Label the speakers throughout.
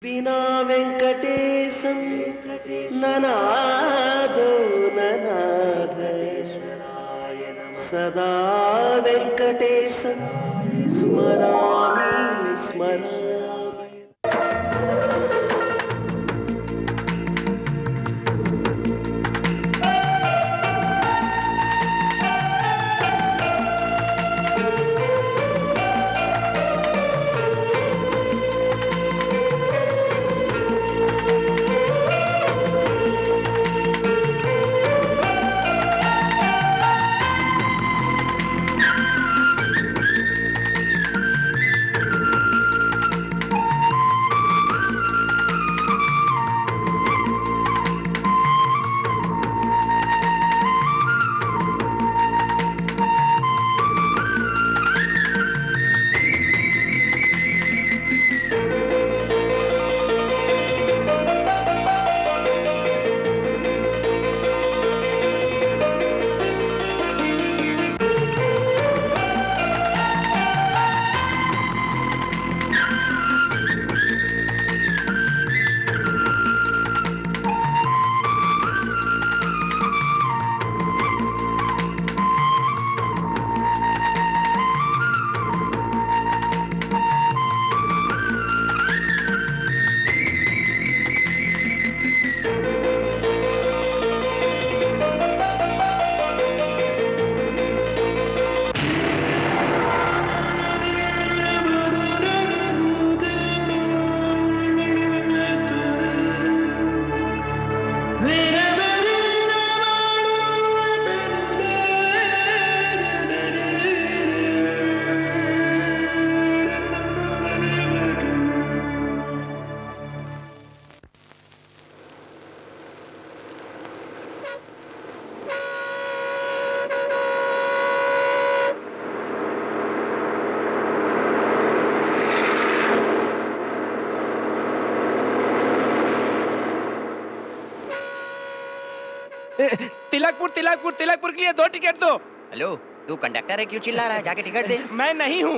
Speaker 1: వినా వెంకటేశం ననాదో ననాథేశ్వరాయ సదా వెంకటేశం స్మరామి స్మరామి.
Speaker 2: तिलकपुर तिलकपुर तिलकपुर के लिए 2 टिकट दो।
Speaker 3: हेलो, तू कंडक्टर है, क्यों चिल्ला रहा है? जाके टिकट दे।
Speaker 2: मैं नहीं हूँ,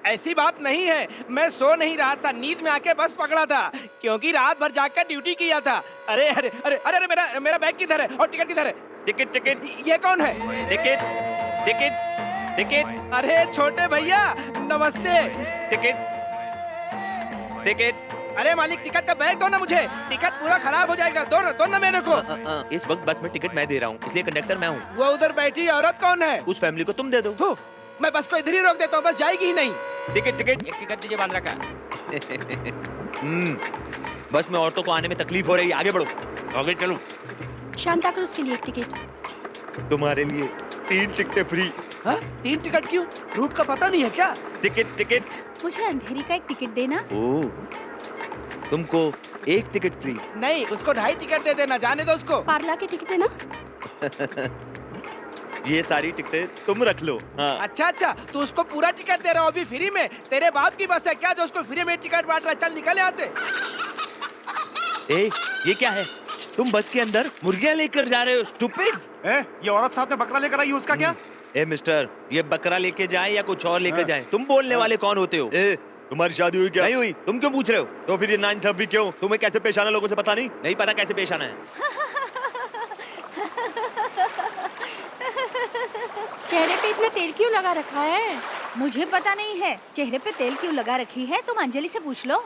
Speaker 2: ऐसी बात नहीं है। मैं सो नहीं रहा था, नींद में आके बस पकड़ा था, क्योंकि रात भर जाकर ड्यूटी किया था। अरे अरे अरे अरे, अरे मेरा मेरा बैग किधर है और टिकट किधर है?
Speaker 3: टिकट टिकट
Speaker 2: ये कौन है?
Speaker 3: टिकट टिकट टिकट
Speaker 2: अरे छोटे भैया नमस्ते।
Speaker 3: Ticket ticket.
Speaker 2: अरे मालिक, टिकट का बैग दो ना मुझे, टिकट पूरा खराब हो जाएगा। दो ना मेरे को।
Speaker 3: इस वक्त बस में टिकट मैं दे रहा हूँ, इसलिए कंडक्टर मैं हूँ।
Speaker 2: वो उधर बैठी औरत कौन है?
Speaker 3: उस फैमिली को तुम दे दो।
Speaker 2: थू, मैं बस को इधर ही रोक देता हूँ, बस जाएगी ही नहीं।
Speaker 3: Ticket ticket.
Speaker 2: एक टिकट दीजिए, बांध रखा।
Speaker 3: बस में औरतों को आने में तकलीफ हो रही है, आगे बढ़ो, आगे चलो।
Speaker 4: शांता क्रूज के लिए एक टिकट।
Speaker 3: तुम्हारे लिए 3 टिकटें फ्री।
Speaker 2: हाँ? 3 टिकट क्यों? रूट का पता नहीं है क्या?
Speaker 3: Ticket ticket.
Speaker 4: मुझे अंधेरी का एक टिकट देना।
Speaker 3: ओह, तुमको 1 टिकट फ्री।
Speaker 2: नहीं, उसको 2.5 टिकट दे देना, जाने दो उसको।
Speaker 4: पार्ला के टिकट देना।
Speaker 3: ये सारी टिकटें तुम रख लो। हाँ।
Speaker 2: अच्छा अच्छा, तू उसको पूरा टिकट दे रहा हो अभी फ्री में? तेरे बाप की बस है क्या जो उसको फ्री में टिकट बांट रहा है? चल निकल यहाँ से।
Speaker 3: ए, ये क्या है? तुम बस के अंदर मुर्गियाँ लेकर जा रहे हो, स्टूपिड।
Speaker 5: ये औरत साथ में बकरा लेकर आई है, उसका क्या?
Speaker 3: ए मिस्टर, ये बकरा लेके जाए या कुछ और लेकर जाए, तुम बोलने वाले कौन होते हो? ए, तुम्हारी शादी हुई क्या? नहीं हुई, तुम क्यों पूछ रहे हो? तो फिर ये नाइंसाफी क्यों? तुम्हें कैसे पेश आना लोगों से पता नहीं? नहीं पता कैसे पेश आना है?
Speaker 4: चेहरे पे इतना तेल क्यों लगा रखा है? मुझे पता नहीं है चेहरे पे तेल क्यों लगा रखी है, तुम अंजलि से पूछ लो।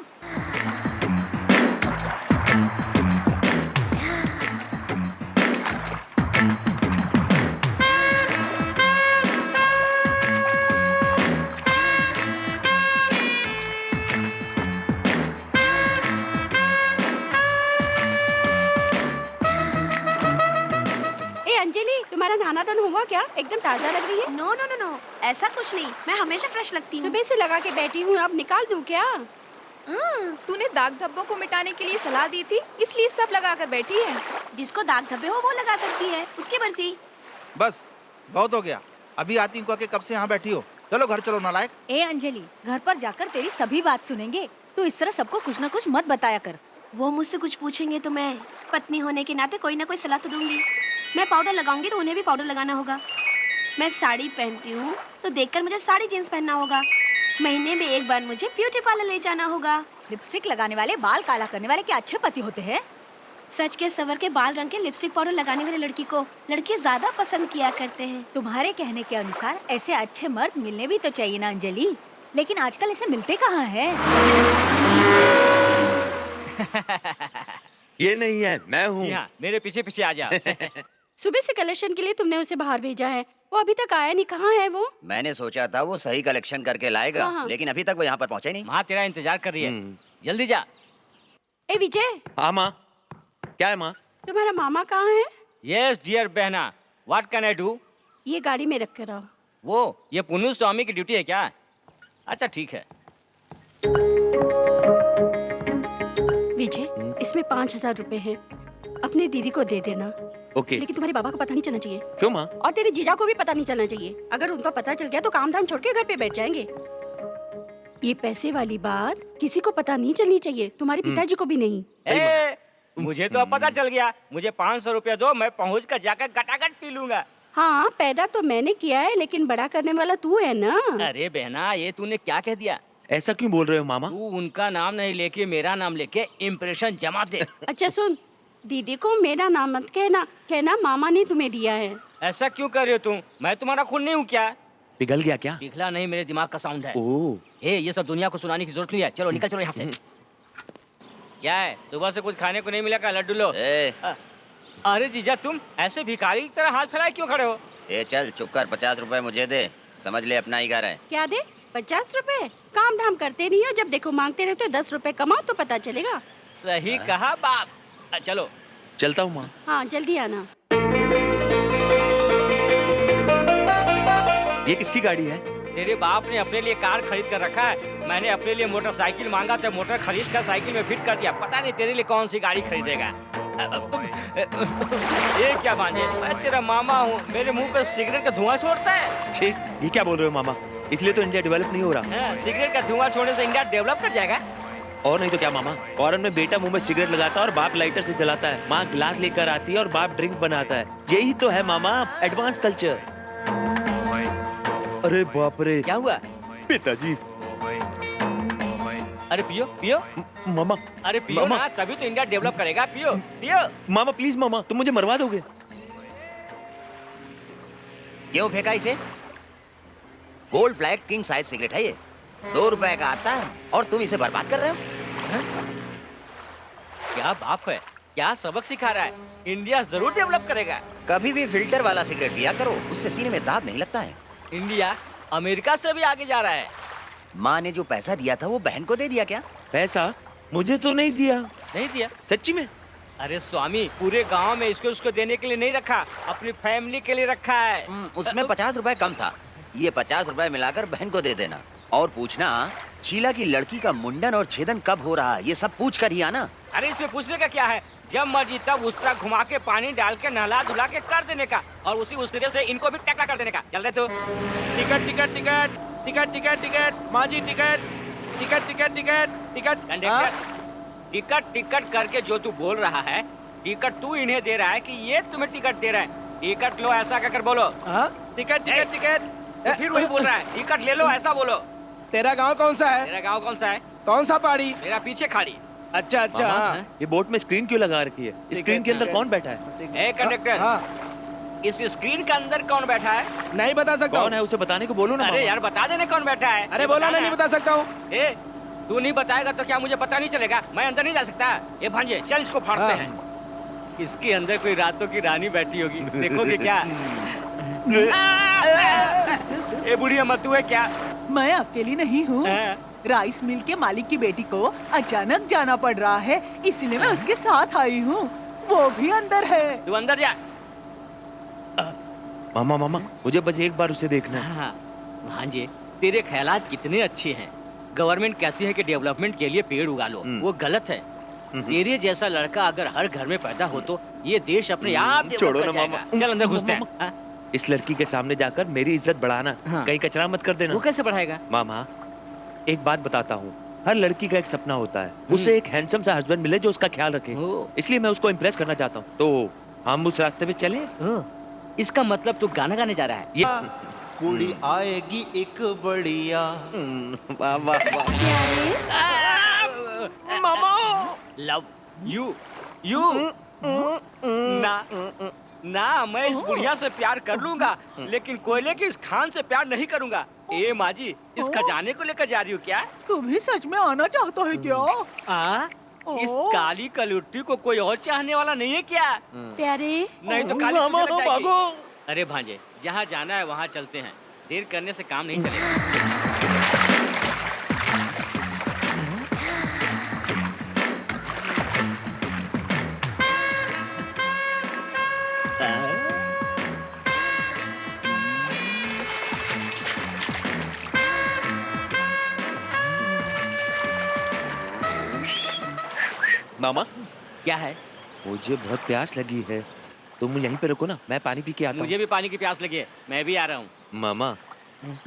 Speaker 4: अंजलि, तुम्हारा नहाना धन हुआ क्या? एकदम ताजा लग रही है।
Speaker 6: नो नो नो नो, ऐसा कुछ नहीं, मैं हमेशा फ्रेश लगती हूँ।
Speaker 4: सुबह से लगा के बैठी हूँ, अब निकाल दूँ क्या?
Speaker 6: तूने दाग धब्बों को मिटाने के लिए सलाह दी थी, इसलिए सब लगा कर बैठी है। जिसको दाग धब्बे हो वो लगा सकती है, उसकी मर्जी।
Speaker 5: बस बहुत हो गया, अभी आती हूँ कब से यहाँ बैठी हो। चलो घर चलो नालायक।
Speaker 4: ए अंजलि, घर पर जाकर तेरी सभी बात सुनेंगे। तू इस तरह सबको कुछ न कुछ मत बताया कर।
Speaker 6: वो मुझसे कुछ पूछेंगे तो मैं पत्नी होने के नाते कोई ना कोई सलाह तो दूंगी। मैं पाउडर लगाऊंगी तो उन्हें भी पाउडर लगाना होगा। मैं साड़ी पहनती हूँ तो देखकर मुझे साड़ी जीन्स पहनना होगा। महीने में एक बार मुझे ब्यूटी पार्लर ले जाना होगा।
Speaker 4: लिपस्टिक लगाने वाले, बाल काला करने वाले क्या अच्छे पति होते हैं?
Speaker 6: सच के सवर के बाल रंग के लिपस्टिक पाउडर लगाने वाले लड़की को लड़के ज्यादा पसंद किया करते हैं।
Speaker 4: तुम्हारे कहने के अनुसार ऐसे अच्छे मर्द मिलने भी तो चाहिए ना अंजलि, लेकिन आजकल ऐसे मिलते कहाँ हैं?
Speaker 3: ये नहीं है, मैं हूँ।
Speaker 2: जी हाँ, मेरे पीछे पीछे आ जा।
Speaker 7: सुबह से कलेक्शन के लिए तुमने उसे बाहर भेजा है, वो अभी तक आया नहीं। कहाँ है वो?
Speaker 8: मैंने सोचा था वो सही कलेक्शन करके लाएगा,
Speaker 7: हाँ।
Speaker 8: लेकिन अभी तक वो यहाँ पर पहुँचा ही नहीं।
Speaker 2: माँ तेरा इंतजार कर रही है, जल्दी जा।
Speaker 7: ए विजय,
Speaker 3: हाँ माँ, क्या है माँ?
Speaker 7: तुम्हारा मामा कहाँ है?
Speaker 2: यस डियर बहना, व्हाट कैन आई डू?
Speaker 7: ये गाड़ी में रख कर आओ।
Speaker 2: वो ये पुन्नू स्वामी की ड्यूटी है क्या? अच्छा ठीक है।
Speaker 7: विजय, इसमें 5,000 रुपए हैं, अपने दीदी को दे देना।
Speaker 3: ओके।
Speaker 7: लेकिन तुम्हारे बाबा को पता नहीं चलना चाहिए,
Speaker 3: क्यों माँ?
Speaker 7: और तेरे जीजा को भी पता नहीं चलना चाहिए। अगर उनको पता चल गया तो काम धाम छोड़ के घर पे बैठ जाएंगे। ये पैसे वाली बात किसी को पता नहीं चलनी चाहिए, तुम्हारे पिताजी को भी नहीं।
Speaker 2: मुझे तो अब पता चल गया। मुझे 500 रुपया दो, मैं पहुँच कर जाकर गटागट पी लूंगा।
Speaker 7: हाँ, पैदा तो मैंने किया है, लेकिन बड़ा करने वाला तू है ना।
Speaker 2: अरे बहना, ये तूने क्या कह दिया?
Speaker 3: ऐसा क्यों बोल रहे हो मामा?
Speaker 2: तू उनका नाम नहीं लेके मेरा नाम लेके इम्प्रेशन जमा दे।
Speaker 7: अच्छा सुन, दीदी को मेरा नाम मत कहना, कहना मामा ने तुम्हें दिया है।
Speaker 2: ऐसा क्यों कर रहे हो तुम? मैं तुम्हारा खून नहीं हूँ क्या?
Speaker 3: पिघल गया क्या?
Speaker 2: पिघला नहीं, मेरे दिमाग का साउंड है।
Speaker 3: ओह,
Speaker 2: ये सब दुनिया को सुनाने की जरूरत नहीं है। चलो निकल चलो यहाँ से। क्या है, सुबह से कुछ खाने को नहीं मिला? का लड्डू लो। अरे जीजा, तुम ऐसे भिखारी की तरह हाथ फैलाए क्यों खड़े हो?
Speaker 8: चल चुप कर, 50 रुपए मुझे दे, समझ ले अपना ही घर है।
Speaker 7: क्या दे? 50 रुपए? काम धाम करते नहीं हो, जब देखो मांगते रहते हो। 10 रुपए कमाओ तो पता चलेगा।
Speaker 2: सही कहा बाप। चलो
Speaker 3: चलता हूँ माँ।
Speaker 7: हाँ जल्दी आना।
Speaker 3: ये किसकी गाड़ी है?
Speaker 2: तेरे बाप ने अपने लिए कार खरीद कर रखा है, मैंने अपने लिए मोटरसाइकिल मांगा तो मोटर खरीद कर साइकिल में फिट कर दिया। पता नहीं तेरे लिए कौन सी गाड़ी खरीदेगा। ये क्या भांजे, मैं तेरा मामा हूँ, मेरे मुंह पे सिगरेट का धुआं छोड़ता है।
Speaker 3: ठीक, ये क्या बोल रहे हो मामा? इसलिए तो इंडिया डेवलप नहीं हो रहा।
Speaker 2: हाँ, सिगरेट का धुआं छोड़ने से इंडिया डेवलप कर जाएगा।
Speaker 3: और नहीं तो क्या मामा, फॉरेन में बेटा मुंह में सिगरेट लगाता है और बाप लाइटर से जलाता है, माँ गिलास लेकर आती है और बाप ड्रिंक बनाता है। यही तो है मामा एडवांस कल्चर। अरे बाप रे,
Speaker 2: क्या हुआ?
Speaker 3: पिताजी।
Speaker 2: अरे पियो पियो
Speaker 3: मामा,
Speaker 2: अरे पियो
Speaker 3: मामा।
Speaker 2: ना, तभी तो इंडिया डेवलप करेगा। पियो पियो।
Speaker 3: मामा प्लीज मामा, तुम मुझे मरवा दोगे।
Speaker 8: क्यों फेंका इसे? Gold flag king size cigarette है ये, 2 रुपए का आता है और तुम इसे बर्बाद कर रहे हो।
Speaker 2: क्या बाप है, क्या सबक सिखा रहा है। इंडिया जरूर डेवलप करेगा।
Speaker 8: कभी भी फिल्टर वाला सिगरेट पिया करो, उससे सीने में दाग नहीं लगता है।
Speaker 2: इंडिया अमेरिका से भी आगे जा रहा है।
Speaker 8: माँ ने जो पैसा दिया था वो बहन को दे दिया क्या?
Speaker 3: पैसा मुझे तो नहीं दिया।
Speaker 2: नहीं दिया?
Speaker 3: सच्ची में?
Speaker 2: अरे स्वामी, पूरे गांव में इसको उसको देने के लिए नहीं रखा, अपनी फैमिली के लिए रखा है।
Speaker 8: उसमें 50 रुपए कम था। ये 50 रुपए मिलाकर बहन को दे देना और पूछना शीला की लड़की का मुंडन और छेदन कब हो रहा है, ये सब पूछ कर ही आना।
Speaker 2: अरे इसमें पूछने का क्या है, जब मर्जी तब उस तरह घुमा के पानी डाल के नहला धुला के कर देने का, और उस तरह से इनको भी टकला कर देने का। चल रहे तो ticket ticket ticket ticket ticket ticket माँ जी, ticket ticket ticket ticket ticket conductor, ticket ticket करके जो तू बोल रहा है, टिकट तू इन्हें दे रहा है कि ये तुम्हें टिकट दे रहा है? टिकट लो ऐसा कहकर बोलो। टिकट टिकट टिकट, फिर वही बोल रहा है, टिकट ले लो ऐसा बोलो। तेरा गांव कौन सा है? तेरा गांव कौन सा है? कौन सा पहाड़ी? मेरा पीछे खाड़ी। अच्छा अच्छा।
Speaker 3: मामा, ये बोट में स्क्रीन क्यों लगा रखी है? स्क्रीन के अंदर कौन बैठा है?
Speaker 2: ए कंडक्टर, इस स्क्रीन के अंदर कौन बैठा है? नहीं बता सकता।
Speaker 3: कौन है उसे बताने को बोलो ना।
Speaker 2: अरे यार बता देने कौन बैठा है। अरे बोला ना, नहीं बता सकता हूँ। ए तू नहीं बताएगा तो क्या मुझे पता नहीं चलेगा? मैं अंदर नहीं जा सकता। ये भांजे चल इसको फाड़ते हैं। इसके अंदर कोई रातों की रानी बैठी होगी, देखोगे क्या? ए बुढ़िया मत, तू है क्या?
Speaker 9: मैं अकेली नहीं हूँ, राइस मिल के मालिक की बेटी को अचानक जाना पड़ रहा है, इसलिए मैं उसके साथ आई हूँ। वो भी अंदर है।
Speaker 2: तू अंदर जा।
Speaker 3: मामा मामा, मुझे बस एक बार उसे देखना है।
Speaker 2: हाँ, भांजे तेरे ख्यालात कितने अच्छे हैं। गवर्नमेंट कहती है कि डेवलपमेंट के लिए पेड़ उगा लो, वो गलत है। तेरे जैसा लड़का अगर हर घर में पैदा हो तो ये देश अपने आप
Speaker 3: छोड़ो
Speaker 2: डेवलप
Speaker 3: ना
Speaker 2: कर जाएगा।
Speaker 3: मामा।
Speaker 2: चल अंदर घुसते हैं। हाँ?
Speaker 3: इस लड़की के सामने जाकर मेरी इज्जत बढ़ाना, कहीं कचरा मत कर देना।
Speaker 2: वो कैसे बढ़ाएगा?
Speaker 3: मामा एक बात बताता हूँ, हर लड़की का एक सपना होता है, उसे एक हैंडसम सा हस्बैंड मिले जो उसका ख्याल रखे। इसलिए मैं उसको इम्प्रेस करना चाहता हूँ, तो हम उस रास्ते पे चले।
Speaker 2: इसका मतलब तू गाना गाने जा रहा है?
Speaker 3: ये
Speaker 10: कुड़ी आएगी एक बढ़िया।
Speaker 3: वाह वाह वाह। मामा
Speaker 2: लव यू ना ना, मैं इस बुढ़िया से प्यार कर लूंगा, लेकिन कोयले की इस खान से प्यार नहीं करूंगा। ए माँ जी, इस खजाने को लेकर जा रही हो क्या?
Speaker 9: तू भी सच में आना चाहता है क्या?
Speaker 2: इस काली कलुट्टी को कोई और चाहने वाला नहीं है क्या?
Speaker 7: प्यारे
Speaker 2: नहीं तो काली
Speaker 3: मामा
Speaker 2: तुझे लग जाएगी।
Speaker 3: भागो।
Speaker 2: अरे भांजे, जहाँ जाना है वहाँ चलते हैं, देर करने से काम नहीं चलेगा।
Speaker 3: मामा
Speaker 2: क्या है?
Speaker 3: मुझे बहुत प्यास लगी है, तुम यहीं पे रुको ना, मैं पानी पी के आता
Speaker 2: मुझे भी पानी की प्यास लगी है, मैं भी आ रहा हूँ।
Speaker 3: हूँ। मामा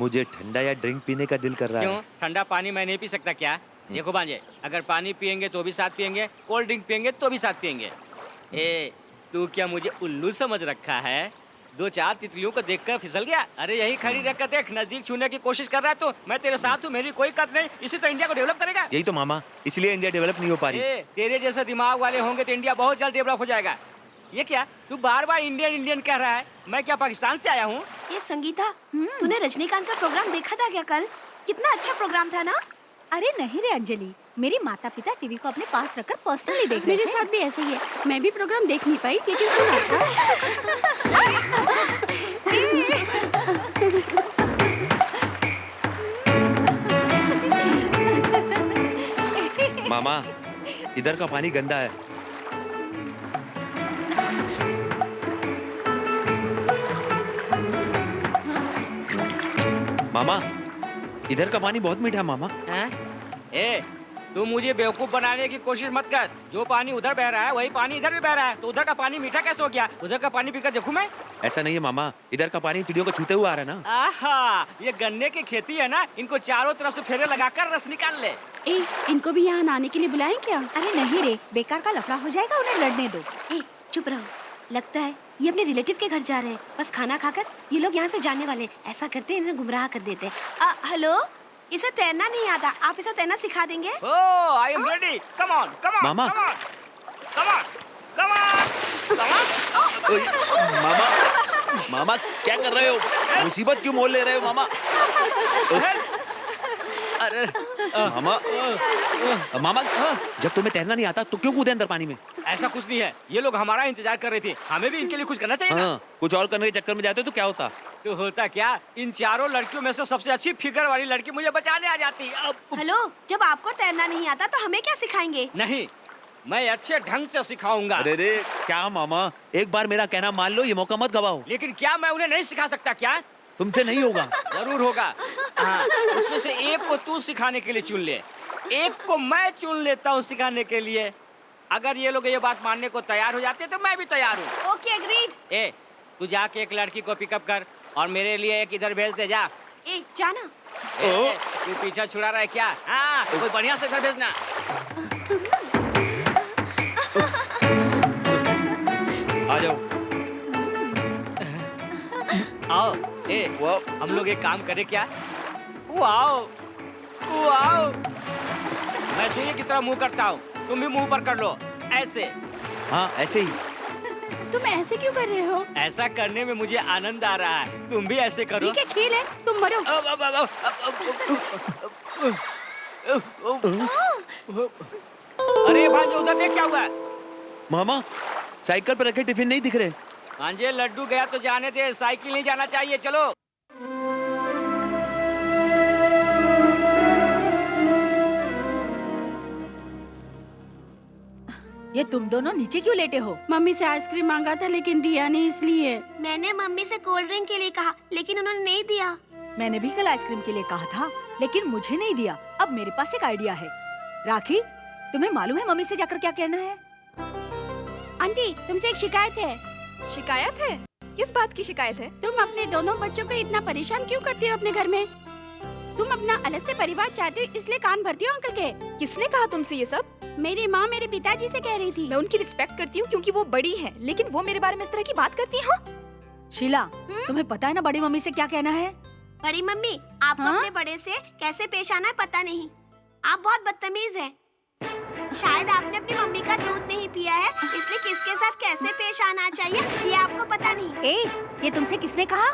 Speaker 3: मुझे ठंडा या ड्रिंक पीने का दिल कर रहा
Speaker 2: क्यों?
Speaker 3: है।
Speaker 2: ठंडा पानी मैं नहीं पी सकता क्या? देखो भांजे, अगर पानी पियेंगे तो भी साथ पियेंगे, कोल्ड ड्रिंक पियेंगे तो भी साथ पियेंगे। ए, तू क्या मुझे उल्लू समझ रखा है? दो चार तितलियों को देखकर फिसल गया? अरे यही खड़ी रख कर देख, नजदीक छूने की कोशिश कर रहा है तो मैं तेरे साथ हूँ, मेरी कोई कद नहीं। इसी तो इंडिया को डेवलप करेगा।
Speaker 3: यही तो मामा, इसलिए इंडिया डेवलप नहीं हो पा रही।
Speaker 2: ए, तेरे जैसे दिमाग वाले होंगे तो इंडिया बहुत जल्द डेवलप हो जाएगा। ये क्या, तू बार बार इंडियन इंडियन कह रहा है? मैं क्या पाकिस्तान से आया हूँ?
Speaker 6: ये संगीता, तूने रजनीकांत का प्रोग्राम देखा था क्या कल? कितना अच्छा प्रोग्राम था ना?
Speaker 4: अरे नहीं रे अंजलि, मेरे माता पिता टीवी को अपने पास रखकर पर्सनली देख रहे
Speaker 7: मेरे
Speaker 4: थे।
Speaker 7: साथ भी ऐसे ही है। मैं भी प्रोग्राम देख नहीं पाई, लेकिन सुना था।
Speaker 3: मामा इधर का पानी गंदा है। मामा इधर का पानी बहुत मीठा है मामा।
Speaker 2: हैं? ए, तू मुझे बेवकूफ बनाने की कोशिश मत कर। जो पानी उधर बह रहा है वही पानी इधर भी बह रहा है, तो उधर का पानी मीठा कैसे हो गया? उधर का पानी पीकर देखूं मैं?
Speaker 3: ऐसा नहीं है मामा, इधर का पानी चिड़ियों को छूते हुए आ रहा है ना।
Speaker 2: आहा, ये गन्ने की खेती है ना, इनको चारों तरफ से फेरे लगाकर रस निकाल ले।
Speaker 7: ए, इनको भी यहाँ आने के लिए बुलाएं क्या?
Speaker 4: अरे नहीं रे, बेकार का लफड़ा हो जाएगा, उन्हें लड़ने दो।
Speaker 6: ए, चुप रहो। लगता है ये अपने रिलेटिव के घर जा रहे हैं। बस खाना खाकर ये लोग यहाँ से जाने वाले हैं। ऐसा करते हैं, इन्हें गुमराह कर देते हैं। हेलो, इसे तैरना नहीं आता, आप इसे तैरना सिखा देंगे?
Speaker 2: Oh, I am ready. Come on, come on,
Speaker 3: मामा।
Speaker 2: Come on, come on, come on, come on.
Speaker 3: ओए, मामा मामा क्या कर रहे हो? मुसीबत क्यों मोल ले रहे हो मामा?
Speaker 2: अरे
Speaker 3: मामा मामा जब तुम्हें तैरना नहीं आता तो क्यों कूदे अंदर पानी में?
Speaker 2: ऐसा कुछ नहीं है, ये लोग हमारा इंतजार कर रहे थे, हमें भी इनके लिए कुछ करना चाहिए ना।
Speaker 3: हाँ, कुछ और करने के चक्कर में जाते तो क्या होता?
Speaker 2: तो होता क्या, इन चारों लड़कियों में से सबसे अच्छी फिगर वाली लड़की मुझे बचाने आ जाती। अब
Speaker 6: हेलो, जब आपको तैरना नहीं आता तो हमें क्या सिखाएंगे?
Speaker 2: नहीं, मैं अच्छे ढंग से सिखाऊंगा।
Speaker 3: अरे रे क्या मामा, एक बार मेरा कहना मान लो, ये मौका मत गवाओ।
Speaker 2: लेकिन क्या मैं उन्हें नहीं सिखा सकता क्या?
Speaker 3: तुमसे नहीं होगा।
Speaker 2: जरूर होगा। हाँ, उसमें से एक को तू सिखाने के लिए चुन ले, एक को मैं चुन लेता हूँ सिखाने के लिए। अगर ये लोग ये बात मानने को तैयार हो जाते तो मैं भी तैयार हूँ।
Speaker 6: Okay, agreed.
Speaker 2: ए, तू जाके एक लड़की को पिकअप कर और मेरे लिए एक इधर भेज दे जा।
Speaker 6: ए, जाना।
Speaker 2: ए, तू पीछा छुड़ा रहा है क्या? हाँ, कोई बढ़िया से इधर भेजना।
Speaker 3: आ जाओ।
Speaker 2: आओ। ए, वो हम लोग एक काम करें क्या? वो आओ, वो आओ। मैं सूर्य की तरह मुंह करता हूँ, तुम भी मुंह पर कर लो, ऐसे।
Speaker 3: हाँ ऐसे ही।
Speaker 7: तुम ऐसे क्यों कर रहे हो?
Speaker 2: ऐसा करने में मुझे आनंद आ रहा है, तुम भी ऐसे करो।
Speaker 7: ठीक है, खेल है, तुम मरो।
Speaker 2: अरे भांजे, उधर देख क्या हुआ?
Speaker 3: मामा साइकिल पर रखे टिफिन नहीं दिख रहे।
Speaker 2: भांजे, लड्डू गया तो जाने दे, साइकिल नहीं जाना चाहिए। चलो।
Speaker 4: ये तुम दोनों नीचे क्यों लेटे हो?
Speaker 7: मम्मी से आइसक्रीम मांगा था लेकिन दिया नहीं, इसलिए।
Speaker 6: मैंने मम्मी से कोल्ड ड्रिंक के लिए कहा, लेकिन उन्होंने नहीं दिया।
Speaker 4: मैंने भी कल आइसक्रीम के लिए कहा था, लेकिन मुझे नहीं दिया। अब मेरे पास एक आइडिया है। राखी, तुम्हें मालूम है मम्मी से जाकर क्या कहना है?
Speaker 7: आंटी, तुमसे एक शिकायत है।
Speaker 10: शिकायत है? किस बात की शिकायत है?
Speaker 7: तुम अपने दोनों बच्चों को इतना परेशान क्यों करती हो अपने घर में? तुम अपना अलग से परिवार चाहते हो, इसलिए कान भरती हो अंकल के।
Speaker 10: किसने कहा तुमसे ये सब?
Speaker 7: मेरी माँ मेरे पिताजी से कह रही थी।
Speaker 10: मैं उनकी रिस्पेक्ट करती हूँ क्योंकि वो बड़ी हैं, लेकिन वो मेरे बारे में इस तरह की बात करती हैं।
Speaker 4: शीला, तुम्हें पता है ना बड़ी मम्मी से क्या कहना है?
Speaker 6: बड़ी मम्मी, आपको
Speaker 4: हाँ?
Speaker 6: अपने बड़े से कैसे पेश आना है पता नहीं। आप बहुत बदतमीज हैं। शायद आपने अपनी मम्मी का दूध नहीं पिया है, इसलिए किसके साथ कैसे पेश आना चाहिए ये आपको पता नहीं।
Speaker 4: ये तुमसे किसने कहा?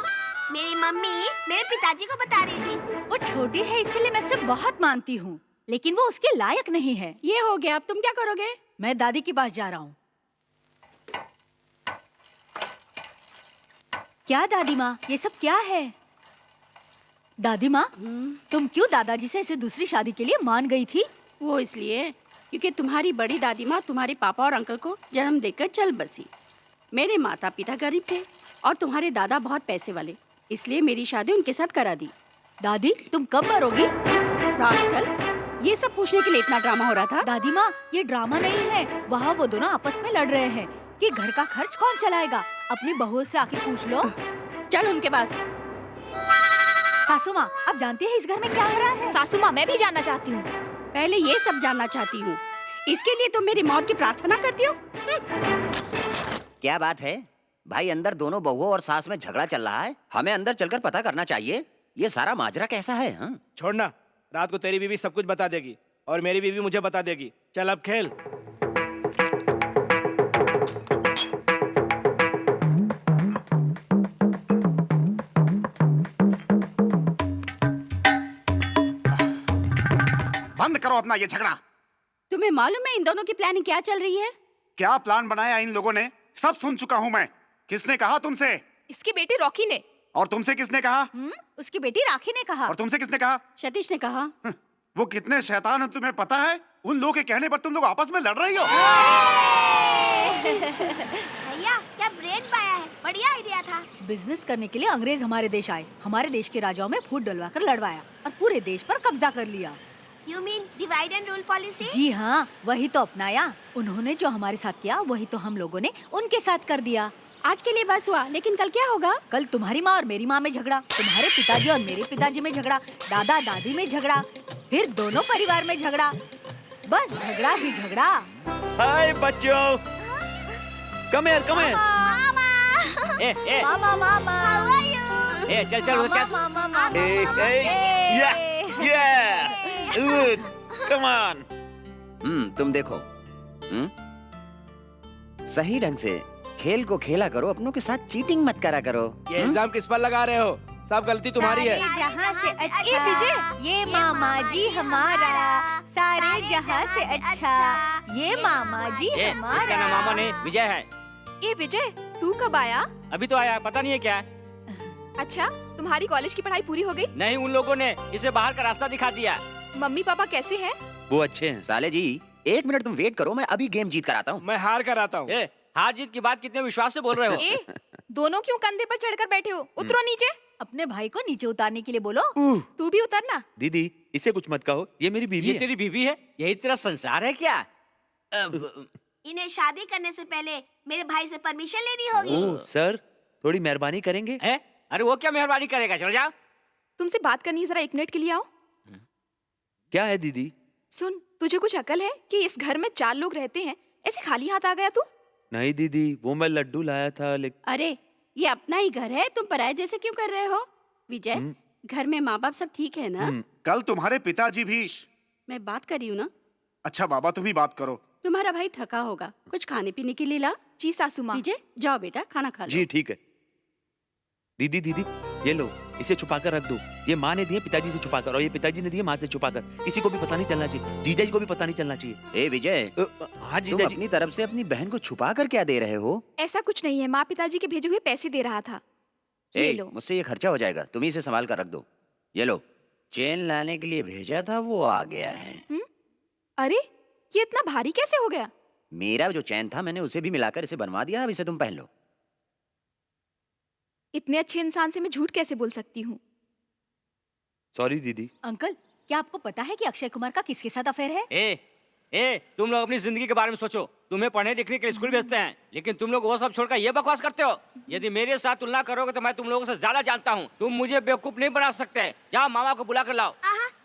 Speaker 6: मेरी मम्मी मेरे पिताजी को बता रही थी।
Speaker 4: वो छोटी है इसलिए मैं उसे बहुत मानती हूँ, लेकिन वो उसके लायक नहीं है।
Speaker 7: ये हो गया, अब तुम क्या करोगे?
Speaker 4: मैं दादी के पास जा रहा हूँ। क्या दादी माँ, ये सब क्या है? दादी माँ, तुम क्यों दादाजी से ऐसे दूसरी शादी के लिए मान गई थी?
Speaker 7: वो इसलिए क्योंकि तुम्हारी बड़ी दादी माँ तुम्हारे पापा और अंकल को जन्म देकर चल बसी। मेरे माता पिता गरीब थे और तुम्हारे दादा बहुत पैसे वाले, इसलिए मेरी शादी उनके साथ करा दी।
Speaker 4: दादी, तुम कब मरोगी?
Speaker 7: रास्कल, ये सब पूछने के लिए इतना ड्रामा हो रहा था?
Speaker 4: दादी माँ, ये ड्रामा नहीं है। वहाँ वो दोनों आपस में लड़ रहे हैं कि घर का खर्च कौन चलाएगा। अपनी बहुओं से आके पूछ लो।
Speaker 7: चल उनके पास।
Speaker 4: सासू माँ, आप जानती है इस घर में क्या हो रहा है?
Speaker 10: सासू माँ, मैं भी जानना चाहती हूँ।
Speaker 7: पहले ये सब जानना चाहती हूँ, इसके लिए तुम मेरी मौत की प्रार्थना करती हो?
Speaker 8: क्या बात है भाई, अंदर दोनों बहुओं और सास में झगड़ा चल रहा है। हमें अंदर चलकर पता करना चाहिए ये सारा माजरा कैसा है। हाँ?
Speaker 2: छोड़ना, रात को तेरी बीवी सब कुछ बता देगी और मेरी बीवी मुझे बता देगी। चल अब खेल।
Speaker 11: बंद करो अपना ये झगड़ा।
Speaker 7: तुम्हें मालूम है इन दोनों की प्लानिंग क्या चल रही है?
Speaker 11: क्या प्लान बनाया इन लोगों ने, सब सुन चुका हूँ मैं। किसने कहा तुमसे?
Speaker 10: इसकी बेटी रॉकी ने।
Speaker 11: और तुमसे किसने कहा?
Speaker 4: उसकी बेटी राखी ने कहा।
Speaker 11: और तुमसे किसने कहा?
Speaker 7: सतीश ने कहा।
Speaker 11: वो कितने शैतान हैं तुम्हें पता है? उन लोगों के कहने पर तुम लोग आपस में लड़ रही हो।
Speaker 6: भैया, क्या ब्रेन पाया है, बढ़िया आइडिया था।
Speaker 4: बिजनेस करने के लिए अंग्रेज हमारे देश आए, हमारे देश के राजाओं में फूट डलवाकर लड़वाया और पूरे देश पर कब्जा कर लिया।
Speaker 6: You mean divide and rule policy?
Speaker 4: जी हाँ, वही तो अपनाया। उन्होंने जो हमारे साथ किया वही तो हम लोगों ने उनके साथ कर दिया।
Speaker 7: आज के लिए बस हुआ, लेकिन कल क्या होगा?
Speaker 4: कल तुम्हारी माँ और मेरी माँ में झगड़ा, तुम्हारे पिताजी और मेरे पिताजी में झगड़ा, दादा दादी में झगड़ा, फिर दोनों परिवार में झगड़ा। बस झगड़ा ही झगड़ा।
Speaker 3: हाय बच्चों, कम हियर, कम हियर।
Speaker 2: ए
Speaker 4: मामा मामा।
Speaker 6: How are you?
Speaker 2: ए चल चल चल।
Speaker 4: मामा मामा।
Speaker 3: Come on.
Speaker 8: तुम देखो। सही ढंग से खेल को खेला करो, अपनों के साथ चीटिंग मत करा करो।
Speaker 2: ये इल्जाम किस पर लगा रहे हो? सब गलती तुम्हारी है।
Speaker 4: सारे जहाँ से
Speaker 6: अच्छा,
Speaker 4: अच्छा ये मामा जी हमारा, सारे जहाँ से अच्छा ये मामा जी
Speaker 2: इसका नाम मामा
Speaker 4: हमारा।
Speaker 2: नहीं विजय है।
Speaker 10: ए विजय, तू कब आया?
Speaker 2: अभी तो आया, पता नहीं है क्या है।
Speaker 10: अच्छा, तुम्हारी कॉलेज की पढ़ाई पूरी हो गई?
Speaker 2: नहीं, उन लोगों ने इसे बाहर का रास्ता दिखा दिया।
Speaker 10: मम्मी पापा कैसे हैं?
Speaker 3: वो अच्छे हैं।
Speaker 8: साले जी 1 मिनट तुम वेट करो, मैं अभी गेम जीत कर आता हूँ।
Speaker 2: मैं हार कर आता हूँ। हार जीत की बात कितने विश्वास से बोल रहे हो?
Speaker 10: ए, दोनों क्यों कंधे पर चढ़कर बैठे हो? उतरो नीचे।
Speaker 4: अपने भाई को नीचे उतारने के लिए बोलो।
Speaker 10: तू भी उतरना।
Speaker 3: दीदी, इसे कुछ मत कहो, ये मेरी बीवी
Speaker 2: ये
Speaker 3: है।
Speaker 2: तेरी बीवी है? यही तेरा संसार है क्या?
Speaker 6: इन्हें शादी करने से पहले मेरे भाई से परमिशन लेनी होगी।
Speaker 3: ओह सर, थोड़ी मेहरबानी करेंगे?
Speaker 2: है? अरे वो क्या मेहरबानी करेगा, चल जाओ।
Speaker 10: तुमसे बात करनी है, जरा 1 मिनट के लिए आओ।
Speaker 3: क्या है दीदी?
Speaker 10: सुन, तुझे कुछ अकल है कि इस घर में 4 लोग रहते हैं, ऐसे खाली हाथ आ गया तू?
Speaker 3: नहीं दीदी, वो मैं लड्डू लाया था लेकिन।
Speaker 7: अरे ये अपना ही घर है, तुम पराये जैसे क्यों कर रहे हो? विजय, घर में माँ बाप सब ठीक है ना?
Speaker 11: कल तुम्हारे पिताजी भी।
Speaker 7: मैं बात कर रही हूँ ना।
Speaker 11: अच्छा बाबा, तुम ही बात करो।
Speaker 7: तुम्हारा भाई थका होगा, कुछ खाने पीने के लिए ला।
Speaker 10: जी सासू माँ।
Speaker 7: विजय, जाओ बेटा, खाना खा लो।
Speaker 3: जी ठीक है। दीदी दीदी, ये लो, इसे छुपा कर रख दो। ये माँ ने दिए पिताजी से छुपाकर और ये पिताजी ने दिए माँ से छुपाकर। किसी को भी पता नहीं चलना चाहिए, जीजा जी को भी पता नहीं चलना चाहिए।
Speaker 8: ए विजय,
Speaker 3: हाँ
Speaker 8: तुम
Speaker 3: जीजा जी।
Speaker 8: अपनी तरफ से अपनी बहन को छुपा कर क्या दे रहे हो?
Speaker 10: ऐसा कुछ नहीं है, माँ पिताजी के भेजे हुए पैसे दे रहा था। ये लो।
Speaker 8: मुझसे ये खर्चा हो जाएगा, तुम ही इसे संभाल कर रख दो। ये लो, चेन लाने के लिए भेजा था, वो आ गया है।
Speaker 10: अरे ये इतना भारी कैसे हो गया?
Speaker 8: मेरा जो चैन था मैंने उसे भी मिलाकर इसे बनवा दिया, अब इसे तुम पहन लो।
Speaker 10: इतने अच्छे इंसान से मैं झूठ कैसे बोल सकती हूँ?
Speaker 3: सॉरी दीदी।
Speaker 4: अंकल, क्या आपको पता है कि अक्षय कुमार का किसके साथ अफेयर है?
Speaker 2: तुम लोग अपनी जिंदगी के बारे में सोचो। तुम्हें पढ़ने लिखने के लिए स्कूल भेजते हैं, लेकिन तुम लोग वो सब छोड़कर ये बकवास करते हो। यदि मेरे साथ तुलना करोगे तो मैं तुम लोगों से ज्यादा जानता हूँ। तुम मुझे बेवकूफ नहीं बना सकते। जाओ मामा को बुला कर लाओ।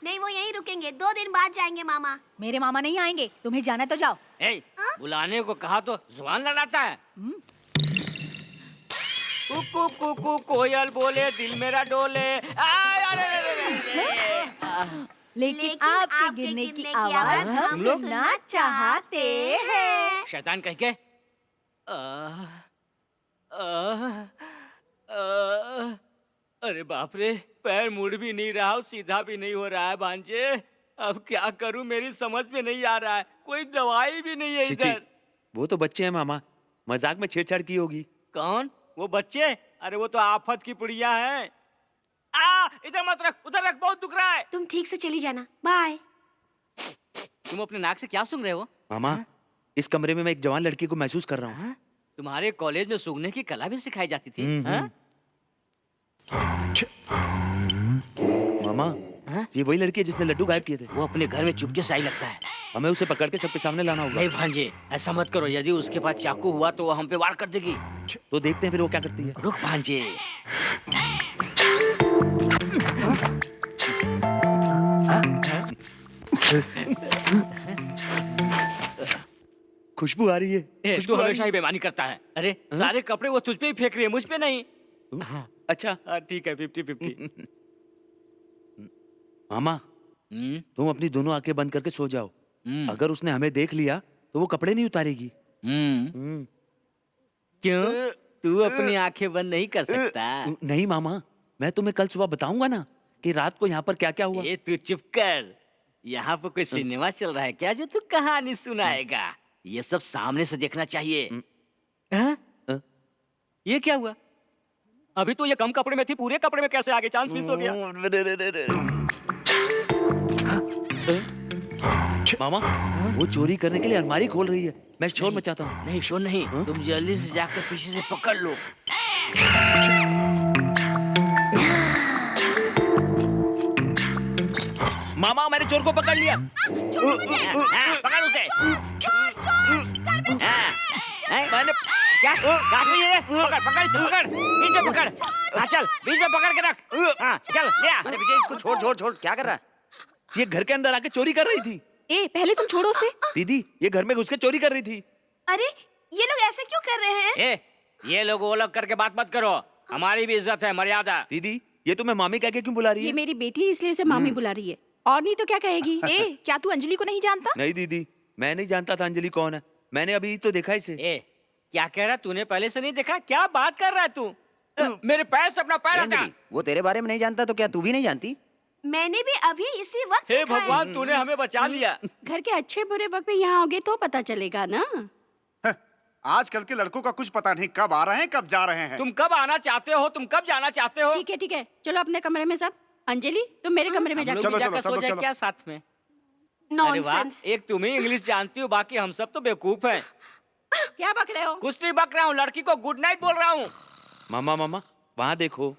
Speaker 6: नहीं, वो यहीं रुकेंगे, 2 दिन बाद जाएंगे मामा।
Speaker 4: मेरे मामा नहीं आएंगे, तुम्हें जाना तो जाओ।
Speaker 2: बुलाने को कहा तो जुबान लड़ाता है। कुकू कुकू कोयल बोले, दिल मेरा डोले।
Speaker 4: लेकिन आपके गिरने की आवाज हम सुनना चाहते हैं।
Speaker 2: शैतान कह के अरे बाप रे, पैर मुड़ भी नहीं रहा और सीधा भी नहीं हो रहा है भांजे। अब क्या करूं, मेरी समझ में नहीं आ रहा है। कोई दवाई भी नहीं है
Speaker 3: छी, छी,
Speaker 2: इधर।
Speaker 3: वो तो बच्चे हैं मामा, मजाक में छेड़छाड़ की होगी।
Speaker 2: कौन वो बच्चे? अरे वो तो आफत की पुड़िया है। इधर मत रख, उधर रख, बहुत दुख रहा है।
Speaker 6: तुम ठीक से चली जाना, बाय।
Speaker 2: तुम अपने नाक से क्या सूंघ रहे हो?
Speaker 3: मामा, इस कमरे में मैं एक जवान लड़की को महसूस कर रहा हूँ।
Speaker 2: तुम्हारे कॉलेज में सूंघने की कला भी सिखाई जाती थी?
Speaker 3: मामा, ये वही लड़की है जिसने लड्डू गायब किए थे।
Speaker 2: वो अपने घर में चुपके से आई लगता है।
Speaker 3: हमें उसे पकड़ के सबके सामने लाना होगा।
Speaker 2: नहीं भांजे, ऐसा मत करो। यदि उसके पास चाकू हुआ तो वो हम पे वार कर देगी।
Speaker 3: तो देखते हैं फिर वो क्या करती है।
Speaker 2: रुक भांजे।
Speaker 3: खुशबू आ रही है।
Speaker 2: तू हमेशा ही बेईमानी करता है। अरे सारे कपड़े वो तुझ पे ही फेंक रही है, मुझ पे नहीं।
Speaker 3: अच्छा
Speaker 2: ठीक है, 50-50।
Speaker 3: मामा, तुम अपनी दोनों आंखें बंद करके सो जाओ। अगर उसने हमें देख लिया तो वो कपड़े नहीं उतारेगी।
Speaker 2: क्यों? तू अपनी आंखें बंद नहीं कर सकता?
Speaker 3: नहीं मामा, मैं तुम्हें कल सुबह बताऊंगा ना कि रात को यहाँ पर क्या क्या हुआ।
Speaker 2: तू चुप कर। यहाँ पर कोई सिनेमा चल रहा है क्या जो तू कहानी सुनाएगा? ये सब सामने से देखना चाहिए। ये क्या हुआ? अभी तो ये कम कपड़े में थी, पूरे कपड़े में कैसे आगे? चांस मिस हो गया।
Speaker 3: मामा, वो चोरी करने के लिए अलमारी खोल रही है। मैं शोर मचाता हूँ।
Speaker 2: नहीं शोर नहीं, तुम जल्दी से जाकर पीछे से पकड़ लो।
Speaker 3: मामा, मैंने चोर को पकड़ लिया।
Speaker 2: पकड़ उसे। मैंने क्या काट रही है? पकड़ पकड़ इसे, पकड़ बीच में पकड़। हाँ चल, बीच में पकड़ के रख। हाँ चल ले आ।
Speaker 8: अरे विजय, इसको छोड़ छोड़ छोड़, क्या कर रहा है?
Speaker 3: ये घर के अंदर आके चोरी कर रही थी।
Speaker 10: पहले तुम छोड़ो उसे।
Speaker 3: दीदी, ये घर में घुस के चोरी कर रही थी।
Speaker 6: अरे ये लोग ऐसे क्यों कर रहे हैं?
Speaker 2: ये लोग वो लोग करके बात मत करो। हमारी भी इज्जत है, मर्यादा।
Speaker 3: दीदी, ये तुम्हें मामी कह के क्यों बुला रही है?
Speaker 7: ये मेरी बेटी है, इसलिए उसे मामी बुला रही है। और नहीं तो क्या कहेगी?
Speaker 10: क्या तू अंजलि को नहीं जानता?
Speaker 3: नहीं दीदी, मैं नहीं जानता था अंजलि कौन है। मैंने अभी तो देखा इसे।
Speaker 2: क्या कह रहा? तूने पहले से नहीं देखा? क्या बात कर रहा है तू? मेरे पैर से अपना पैर हटा।
Speaker 8: वो तेरे बारे में नहीं जानता तो क्या तू भी नहीं जानती?
Speaker 6: मैंने भी अभी इसी वक्त
Speaker 2: हे भगवान, तूने हमें बचा लिया।
Speaker 7: घर के अच्छे बुरे वक्त में यहाँ आओगे तो पता चलेगा ना।
Speaker 11: आजकल के लड़कों का कुछ पता नहीं, कब आ रहे हैं कब जा रहे हैं।
Speaker 2: तुम कब आना चाहते हो, तुम कब जाना चाहते हो?
Speaker 7: ठीक है, चलो अपने कमरे में सब। अंजलि, तुम मेरे कमरे में जाकर
Speaker 2: सो जाए क्या साथ में?
Speaker 6: नॉनसेंस।
Speaker 2: एक तुम ही इंग्लिश जानती हो, बाकी हम सब तो बेवकूफ हैं।
Speaker 7: क्या बक रहे हो?
Speaker 2: कुछ नहीं बक रहा हूँ, लड़की को गुड नाइट बोल रहा हूँ।
Speaker 3: मामा मामा, वहाँ देखो।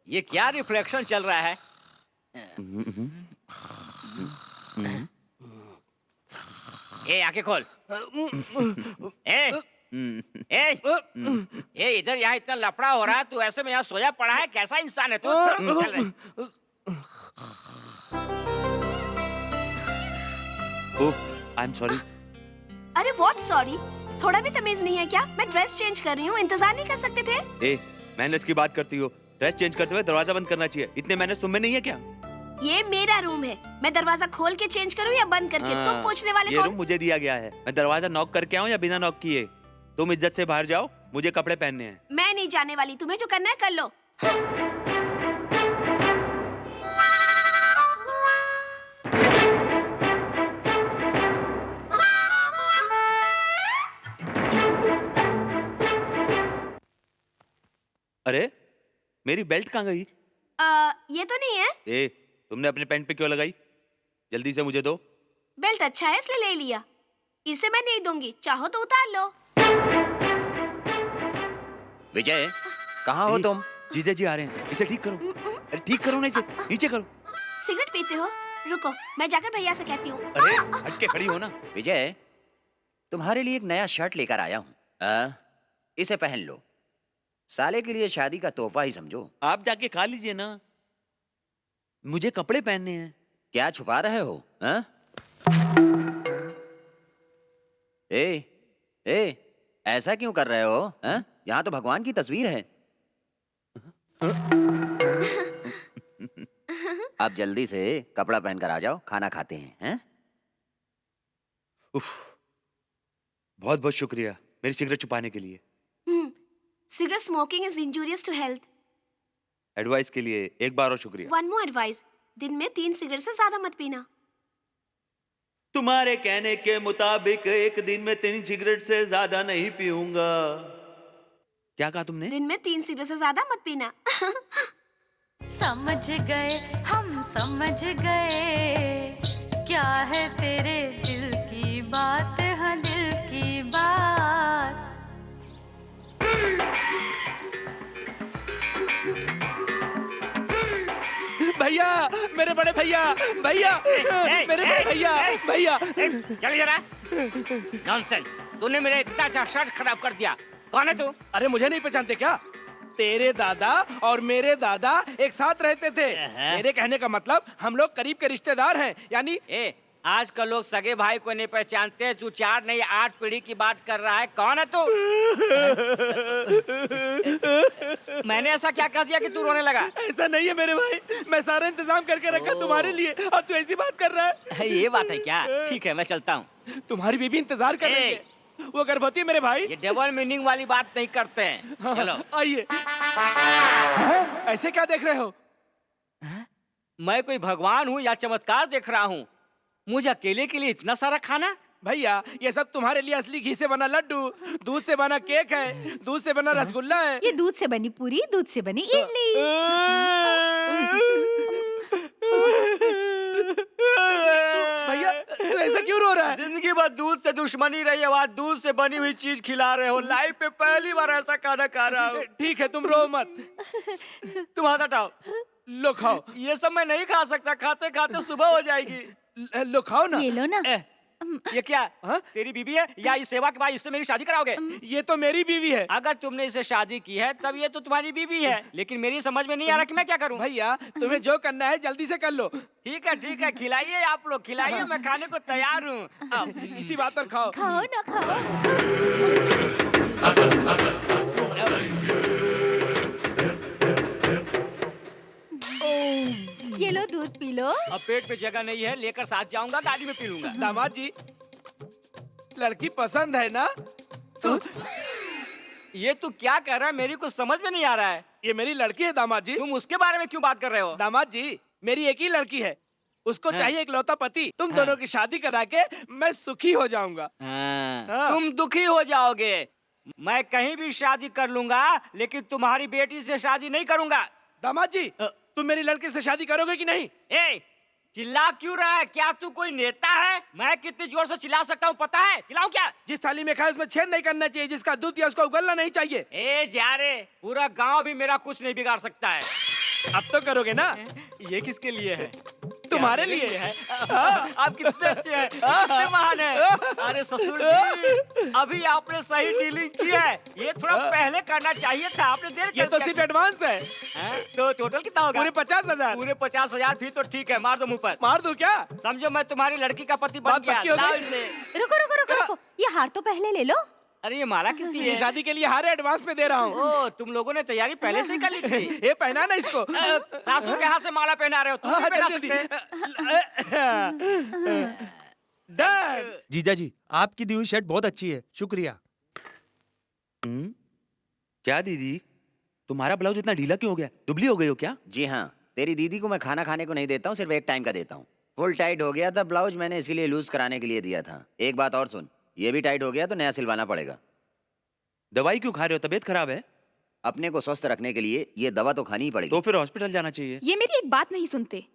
Speaker 2: ये क्या रिफ्लेक्शन चल रहा है? आंखें खोल। इधर यहाँ इतना लफड़ा हो रहा है, तू ऐसे में यहाँ सोया पड़ा है? कैसा इंसान है तू?
Speaker 3: I am sorry.
Speaker 6: अरे व्हाट सॉरी? थोड़ा भी तमीज नहीं है क्या? मैं ड्रेस चेंज कर रही हूँ, इंतजार नहीं कर सकते थे?
Speaker 3: मैनर्स की बात करती हो? ड्रेस चेंज करते हुए दरवाजा बंद करना चाहिए। इतने मैनर्स तुम में नहीं है क्या?
Speaker 6: ये मेरा रूम है, मैं दरवाजा खोल के चेंज करूँ या बंद करके? तुम पूछने वाले
Speaker 3: ये
Speaker 6: कौन?
Speaker 3: रूम मुझे दिया गया है। मैं दरवाजा नॉक करके आऊँ या बिना नॉक किए? तुम इज्जत से बाहर जाओ, मुझे कपड़े पहनने हैं।
Speaker 6: मैं नहीं जाने वाली, तुम्हें जो करना है कर लो।
Speaker 3: अरे, मेरी बेल्ट कहाँ गई?
Speaker 6: ये तो नहीं है।
Speaker 3: तुमने अपने पैंट पे क्यों लगाई? जल्दी से मुझे दो।
Speaker 6: बेल्ट अच्छा है इसलिए ले लिया। इसे मैं नहीं दूंगी, चाहो तो उतार लो।
Speaker 8: विजय, कहाँ हो तुम?
Speaker 3: जीजा जी आ रहे हैं, इसे ठीक करो। अरे ठीक करो ना इसे, नीचे करो।
Speaker 6: सिगरेट पीते हो? रुको, मैं जाकर भैया से कहती हूँ।
Speaker 3: अरे हट के खड़ी हो ना।
Speaker 8: विजय, तुम्हारे लिए एक नया शर्ट लेकर आया हूँ, इसे पहन लो। साले के लिए शादी का तोहफा ही समझो।
Speaker 3: आप जाके खा लीजिए ना, मुझे कपड़े पहनने हैं।
Speaker 8: क्या छुपा रहे हो? ऐसा क्यों कर रहे हो? यहाँ तो भगवान की तस्वीर है। आप जल्दी से कपड़ा पहनकर आ जाओ, खाना खाते हैं?
Speaker 3: उफ, बहुत बहुत शुक्रिया मेरी सिगरेट छुपाने के लिए।
Speaker 6: Cigarette smoking is injurious to health.
Speaker 3: Advice के लिए एक बार और शुक्रिया।
Speaker 6: वन मोर एडवाइस, दिन में 3 सिगरेट से ज्यादा मत पीना।
Speaker 3: तुम्हारे कहने के मुताबिक एक दिन में 3 सिगरेट से ज्यादा नहीं पीऊंगा। क्या कहा तुमने?
Speaker 6: दिन में 3 सिगरेट से ज्यादा मत पीना।
Speaker 12: समझ गए, हम समझ गए, क्या है तेरे दिल की बात, हाँ दिल की बात।
Speaker 2: भैया, मेरे बड़े भैया, भैया, मेरे बड़े भैया, भैया। चल जरा। नॉनसेंस, तूने मेरा इतना अच्छा शर्ट खराब कर दिया। कौन है तू? अरे मुझे नहीं पहचानते क्या? तेरे दादा और मेरे दादा एक साथ रहते थे। मेरे कहने का मतलब हम लोग करीब के रिश्तेदार हैं, यानी आजकल लोग सगे भाई को नहीं पहचानते। तू 4 नहीं 8 पीढ़ी की बात कर रहा है। कौन है तू? मैंने ऐसा क्या कर दिया कि तू रोने लगा? ऐसा नहीं है मेरे भाई, मैं सारा इंतजाम करके रखा तुम्हारे लिए और तू ऐसी बात कर रहा है। ये बात है क्या? ठीक है, मैं चलता हूँ। तुम्हारी बीबी इंतजार कर रही है, वो गर्भवती है मेरे भाई। ये डबल मीनिंग वाली बात नहीं करते हैं। चलो आइए। ऐसे क्या देख रहे हो? मैं कोई भगवान हूँ या चमत्कार देख रहा हूँ? मुझे अकेले के लिए इतना सारा खाना? भैया, ये सब तुम्हारे लिए असली घी से बना लड्डू, दूध से बना केक है, दूध से बना रसगुल्ला है।
Speaker 4: ये दूध से बनी पूरी, दूध से बनी इडली।
Speaker 2: भैया, तू ऐसा क्यों रो रहा है? जिंदगी भर दूध से दुश्मनी रही है, आज दूध से बनी हुई चीज खिला रहे हो। लाइफ में पहली बार ऐसा खाना खा रहा हूँ। ठीक है, तुम रो मत। तुम हाथ हटाओ, लो खाओ। ये सब मैं नहीं खा सकता, खाते खाते सुबह हो जाएगी। लो खाओ ना।
Speaker 4: ये लो ना।
Speaker 2: ये क्या? तेरी बीवी है या इस सेवा के बाद इससे मेरी शादी कराओगे? ये तो मेरी बीवी है। अगर तुमने इसे शादी की है तब ये तो तुम्हारी बीवी है, लेकिन मेरी समझ में नहीं आ रहा कि मैं क्या करूं। भैया, तुम्हें जो करना है जल्दी से कर लो। ठीक है, खिलाइए आप लोग, खिलाइए। मैं खाने को तैयार हूँ। इसी बात पर खाओ।
Speaker 4: खाओ ना, खाओ। ये लो, दूध पी लो।
Speaker 2: अब पेट पे जगह नहीं है, लेकर साथ जाऊंगा, गाड़ी में पी लूंगा। दामाद जी, लड़की पसंद है ना? ये तू क्या कह रहा है? मेरी कुछ समझ में नहीं आ रहा है। ये मेरी लड़की है दामाद जी। तुम उसके बारे में क्यों बात कर रहे हो? दामाद जी, मेरी एक ही लड़की है, उसको चाहिए इकलौता पति। तुम दोनों की शादी करा के मैं सुखी हो जाऊंगा। तुम दुखी हो जाओगे। मैं कहीं भी शादी कर लूंगा, लेकिन तुम्हारी बेटी से शादी नहीं करूंगा। दामाद जी, तुम मेरी लड़की से शादी करोगे कि नहीं? चिल्ला क्यों रहा है? क्या तू कोई नेता है? मैं कितनी जोर से चिल्ला सकता हूँ पता है? चिल्लाऊं क्या? जिस थाली में खाए उसमें छेद नहीं करना चाहिए, जिसका दूध पिया उसको उगलना नहीं चाहिए। जा रे, पूरा गांव भी मेरा कुछ नहीं बिगाड़ सकता है। अब तो करोगे ना? ये किसके लिए है? तुम्हारे लिए है। आप कितने अच्छे हैं, कितने महान हैं। अरे ससुर जी, अभी आपने सही डीलिंग की है। ये थोड़ा पहले करना चाहिए था, आपने देर कर दिया। ये तो सिर्फ एडवांस है। तो टोटल कितना होगा? पूरे 50,000। पूरे 50,000 फिर तो ठीक है, मार दो मुंह पर। मार दो क्या? समझो मैं तुम्हारी लड़की का पति बन गया।
Speaker 4: रुको, ये हार तो पहले ले लो।
Speaker 2: अरे ये माला किस लिए? शादी के लिए हार एडवांस में दे रहा हूँ। ओ, तुम लोगों ने तैयारी पहले से ही कर ली थी। ये पहना ना इसको। सासू के हाथ से माला पहना रहे हो, तुम भी पहना सकते हैं।
Speaker 3: जीजा जी, आपकी दी हुई शर्ट बहुत अच्छी है, शुक्रिया। क्या दीदी, तुम्हारा ब्लाउज इतना ढीला क्यों हो गया? दुबली हो गई हो क्या?
Speaker 8: जी हाँ, तेरी दीदी को मैं खाना खाने को नहीं देता हूँ, सिर्फ एक टाइम का देता हूँ। फुल टाइट हो गया था ब्लाउज, मैंने इसीलिए लूज कराने के लिए दिया था। एक बात और सुन, ये भी टाइट हो गया तो नया सिलवाना पड़ेगा।
Speaker 3: दवाई क्यों खा रहे हो? तबीयत खराब है?
Speaker 8: अपने को स्वस्थ रखने के लिए ये दवा तो खानी ही पड़ेगी।
Speaker 3: तो फिर हॉस्पिटल जाना चाहिए।
Speaker 10: ये मेरी एक बात नहीं सुनते।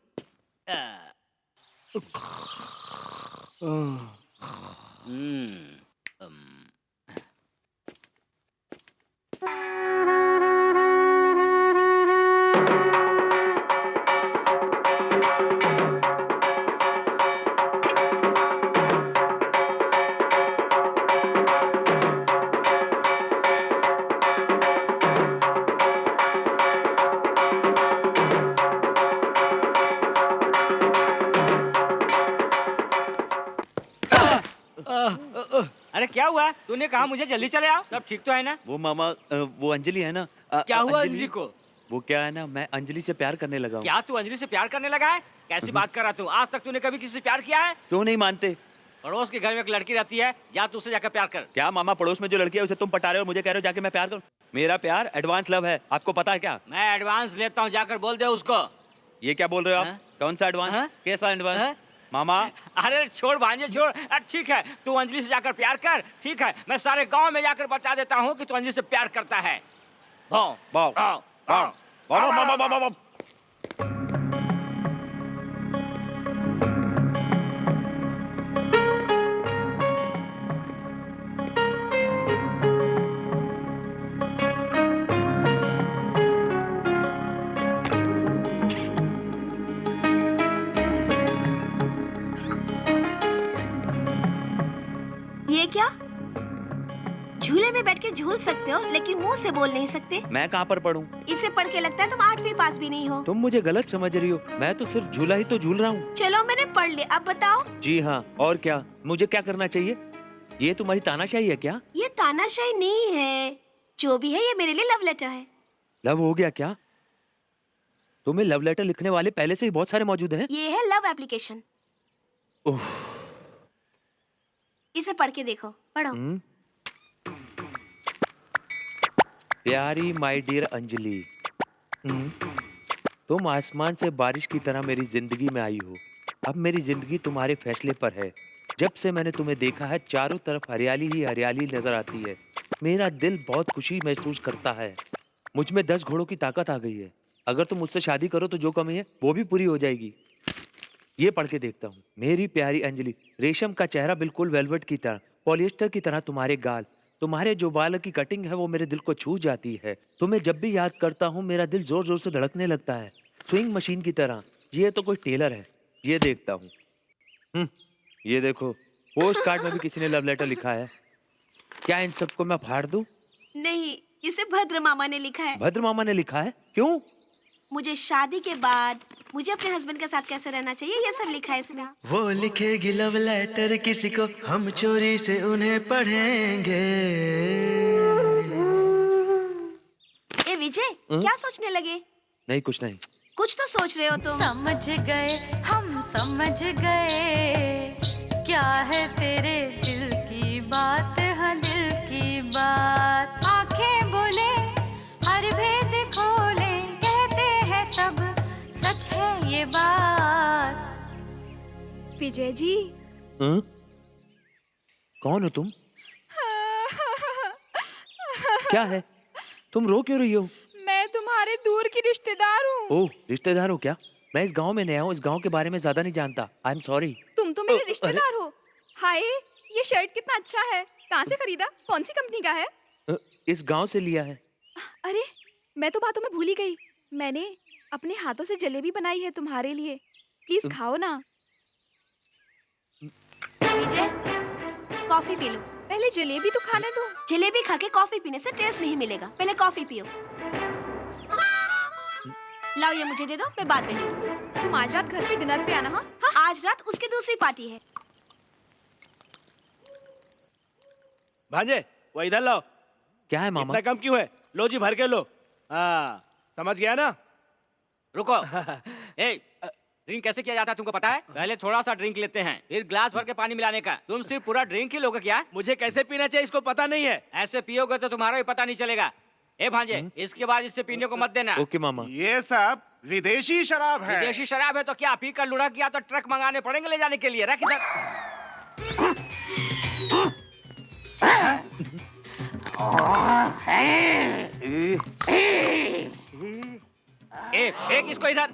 Speaker 2: अरे क्या हुआ? तूने कहा मुझे जल्दी चले आओ। सब ठीक तो है ना?
Speaker 3: वो मामा, वो अंजलि है ना?
Speaker 2: क्या हुआ अंजलि को?
Speaker 3: वो क्या है ना, मैं अंजलि से प्यार करने लगा हूँ।
Speaker 2: क्या तू अंजलि से प्यार करने लगा है? कैसी बात कर रहा तू? आज तक तूने कभी किसी से प्यार किया है?
Speaker 3: क्यों नहीं मानते?
Speaker 2: पड़ोस के घर में एक लड़की रहती है, जा तू उससे जाकर प्यार कर।
Speaker 3: क्या मामा, पड़ोस में जो लड़की है उसे तुम पटा रहे हो और मुझे कह रहे हो जाके मैं प्यार करूं? मेरा प्यार एडवांस लव है, आपको पता है क्या?
Speaker 2: मैं एडवांस लेता हूँ, जाकर बोल दे उसको।
Speaker 3: ये क्या बोल रहे हो आप?
Speaker 2: हाँ?
Speaker 3: कौन सा एडवांस?
Speaker 2: हाँ?
Speaker 3: कैसा एडवांस?
Speaker 2: हाँ?
Speaker 3: मामा
Speaker 2: अरे छोड़ भांजे छोड़। ठीक है, तू अंजलि से जाकर प्यार कर। ठीक है, मैं सारे गांव में जाकर बता देता हूँ कि तू अंजलि से प्यार करता है। भाव
Speaker 3: भाव
Speaker 2: भाव
Speaker 3: भाव भाव भाव भाव भाव।
Speaker 6: ये क्या? झूले में बैठ के झूल सकते हो लेकिन मुंह से बोल नहीं सकते।
Speaker 3: मैं कहाँ पर पढ़ूं?
Speaker 6: इसे पढ़ के लगता है तुम 8वीं पास भी नहीं हो।
Speaker 3: तुम मुझे गलत समझ रही हो, मैं तो सिर्फ झूला ही तो झूल रहा हूँ।
Speaker 6: चलो मैंने पढ़ लिया, अब बताओ।
Speaker 3: जी हाँ, और क्या? मुझे क्या करना चाहिए? ये तुम्हारी तानाशाही है क्या?
Speaker 6: ये तानाशाही नहीं है, जो भी है ये मेरे लिए लव लेटर है।
Speaker 3: लव हो गया क्या? तुम्हें लव लेटर लिखने वाले पहले से ही बहुत सारे मौजूद हैं।
Speaker 6: ये है लव एप्लीकेशन। इसे पढ़ के देखो, पढ़ो।
Speaker 3: प्यारी माय डियर अंजलि, तुम आसमान से बारिश की तरह मेरी जिंदगी में आई हो। अब मेरी जिंदगी तुम्हारे फैसले पर है। जब से मैंने तुम्हें देखा है, चारों तरफ हरियाली ही हरियाली नजर आती है। मेरा दिल बहुत खुशी महसूस करता है। मुझ में 10 घोड़ों की ताकत आ गई है। अगर तुम मुझसे शादी करो तो जो कमी है वो भी पूरी हो जाएगी। ये पढ़ के देखता हूँ। मेरी प्यारी अंजलि, रेशम का चेहरा बिल्कुल वेलवेट की तरह, पॉलिएस्टर की तरह तुम्हारे गाल, तुम्हारे जो बाल की कटिंग है वो मेरे दिल को छू जाती है। तुम्हें जब भी याद करता हूँ मेरा दिल जोर जोर से धड़कने लगता है, स्विंग मशीन की तरह। ये तो कोई टेलर है। ये देखता हूँ, ये देखो, पोस्ट कार्ड में भी किसी ने लव लेटर लिखा है। क्या इन सबको मैं फाड़ दूं?
Speaker 6: नहीं, इसे भद्र मामा ने लिखा है।
Speaker 3: भद्र मामा ने लिखा है? क्यों?
Speaker 6: मुझे शादी के बाद मुझे अपने हस्बैंड के साथ कैसे रहना चाहिए, ये सब लिखा है इसमें।
Speaker 1: वो लिखेगी लव लेटर किसी को, हम चोरी से उन्हें पढ़ेंगे।
Speaker 6: ए विजय, क्या सोचने लगे?
Speaker 3: नहीं, कुछ नहीं।
Speaker 6: कुछ तो सोच रहे हो तुम।
Speaker 12: समझ गए, हम समझ गए, क्या है तेरे दिल की बात, हाँ दिल की बात। आंखें बोले, हर भेद खोले, कहते हैं सब सच है ये बात।
Speaker 10: विजय जी।
Speaker 3: कौन हो तुम? क्या है? तुम रो क्यों रही हो?
Speaker 10: मैं तुम्हारे दूर की रिश्तेदार हूँ।
Speaker 3: ओह, रिश्तेदार हो क्या? मैं इस गांव में नया हूँ, इस गांव के बारे में ज्यादा नहीं जानता। I am sorry.
Speaker 10: तुम तो मेरे रिश्तेदार हो। हाय, ये शर्ट कितना अच्छा है। कहाँ से खरीदा? कौन सी कंपनी का है?
Speaker 3: इस गांव से लिया है।
Speaker 10: अरे, मैं तो बातों में भूल ही गई। मैंने अपने हाथों से जलेबी बनाई है तुम्हारे लिए। प्लीज खाओ ना।
Speaker 6: विजय, कॉफी पी लो।
Speaker 10: पहले जलेबी तो खाने दो।
Speaker 6: जलेबी खा के कॉफी पीने से टेस्ट नहीं मिलेगा, पहले कॉफी पियो। लाओ, ये मुझे दे दो, मैं बाद में दे दूँ।
Speaker 10: तुम आज रात घर पे डिनर पे आना। हाँ,
Speaker 6: आज रात उसकी दूसरी पार्टी है।
Speaker 13: भांजे, वो इधर लो।
Speaker 3: क्या है मामा?
Speaker 13: इतना कम क्यों है? लो जी, भर के लो। हाँ, समझ गया ना?
Speaker 2: रुको। ए, ड्रिंक कैसे किया जाता है तुमको पता है? पहले थोड़ा सा ड्रिंक लेते हैं, फिर ग्लास भर के पानी मिलाने का। तुम सिर्फ पूरा ड्रिंक ही लोगे क्या?
Speaker 13: मुझे कैसे पीना चाहिए इसको पता नहीं है।
Speaker 2: ऐसे पियोगे तो तुम्हारा भी पता नहीं चलेगा। ए भांजे, इसके बाद इससे पीने को मत देना।
Speaker 3: ओके मामा।
Speaker 11: ये सब विदेशी शराब है।
Speaker 2: विदेशी शराब है तो क्या पी कर लुढ़क गया तो ट्रक मंगाने पड़ेंगे ले जाने के लिए। रख इधर। ए, फेंक इसको इधर।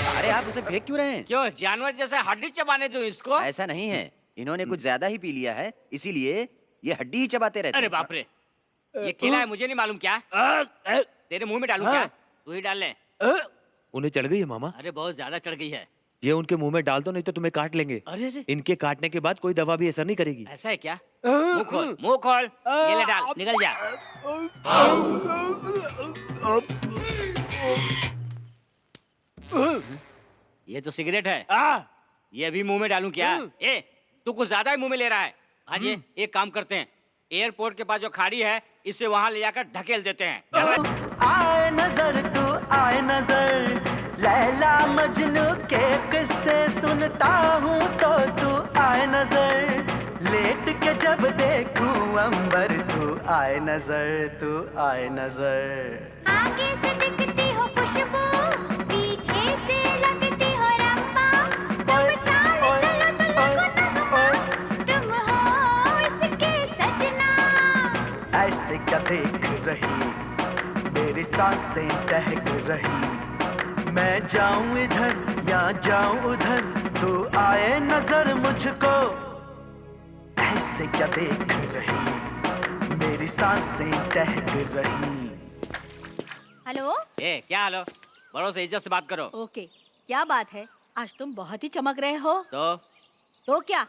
Speaker 8: अरे आप उसे फेंक क्यों रहे हैं?
Speaker 2: क्यों, जानवर जैसे हड्डी चबाने दो इसको?
Speaker 8: ऐसा नहीं है, इन्होंने कुछ ज्यादा ही पी लिया है, इसीलिए ये हड्डी ही चबाते रहते हैं।
Speaker 2: अरे बाप रे, ये केला है, मुझे नहीं मालूम क्या? तेरे मुंह में डालूं क्या? तू ही डाल ले।
Speaker 3: उन्हें चढ़ गई है मामा।
Speaker 2: अरे बहुत ज्यादा चढ़ गई है।
Speaker 3: ये उनके मुंह में डाल दो, नहीं तो तुम्हें काट लेंगे।
Speaker 2: अरे
Speaker 3: इनके काटने के बाद कोई दवा भी असर नहीं करेगी।
Speaker 2: ऐसा है क्या? मुंह खोल, मुंह खोल। ये ले डाल, निकल जा। ये तो सिगरेट है। ये भी मुंह में डालूं क्या? ए, तू कुछ ज्यादा ही मुंह में ले रहा है। हाँ जी, एक काम करते हैं, एयरपोर्ट के पास जो खाड़ी है इसे वहाँ ले जाकर ढकेल देते हैं।
Speaker 1: आए नजर तो आए नजर, लैला मजनू के किस्से सुनता हूँ तो तू आए नजर, लेट के जब देखूं अंबर तू आए नजर, तू आए नजर।
Speaker 12: आगे से दिखती हो खुशबू, पीछे से लगती हो रंबा, तुम चाल चलो तो लगो नगमा, तुम हो इसके सजना।
Speaker 1: ऐसे क्या देख रही, मेरी सांसें दहक रही, मैं जाऊं इधर या जाऊं उधर, तू आए नजर मुझको। ऐसे क्या देख रही, मेरी सांसें दहक रही।
Speaker 4: हेलो।
Speaker 2: ए क्या हेलो, बड़ों से इज्जत से बात करो।
Speaker 4: ओके, क्या बात है? आज तुम बहुत ही चमक रहे हो।
Speaker 2: तो
Speaker 4: क्या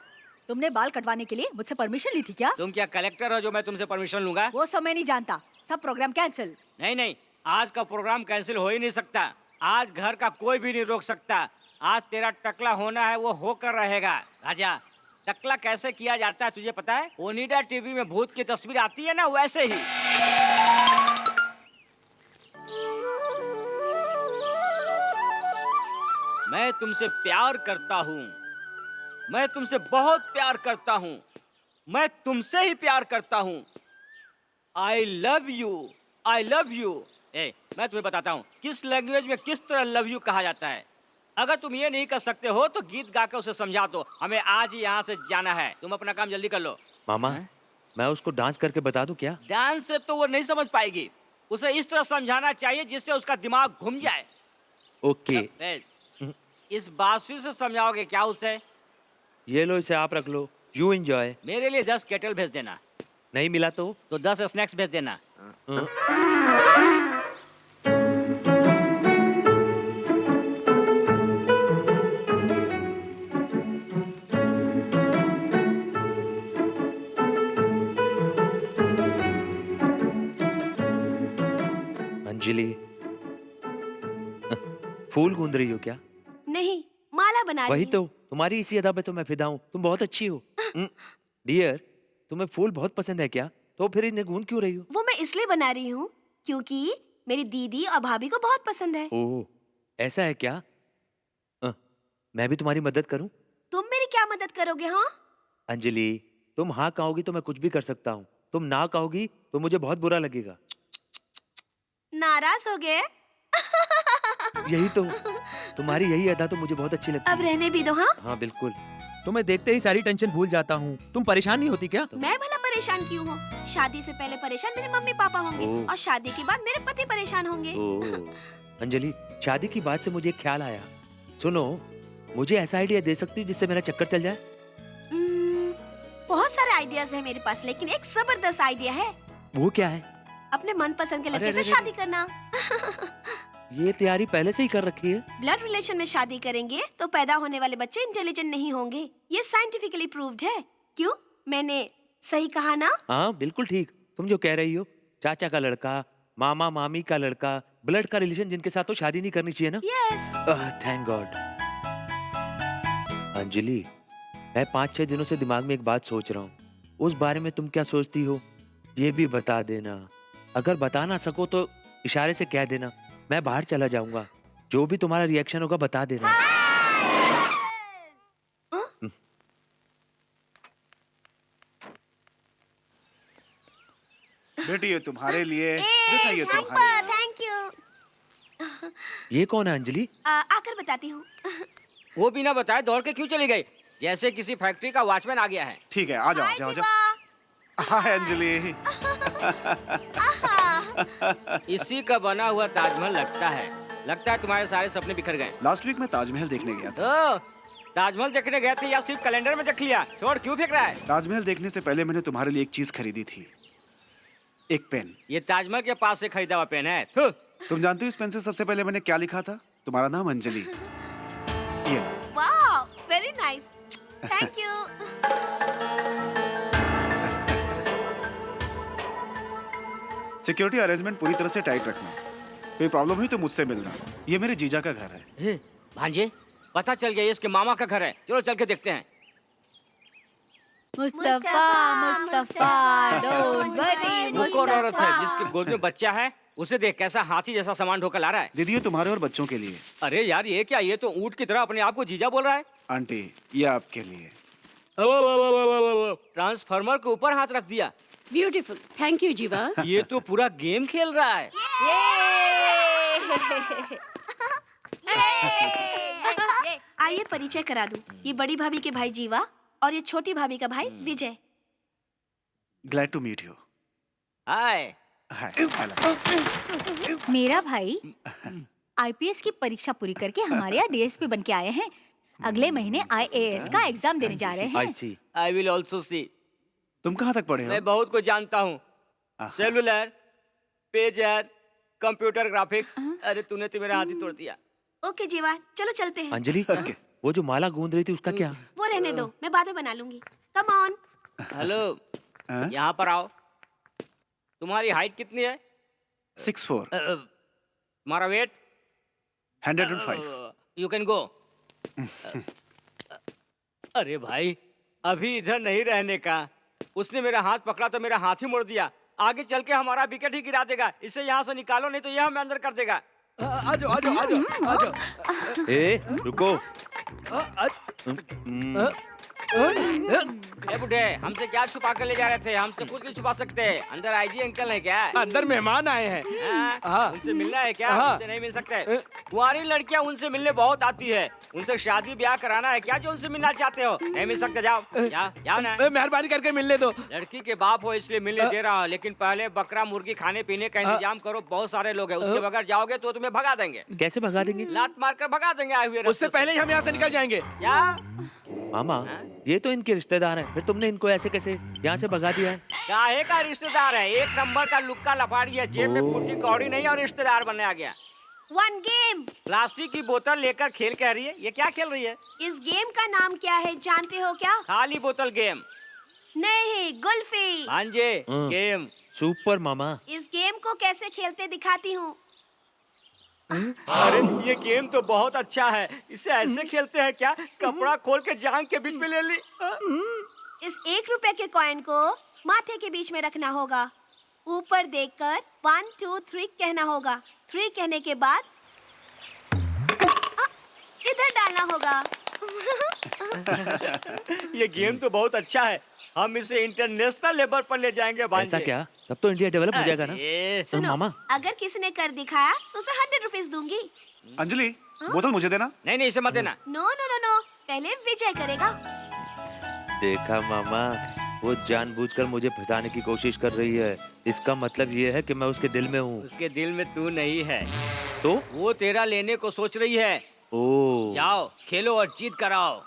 Speaker 4: तुमने बाल कटवाने के लिए मुझसे परमिशन ली थी क्या?
Speaker 2: तुम क्या कलेक्टर हो जो मैं तुमसे परमिशन लूंगा?
Speaker 4: वो सब मैं नहीं जानता, सब प्रोग्राम कैंसिल।
Speaker 2: नहीं नहीं, आज का प्रोग्राम कैंसिल हो ही नहीं सकता। आज घर का कोई भी नहीं रोक सकता। आज तेरा टकला होना है, वो होकर रहेगा। राजा, टकला कैसे किया जाता है तुझे पता है? ओनिडा टीवी में भूत की तस्वीर आती है ना, वैसे ही। मैं तुमसे प्यार करता हूँ, मैं तुमसे बहुत प्यार करता हूँ, मैं तुमसे ही प्यार करता हूँ। I love you, I love you. मैं तुम्हें बताता हूँ किस लैंग्वेज में किस तरह लव यू कहा जाता है। अगर तुम ये नहीं कर सकते हो तो गीत गा के उसे समझा दो। हमें आज ही यहाँ से जाना है, तुम अपना काम जल्दी कर लो।
Speaker 3: मामा, मैं उसको डांस करके बता दूं क्या?
Speaker 2: डांस से तो वो नहीं समझ पाएगी, उसे इस तरह समझाना चाहिए जिससे उसका दिमाग घूम जाए।
Speaker 3: ओके।
Speaker 2: इस बांसुरी से समझाओगे क्या उसे?
Speaker 3: ये लो, इसे आप रख लो, यू एंजॉय।
Speaker 2: मेरे लिए 10 केटल भेज देना।
Speaker 3: नहीं मिला तो
Speaker 2: 10 स्नैक्स भेज देना।
Speaker 3: अंजलि, फूल गूंद रही हो क्या?
Speaker 6: नहीं, माला बना रही
Speaker 3: वही
Speaker 6: हूँ।
Speaker 3: तो, तुम्हारी इसी अदा पे तो मैं फिदा हूँ। तुम बहुत अच्छी हो। डियर, तुम्हें फूल बहुत पसंद है क्या? तो फिर इन्हें गूंद क्यों रही हो?
Speaker 6: वो मैं इसलिए बना रही हूँ क्योंकि मेरी दीदी और भाभी को बहुत पसंद है।
Speaker 3: ओह, ऐसा है क्या? मैं भी तुम्हारी मदद करूं?
Speaker 6: तुम मेरी क्या मदद करोगे? हाँ,
Speaker 3: अंजलि, तुम हाँ कहोगी तो मैं कुछ भी कर सकता हूँ। तुम ना कहोगी तो मुझे बहुत बुरा लगेगा।
Speaker 6: नाराज हो गए?
Speaker 3: यही तो, तुम्हारी यही अदा तो मुझे बहुत अच्छी लगती है।
Speaker 6: अब रहने भी दो। हाँ
Speaker 3: हाँ बिल्कुल।
Speaker 14: तुम्हें देखते ही सारी टेंशन भूल जाता हूँ। तुम परेशान नहीं होती क्या?
Speaker 6: मैं भला परेशान क्यों हूँ? शादी से पहले परेशान मेरे मम्मी पापा होंगे और शादी के बाद मेरे पति परेशान होंगे।
Speaker 3: अंजलि, शादी की बात से मुझे एक ख्याल आया। सुनो, मुझे ऐसा आइडिया दे सकती हो जिससे मेरा चक्कर चल जाए?
Speaker 6: बहुत सारे आइडियाज है मेरे पास, लेकिन एक जबरदस्त आइडिया है।
Speaker 3: वो क्या है?
Speaker 6: अपने मनपसंद के लड़के
Speaker 3: अरे,
Speaker 6: से शादी करना।
Speaker 3: ये तैयारी पहले से ही कर रखी है।
Speaker 6: ब्लड रिलेशन में शादी करेंगे तो पैदा होने वाले बच्चे इंटेलिजेंट नहीं होंगे। ये साइंटिफिकली प्रूव्ड है। क्यों, मैंने सही कहा ना?
Speaker 3: हाँ बिल्कुल ठीक। तुम जो कह रही हो, चाचा का लड़का, मामा मामी का लड़का, ब्लड का रिलेशन जिनके साथ तो शादी नहीं करनी चाहिए ना?
Speaker 6: यस।
Speaker 3: Thank God. अंजलि, मैं 5-6 दिनों से दिमाग में एक बात सोच रहा हूँ। उस बारे में तुम क्या सोचती हो ये भी बता देना। अगर बता ना सको तो इशारे से कह देना, मैं बाहर चला जाऊंगा। जो भी तुम्हारा रिएक्शन होगा बता देना।
Speaker 11: बेटी ये तुम्हारे लिए, बेटा ये तुम्हारे लिए।
Speaker 6: Thank you.
Speaker 3: ये कौन है अंजलि?
Speaker 6: आकर बताती हूँ।
Speaker 2: वो बिना बताए दौड़ के क्यों चली गई? जैसे किसी फैक्ट्री का वॉचमैन आ गया है।
Speaker 11: ठीक है, आ जाओ, आ जाओ, आ जाओ। हाय अंजलि।
Speaker 2: इसी का बना हुआ ताजमहल लगता है। लगता है तुम्हारे सारे सपने बिखर गए।
Speaker 11: लास्ट वीक मैं ताजमहल देखने गया था।
Speaker 2: ताजमहल देखने गए थे या सिर्फ कैलेंडर में देख लिया? छोड़, क्यों फेंक रहा है?
Speaker 11: ताजमहल देखने से पहले मैंने तुम्हारे लिए एक चीज खरीदी थी, एक पेन।
Speaker 2: ये ताजमहल के पास से खरीदा हुआ पेन है। थू।
Speaker 11: तुम जानते हो इस पेन से सबसे पहले मैंने क्या लिखा था? तुम्हारा नाम अंजलि। ये
Speaker 6: wow, very nice, thank you.
Speaker 11: Security arrangement पूरी तरह से टाइट रखना। कोई प्रॉब्लम हुई तो मुझसे मिलना। ये मेरे जीजा का घर है।
Speaker 2: भांजे, पता चल गया ये इसके मामा का घर है। चलो चल के देखते हैं।
Speaker 4: मुस्तफा, मुस्तफा, डोंट वरी,
Speaker 2: वो कौन औरत है जिसके गोद में बच्चा है? उसे देख कैसा हाथी जैसा सामान ढोकर ला रहा है।
Speaker 11: दीदी ये तुम्हारे और बच्चों के लिए।
Speaker 2: अरे यार ये क्या, ये तो ऊंट की तरह अपने आप को जीजा बोल रहा है।
Speaker 11: आंटी ये आपके लिए।
Speaker 2: ट्रांसफार्मर के ऊपर हाथ रख दिया।
Speaker 7: ब्यूटीफुल, थैंक यू जीवा।
Speaker 2: ये तो पूरा गेम खेल रहा है।
Speaker 6: आइए परिचय करा दूं, ये बड़ी भाभी के भाई जीवा और ये छोटी भाभी का भाई Vijay.
Speaker 11: Glad to meet you.
Speaker 2: Hi.
Speaker 4: मेरा भाई आईपीएस की परीक्षा पूरी करके हमारे यहाँ डीएसपी बन के आए हैं। अगले महीने आईएएस का एग्जाम देने जा रहे हैं।
Speaker 3: I see.
Speaker 2: I will also see.
Speaker 11: तुम कहाँ तक पढ़े हो?
Speaker 2: मैं बहुत कुछ जानता हूँ। Cellular, pager, computer graphics. अरे तूने तो मेरा हाथ ही तोड़ दिया।
Speaker 6: ओके जीवा, चलो चलते हैं।
Speaker 3: अंजलि वो जो माला गूंद रही थी उसका क्या?
Speaker 6: वो रहने दो, मैं बाद में बना लूंगी। Come on.
Speaker 2: हेलो, यहाँ पर आओ। तुम्हारी हाइट कितनी है?
Speaker 11: 6'4".
Speaker 2: तुम्हारा वेट?
Speaker 11: 105।
Speaker 2: You can go. अरे भाई अभी इधर नहीं रहने का। उसने मेरा हाथ पकड़ा तो मेरा हाथ ही मोड़ दिया। आगे चल के हमारा विकेट ही गिरा देगा। इसे यहाँ से निकालो नहीं तो यह हमें अंदर कर देगा।
Speaker 13: आ जाओ आ जाओ आ जाओ आ जाओ।
Speaker 3: ए रुको।
Speaker 2: ए बुढ़े, हमसे क्या छुपा कर ले जा रहे थे? हमसे कुछ नहीं छुपा सकते। अंदर आईजी अंकल है क्या?
Speaker 13: अंदर मेहमान आए हैं।
Speaker 2: हाँ, उनसे मिलना है क्या? उनसे नहीं मिल सकते। तुम्हारी लड़कियां उनसे मिलने बहुत आती है। उनसे शादी ब्याह कराना है क्या जो उनसे मिलना चाहते हो? नहीं मिल सकते, जाओ जाओ ना।
Speaker 13: मेहरबानी करके मिलने दो।
Speaker 2: लड़की के बाप हो इसलिए मिलने दे रहा, लेकिन पहले बकरा मुर्गी खाने पीने का इंतजाम करो। बहुत सारे लोग हैं, उसके बगैर जाओगे तो तुम्हें भगा देंगे।
Speaker 3: कैसे भगा देंगे?
Speaker 2: लात मार कर भगा देंगे आए हुए।
Speaker 13: उससे पहले ही हम यहाँ से निकल जाएंगे।
Speaker 2: क्या
Speaker 3: मामा ये तो इनके रिश्तेदार हैं, फिर तुमने इनको ऐसे कैसे यहाँ से भगा दिया है?
Speaker 2: काहे का रिश्तेदार है? एक नंबर का लुक्का लफाड़ी है, जेब में फूटी कौड़ी नहीं और रिश्तेदार बनने आ गया।
Speaker 6: One game.
Speaker 2: प्लास्टिक की बोतल लेकर खेल कह रही है, ये क्या खेल रही है?
Speaker 6: इस गेम का नाम क्या है जानते हो क्या?
Speaker 2: खाली बोतल गेम।
Speaker 6: नहीं, गुल्फी।
Speaker 2: हाँ जी, गेम।
Speaker 3: सुपर मामा।
Speaker 6: इस गेम को कैसे खेलते दिखाती हूँ।
Speaker 2: अरे ये गेम तो बहुत अच्छा है। इसे ऐसे खेलते हैं क्या? कपड़ा खोल के जांग के बीच में ले ली।
Speaker 6: इस 1 रुपए के कॉइन को माथे के बीच में रखना होगा। ऊपर देखकर 1 2 3 कहना होगा। 3 कहने के बाद इधर डालना होगा।
Speaker 2: ये गेम तो बहुत अच्छा है। हम इसे इंटरनेशनल लेवल पर ले जाएंगे भांजे।
Speaker 3: ऐसा क्या? तब तो इंडिया डेवलप हो जाएगा ना?
Speaker 6: सुनो,
Speaker 3: मामा
Speaker 6: अगर किसी ने कर दिखाया तो उसे 100 रुपीज दूंगी।
Speaker 11: अंजलि बोतल मुझे देना।
Speaker 2: नहीं नहीं इसे मत देना।
Speaker 6: नो नो नो नो, पहले विजय करेगा।
Speaker 3: देखा मामा, वो जानबूझकर मुझे फंसाने की कोशिश कर रही है। इसका मतलब ये है कि मैं उसके दिल में हूँ।
Speaker 2: उसके दिल में तू नहीं है
Speaker 3: तो
Speaker 2: वो तेरा लेने को सोच रही है।
Speaker 3: ओ
Speaker 2: जाओ खेलो और जीत कर आओ।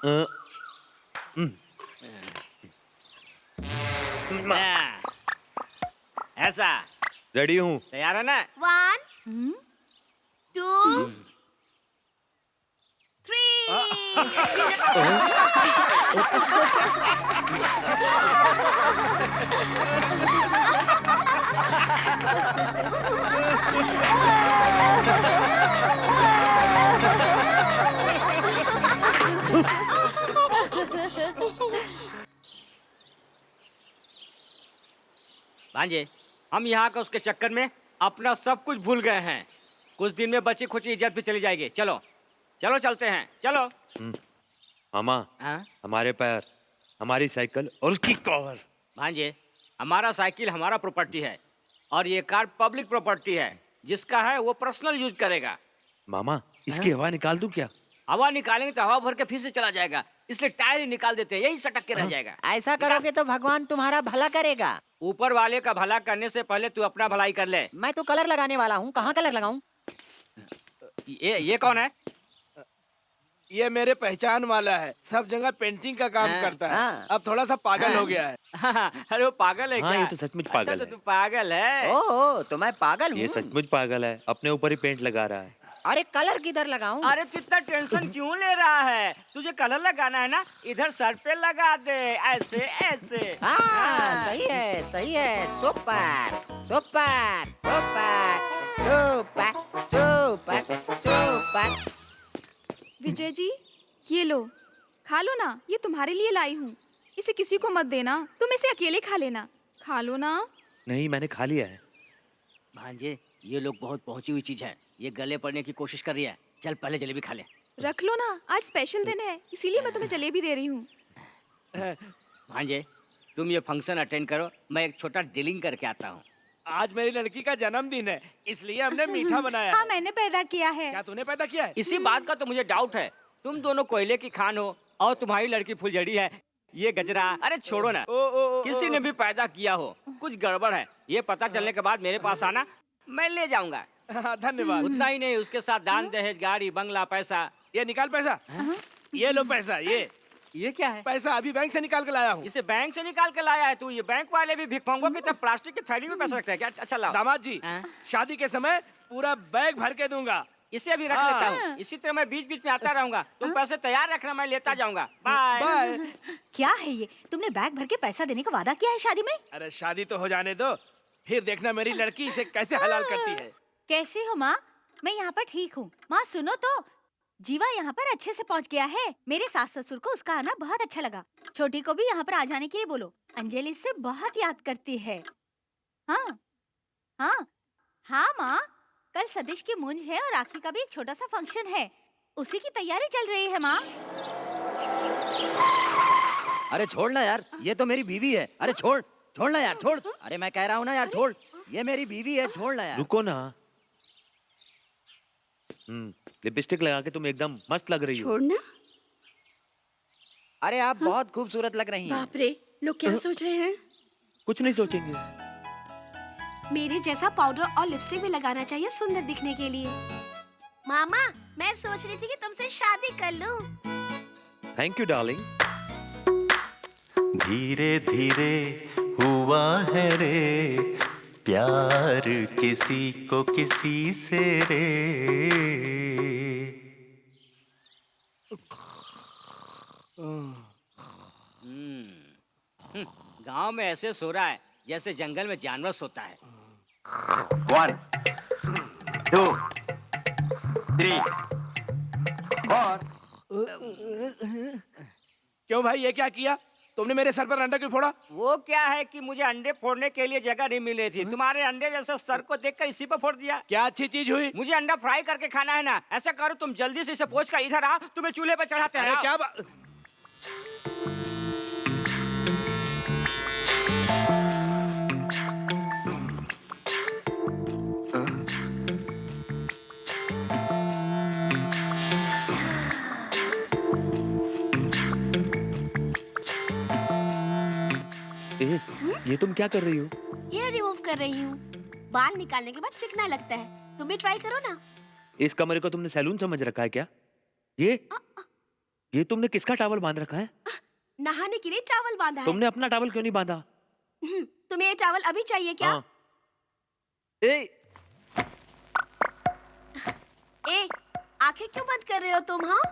Speaker 2: ऐसा
Speaker 3: रेडी हूँ।
Speaker 2: तैयार है ना?
Speaker 6: 1 2
Speaker 2: भांजे, हम यहाँ का उसके चक्कर में अपना सब कुछ भूल गए हैं। कुछ दिन में बची खुची इज्जत भी चली जाएगी। चलो चलो चलते हैं, चलो।
Speaker 3: मामा हमारे पैर, हमारी साइकिल और उसकी कवर।
Speaker 2: भांजे, हमारा साइकिल हमारा प्रॉपर्टी है और ये कार पब्लिक प्रॉपर्टी है। जिसका है वो पर्सनल यूज करेगा।
Speaker 3: मामा इसकी हवा निकाल दूं क्या?
Speaker 2: हवा निकालेंगे तो हवा भर के फिर से चला जाएगा, इसलिए टायर ही निकाल देते हैं, यही सटक के रह जाएगा।
Speaker 8: ऐसा करोगे तो भगवान तुम्हारा भला करेगा।
Speaker 2: ऊपर वाले का भला करने से पहले तू अपना भलाई कर ले।
Speaker 8: मैं तो कलर लगाने वाला हूँ, कहाँ कलर लगाऊं?
Speaker 2: ये कौन है?
Speaker 13: ये मेरे पहचान वाला है, सब जगह पेंटिंग का काम करता है। अब थोड़ा सा पागल हो गया है।
Speaker 2: अरे वो पागल है क्या?
Speaker 3: ये तो सचमुच पागल
Speaker 2: अच्छा,
Speaker 3: है।
Speaker 2: तो तू पागल है।
Speaker 8: ओह, तो मैं पागल हूँ।
Speaker 3: ये सचमुच पागल है, अपने ऊपर ही पेंट लगा रहा है।
Speaker 8: अरे कलर किधर लगाऊं?
Speaker 2: अरे कितना टेंशन क्यों ले रहा है? तुझे कलर लगाना है ना, इधर सर पे लगा दे, ऐसे ऐसे।
Speaker 8: हाँ, सही है सही है। Super super super super super super.
Speaker 10: Vijay ji ये लो, खा लो ना, ये तुम्हारे लिए लाई हूँ। इसे किसी को मत देना, तुम इसे अकेले खा लेना। खा लो ना।
Speaker 3: नहीं मैंने खा लिया है।
Speaker 2: भांजे ये लोग बहुत पहुंची हुई चीज है, ये गले पड़ने की कोशिश कर रही है। चल पहले जलेबी खा ले।
Speaker 10: रख लो ना, आज स्पेशल दिन है, इसीलिए मैं तुम्हें जलेबी दे रही हूँ।
Speaker 2: भांजे, तुम ये फंक्शन अटेंड करो, मैं एक छोटा डीलिंग करके आता हूँ।
Speaker 13: आज मेरी लड़की का जन्मदिन है, इसलिए हमने मीठा बनाया।
Speaker 4: हाँ, मैंने पैदा किया है।
Speaker 13: क्या तूने पैदा किया है?
Speaker 2: इसी बात का तो मुझे डाउट है। तुम दोनों कोयले की खान हो और तुम्हारी लड़की फुलझड़ी है। ये गजरा, अरे छोड़ो ना, किसी ने भी पैदा किया हो, कुछ गड़बड़ है। ये पता चलने के बाद मेरे पास आना, मैं ले जाऊंगा।
Speaker 13: धन्यवाद।
Speaker 2: उतना ही नहीं, उसके साथ दान दहेज, गाड़ी, बंगला, पैसा।
Speaker 13: ये निकाल पैसा। ये लो पैसा।
Speaker 2: ये क्या है?
Speaker 13: पैसा अभी बैंक से निकाल के लाया हूँ।
Speaker 2: इसे बैंक से निकाल के लाया है तू? ये बैंक वाले भी भिखमंगों की तरह प्लास्टिक की थैली में पैसा रखते हैं क्या? अच्छा लाओ।
Speaker 13: दामाद जी, शादी के समय पूरा बैग भर के दूंगा।
Speaker 2: इसे भी रख लेता हूँ। इसी तरह मैं बीच बीच में आता रहूंगा। तुम पैसे तैयार रखना, मैं लेता जाऊंगा। बाय।
Speaker 4: क्या है ये? तुमने बैग भर के पैसा देने का वादा किया है शादी में?
Speaker 13: अरे शादी तो हो जाने दो, फिर देखना मेरी लड़की इसे कैसे हलाल करती है।
Speaker 4: कैसे हो माँ? मैं यहाँ पर ठीक हूँ। माँ सुनो तो, जीवा यहाँ पर अच्छे से पहुँच गया है। मेरे सास ससुर को उसका आना बहुत अच्छा लगा। छोटी को भी यहाँ पर आ जाने के लिए बोलो। अंजलि से बहुत याद करती है। हाँ हाँ हाँ माँ, कल सतीश की मूंज है और राखी का भी एक छोटा सा फंक्शन है, उसी की तैयारी चल रही है माँ।
Speaker 8: अरे छोड़ ना यार, ये तो मेरी बीवी है। अरे छोड़ ना यार, छोड़। अरे मैं कह रहा हूँ ना यार, छोड़। ये मेरी बीवी है, छोड़ ना यार।
Speaker 3: रुको ना। लिपस्टिक लगा के तुम एकदम मस्त लग रही हो।
Speaker 7: छोड़ना।
Speaker 8: अरे आप बहुत खूबसूरत लग रही हैं।
Speaker 7: बाप रे, लोग क्या सोच रहे हैं?
Speaker 3: कुछ नहीं सोचेंगे।
Speaker 6: मेरे जैसा पाउडर और लिपस्टिक भी लगाना चाहिए सुंदर दिखने के लिए। मामा, मैं सोच रही थी कि तुमसे शादी कर लूं।
Speaker 3: Thank you darling.
Speaker 1: धीरे धीरे हुआ है रे प्यार किसी को किसी से रे।
Speaker 2: गांव में ऐसे सो रहा है जैसे जंगल में जानवर सोता है।
Speaker 15: 1 2 3 4।
Speaker 13: क्यों भाई, ये क्या किया तुमने? मेरे सर पर अंडा क्यों फोड़ा?
Speaker 2: वो क्या है कि मुझे अंडे फोड़ने के लिए जगह नहीं मिल रही थी। तुम्हारे अंडे जैसे सर को देखकर इसी पर फोड़ दिया।
Speaker 13: क्या अच्छी चीज हुई?
Speaker 2: मुझे अंडा फ्राई करके खाना है ना। ऐसा करो, तुम जल्दी से इसे पोंछ कर इधर आओ, तुम्हें चूल्हे पर चढ़ाते हैं।
Speaker 13: क्या
Speaker 3: ये तुम क्या कर रही हो?
Speaker 6: हेयर रिमूव कर रही हूँ। बाल निकालने के बाद चिकना लगता है, तुम भी ट्राई करो ना।
Speaker 3: इस कमरे को तुमने सैलून समझ रखा है क्या? ये तुमने किसका टॉवल बांध रखा है?
Speaker 6: नहाने के लिए चावल बांधा है।
Speaker 3: तुमने अपना टॉवल क्यों नहीं बांधा?
Speaker 6: तुम्हें ये चावल अभी चाहिए क्या?
Speaker 3: हाँ।
Speaker 6: आंखें क्यों बंद कर रहे हो तुम? हाँ,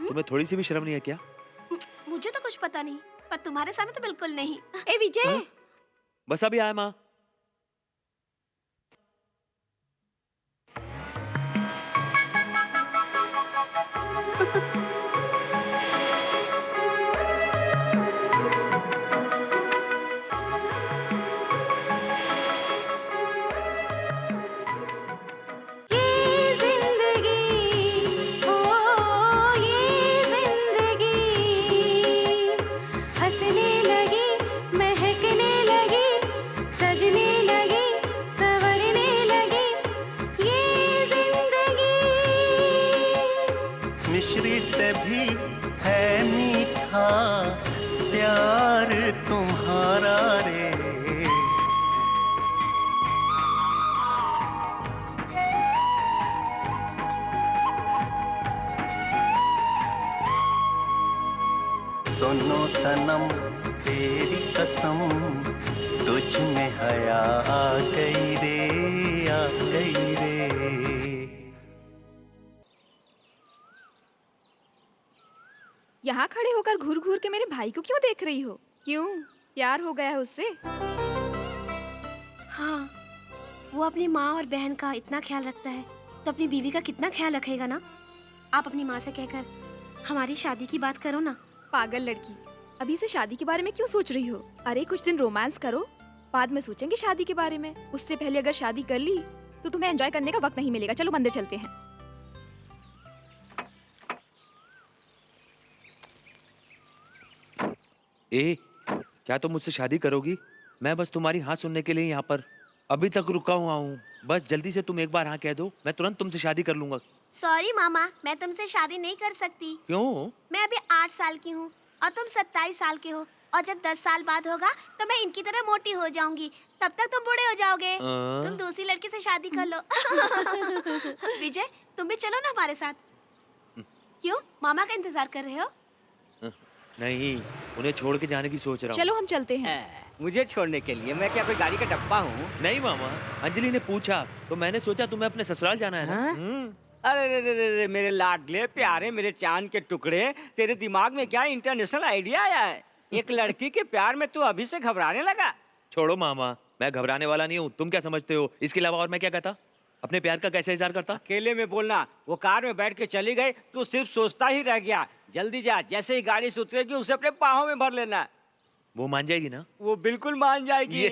Speaker 3: तुम्हें थोड़ी सी भी शर्म नहीं है क्या?
Speaker 6: मुझे तो कुछ पता नहीं, पर तुम्हारे सामने तो बिल्कुल नहीं।
Speaker 7: ए विजय,
Speaker 3: बस अभी आया माँ।
Speaker 1: मिश्री से भी है मीठा प्यार तुम्हारा रे। सुनो सनम तेरी कसम तुझ में हया आ गई रे, आ गई रे।
Speaker 10: यहाँ खड़े होकर घूर घूर के मेरे भाई को क्यों देख रही हो? क्यों, प्यार हो गया है उससे?
Speaker 6: हाँ, वो अपनी माँ और बहन का इतना ख्याल रखता है, तो अपनी बीवी का कितना ख्याल रखेगा ना। आप अपनी माँ से कहकर हमारी शादी की बात करो ना।
Speaker 10: पागल लड़की, अभी से शादी के बारे में क्यों सोच रही हो? अरे कुछ दिन रोमांस करो, बाद में सोचेंगे शादी के बारे में। उससे पहले अगर शादी कर ली तो तुम्हें एंजॉय करने का वक्त नहीं मिलेगा। चलो मंदिर चलते हैं।
Speaker 3: ए, क्या तुम मुझसे शादी करोगी? मैं बस तुम्हारी हाँ सुनने के लिए यहाँ पर अभी तक रुका हुआ हूँ। बस जल्दी से तुम एक बार हाँ कह दो, मैं तुरंत तुमसे शादी कर लूंगा।
Speaker 6: सॉरी मामा, मैं तुमसे शादी नहीं कर सकती।
Speaker 3: क्यों?
Speaker 6: मैं अभी 8 साल की हूँ और तुम 27 साल के हो, और जब 10 साल बाद होगा तो मैं इनकी तरह मोटी हो जाऊंगी। तब तक तुम बूढ़े हो जाओगे। तुम दूसरी लड़की से शादी कर लो। विजय, तुम भी चलो ना हमारे साथ। क्यों, मामा का इंतजार कर रहे हो?
Speaker 3: नहीं, उन्हें छोड़ के जाने की सोच रहा हूँ।
Speaker 10: चलो हम चलते हैं।
Speaker 2: मुझे छोड़ने के लिए मैं क्या कोई गाड़ी का डब्बा हूँ?
Speaker 3: नहीं मामा, अंजलि ने पूछा तो मैंने सोचा तुम्हें अपने ससुराल जाना है ना।
Speaker 2: अरे रे रे रे रे, मेरे लाडले प्यारे, मेरे चांद के टुकड़े, तेरे दिमाग में क्या इंटरनेशनल आइडिया आया है? एक लड़की के प्यार में तू अभी से घबराने लगा?
Speaker 3: छोड़ो मामा, मैं घबराने वाला नहीं हूँ। तुम क्या समझते हो? इसके अलावा और मैं क्या कहता? अपने प्यार का कैसे इजहार करता?
Speaker 2: अकेले में बोलना। वो कार में बैठ के चली गई, तू सिर्फ सोचता ही रह गया। जल्दी जा, जैसे ही गाड़ी से उतरेगी उसे अपने बाहों में भर लेना।
Speaker 3: वो मान जाएगी ना?
Speaker 2: वो बिल्कुल मान जाएगी।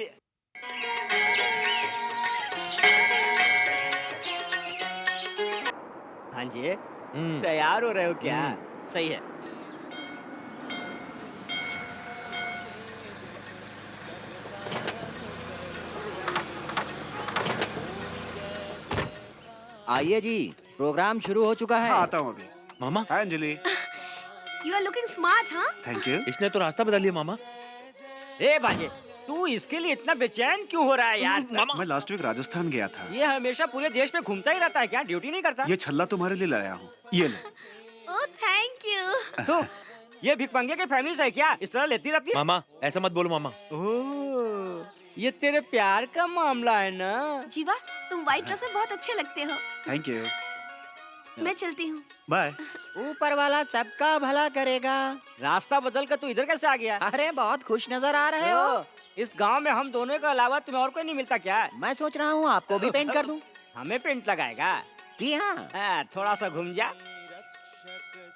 Speaker 2: भांजे, तैयार हो रहे हो क्या? सही है।
Speaker 8: आइए जी, प्रोग्राम शुरू हो चुका है।
Speaker 11: हाँ, आता हूँ अभी।
Speaker 3: मामा।
Speaker 11: Hi Anjali.
Speaker 6: You are looking smart, हाँ?
Speaker 11: Thank you.
Speaker 3: इसने तो रास्ता बदल लिया मामा।
Speaker 2: ए भांजे, तू इसके लिए इतना बेचैन क्यों हो रहा है यार?
Speaker 11: मैं लास्ट वीक राजस्थान गया था।
Speaker 2: ये हमेशा पूरे देश में घूमता ही रहता है क्या? ड्यूटी नहीं करता?
Speaker 11: ये छल्ला तुम्हारे लिए लाया हूँ, ये ले।
Speaker 6: Oh thank you.
Speaker 2: तो ये भिखमंगे की फैमिली से क्या इस तरह लेती रहती है?
Speaker 3: मामा, ऐसा मत बोलो मामा।
Speaker 2: ओह, ये तेरे प्यार का मामला है ना?
Speaker 6: जीवा, तुम व्हाइट ड्रेस में बहुत अच्छे लगते हो।
Speaker 11: Thank you.
Speaker 6: मैं चलती हूँ।
Speaker 11: बाय।
Speaker 8: ऊपर वाला सबका भला करेगा।
Speaker 2: रास्ता बदल कर तू इधर कैसे आ गया?
Speaker 8: अरे बहुत खुश नजर आ रहे हो।
Speaker 2: इस गांव में हम दोनों के अलावा तुम्हें और कोई नहीं मिलता क्या?
Speaker 8: मैं सोच रहा हूँ आपको भी पेंट कर दूं।
Speaker 2: हमें पेंट लगाएगा?
Speaker 8: जी हाँ।
Speaker 2: थोड़ा सा घूम जा।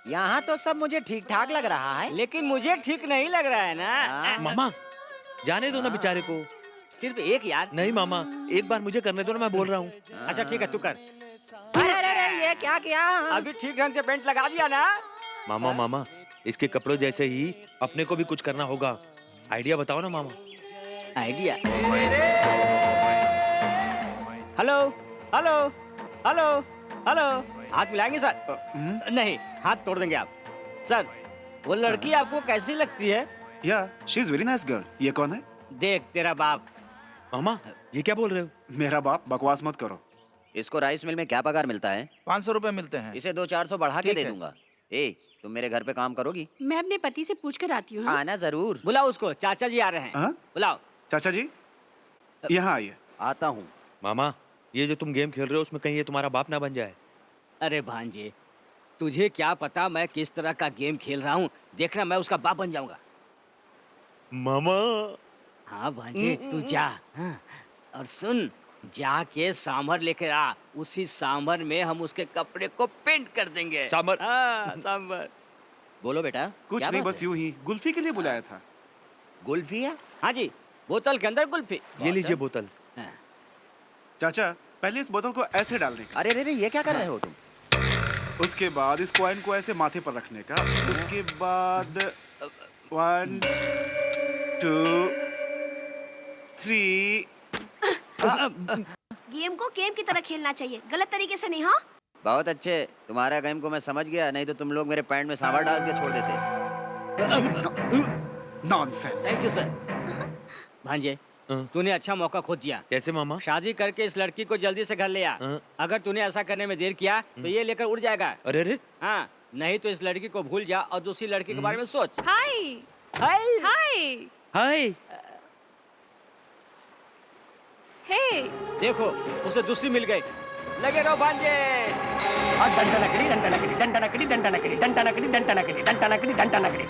Speaker 8: यहाँ तो सब मुझे ठीक ठाक लग रहा है,
Speaker 2: लेकिन मुझे ठीक नहीं लग रहा है ना।
Speaker 3: मामा, जाने दो ना बेचारे को।
Speaker 2: सिर्फ एक यार।
Speaker 3: नहीं मामा, एक बार मुझे करने दो ना, मैं बोल रहा हूँ।
Speaker 2: अच्छा ठीक है, तू कर।
Speaker 8: अरे अरे अरे, ये क्या किया?
Speaker 2: अभी ठीक ढंग से पेंट लगा दिया ना?
Speaker 3: मामा मामा, इसके कपड़ों जैसे ही अपने को भी कुछ करना होगा। आइडिया बताओ ना मामा।
Speaker 2: Idea? Hello hello hello hello, हाथ मिलाएंगे सर? नहीं, हाथ तोड़ देंगे आप। सर, वो लड़की आपको कैसी लगती है?
Speaker 11: या, she is very nice girl. ये कौन है?
Speaker 2: देख तेरा बाप।
Speaker 3: मामा, ये क्या बोल रहे हो?
Speaker 11: मेरा बाप? बकवास मत करो।
Speaker 8: इसको राइस मिल में क्या पगार मिलता है?
Speaker 5: 500 रुपए मिलते हैं।
Speaker 8: इसे 200-400 बढ़ा के दे दूंगा। ए, तुम मेरे घर पे काम करोगी?
Speaker 7: मैं अपने पति से पूछ कर आती हूँ।
Speaker 8: आना जरूर।
Speaker 2: बुलाओ उसको, चाचा जी आ रहे हैं। बुलाओ।
Speaker 11: चाचा जी, यहाँ आइए।
Speaker 8: आता हूँ।
Speaker 3: मामा, ये जो तुम गेम खेल रहे हो उसमें कहीं ये तुम्हारा बाप ना बन जाए।
Speaker 2: अरे भांजे, तुझे क्या पता मैं किस तरह का गेम खेल रहा हूँ? देखना, मैं उसका बाप बन जाऊंगा।
Speaker 3: मामा।
Speaker 2: हाँ भांजे, तू जा। हाँ। और सुन, जाके सांभर लेकर आ। उसी सांभर में हम उसके कपड़े को पेंट कर देंगे।
Speaker 3: सांभर?
Speaker 2: हाँ, सांभर।
Speaker 8: बोलो बेटा।
Speaker 11: कुछ नहीं, बस यूं ही गुल्फी के लिए बुलाया था।
Speaker 8: गुल्फी है?
Speaker 2: हाँ जी, बोतल के अंदर गुल्फी।
Speaker 3: ये लीजिए बोतल।
Speaker 11: चाचा, पहले इस बोतल को ऐसे डालने का।
Speaker 8: अरे अरे, ये क्या कर रहे हो तुम?
Speaker 11: उसके बाद इस कॉइन को ऐसे माथे पर रखने का। उसके बाद 1 2 3।
Speaker 6: गेम को गेम की तरह खेलना चाहिए, गलत तरीके से नहीं। हाँ,
Speaker 8: बहुत अच्छे। तुम्हारा गेम को मैं समझ गया, नहीं तो तुम लोग मेरे पैंट में सांभर डाल के छोड़ देते।
Speaker 11: नॉनसेंस।
Speaker 2: Thank you sir. भांजे, तूने अच्छा मौका खो दिया।
Speaker 3: कैसे मामा?
Speaker 2: शादी करके इस लड़की को जल्दी से घर ले आ। अगर तूने ऐसा करने में देर किया तो ये लेकर उड़ जाएगा।
Speaker 3: अरे अरे।
Speaker 2: हाँ, नहीं तो इस लड़की को भूल जा और दूसरी लड़की के बारे में सोच।
Speaker 10: हाय
Speaker 2: हाय
Speaker 10: हाय
Speaker 3: हाय।
Speaker 10: हे,
Speaker 2: देखो, उसे दूसरी मिल गई। लगे रहो भांजे।
Speaker 15: डंडा नकली, डंडा नकली, डंडा नकली, डंडा नकली, डंडा नकली, डंडा नकली, डंडा नकली, डंडा नकली।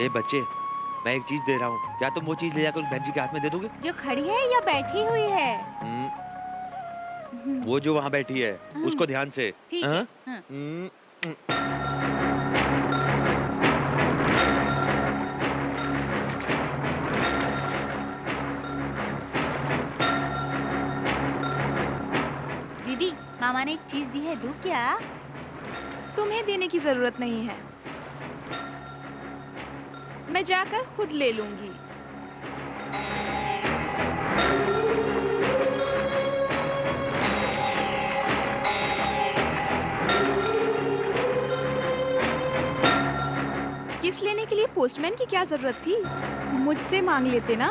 Speaker 3: ए बच्चे, मैं एक चीज दे रहा हूँ, क्या तुम वो चीज ले जाकर उस बहन जी के हाथ में दे दोगे?
Speaker 4: जो खड़ी है या बैठी हुई है?
Speaker 3: वो जो वहाँ बैठी है, उसको ध्यान से।
Speaker 4: ठीक है। दीदी, मामा ने एक चीज दी है, दूँ क्या?
Speaker 10: तुम्हें देने की जरूरत नहीं है, मैं जाकर खुद ले लूंगी। किस लेने के लिए पोस्टमैन की क्या जरूरत थी? मुझसे मांग लेते ना।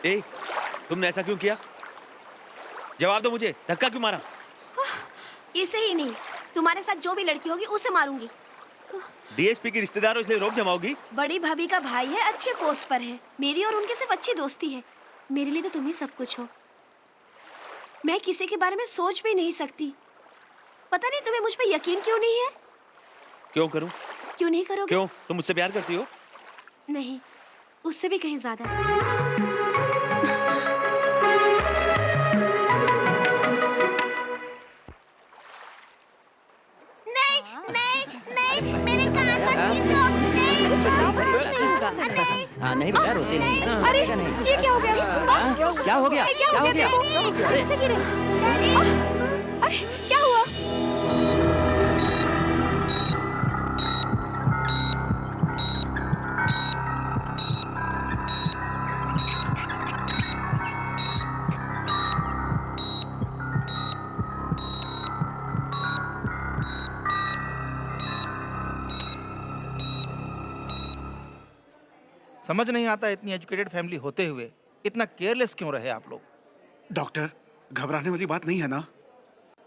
Speaker 3: ए, तुमने ऐसा क्यों किया? जवाब दो मुझे, धक्का क्यों मारा?
Speaker 6: इसे ही नहीं, तुम्हारे साथ जो भी लड़की होगी उसे मारूंगी।
Speaker 3: डीएसपी की रिश्तेदार हो इसलिए रोक जमाओगी?
Speaker 6: बड़ी भाभी का भाई है, अच्छे पोस्ट पर है। मेरी और उनके सिर्फ अच्छी दोस्ती है। मेरे लिए तो तुम ही सब कुछ हो। मैं किसी के बारे में सोच भी नहीं सकती। पता नहीं तुम्हें मुझ पे यकीन क्यों नहीं है?
Speaker 3: क्यों करूं?
Speaker 6: क्यों नहीं करोगे?
Speaker 3: क्यों? तुम मुझसे प्यार करती हो?
Speaker 6: नहीं, उससे भी कहीं ज्यादा। नहीं, नहीं, नहीं, मेरे कान मत खींचो। नहीं,
Speaker 8: हाँ नहीं बेटा, रोते नहीं।
Speaker 10: अरे ये क्या हो गया?
Speaker 8: क्या हो गया? क्या हो गया?
Speaker 10: कैसे गिरे? अरे क्या हुआ?
Speaker 5: समझ नहीं आता, इतनी एजुकेटेड फैमिली होते हुए इतना केयरलेस क्यों रहे आप लोग?
Speaker 11: डॉक्टर, घबराने वाली बात नहीं है ना?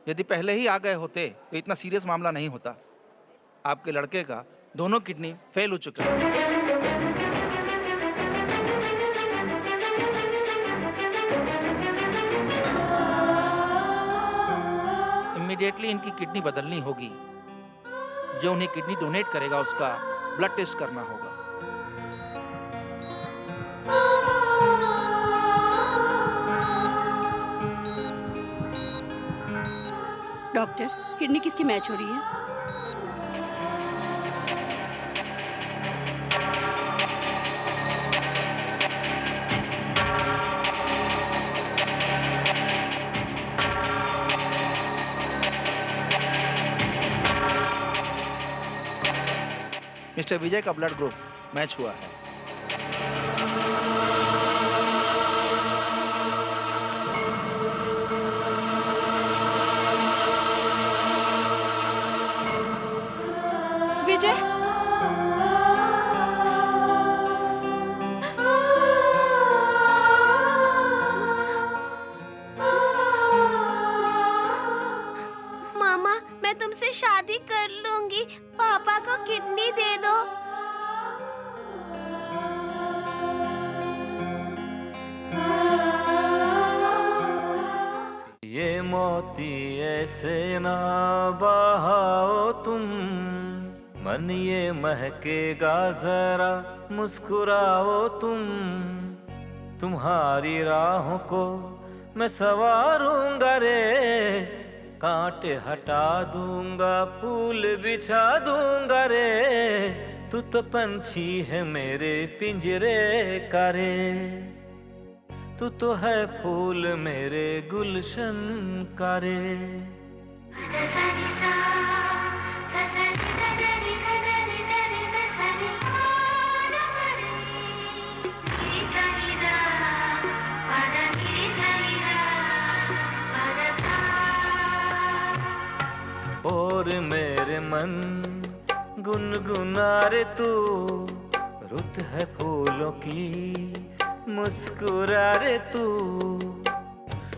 Speaker 5: यदि पहले ही आ गए होते तो इतना सीरियस मामला नहीं होता। आपके लड़के का दोनों किडनी फेल हो चुके हैं। इमीडिएटली इनकी किडनी बदलनी होगी। जो उन्हें किडनी डोनेट करेगा उसका ब्लड टेस्ट करना होगा।
Speaker 7: डॉक्टर, किडनी किसकी मैच हो रही है?
Speaker 5: मिस्टर विजय का ब्लड ग्रुप मैच हुआ है।
Speaker 10: विजय,
Speaker 6: मामा, मैं तुमसे शादी कर लूंगी। पापा को किडनी दे दो।
Speaker 16: ये मोती ऐसे ना बहाओ तुम, मन ये महकेगा जरा मुस्कुराओ तुम। तुम्हारी राहों को मैं सवारूंगा रे, कांटे हटा दूंगा, फूल बिछा दूंगा रे। तू तो पंछी है मेरे पिंजरे का रे, तू तो है फूल मेरे गुलशन का रे। और मेरे मन गुनगुना रे तू, रुत है फूलों की मुस्कुरा रे तू।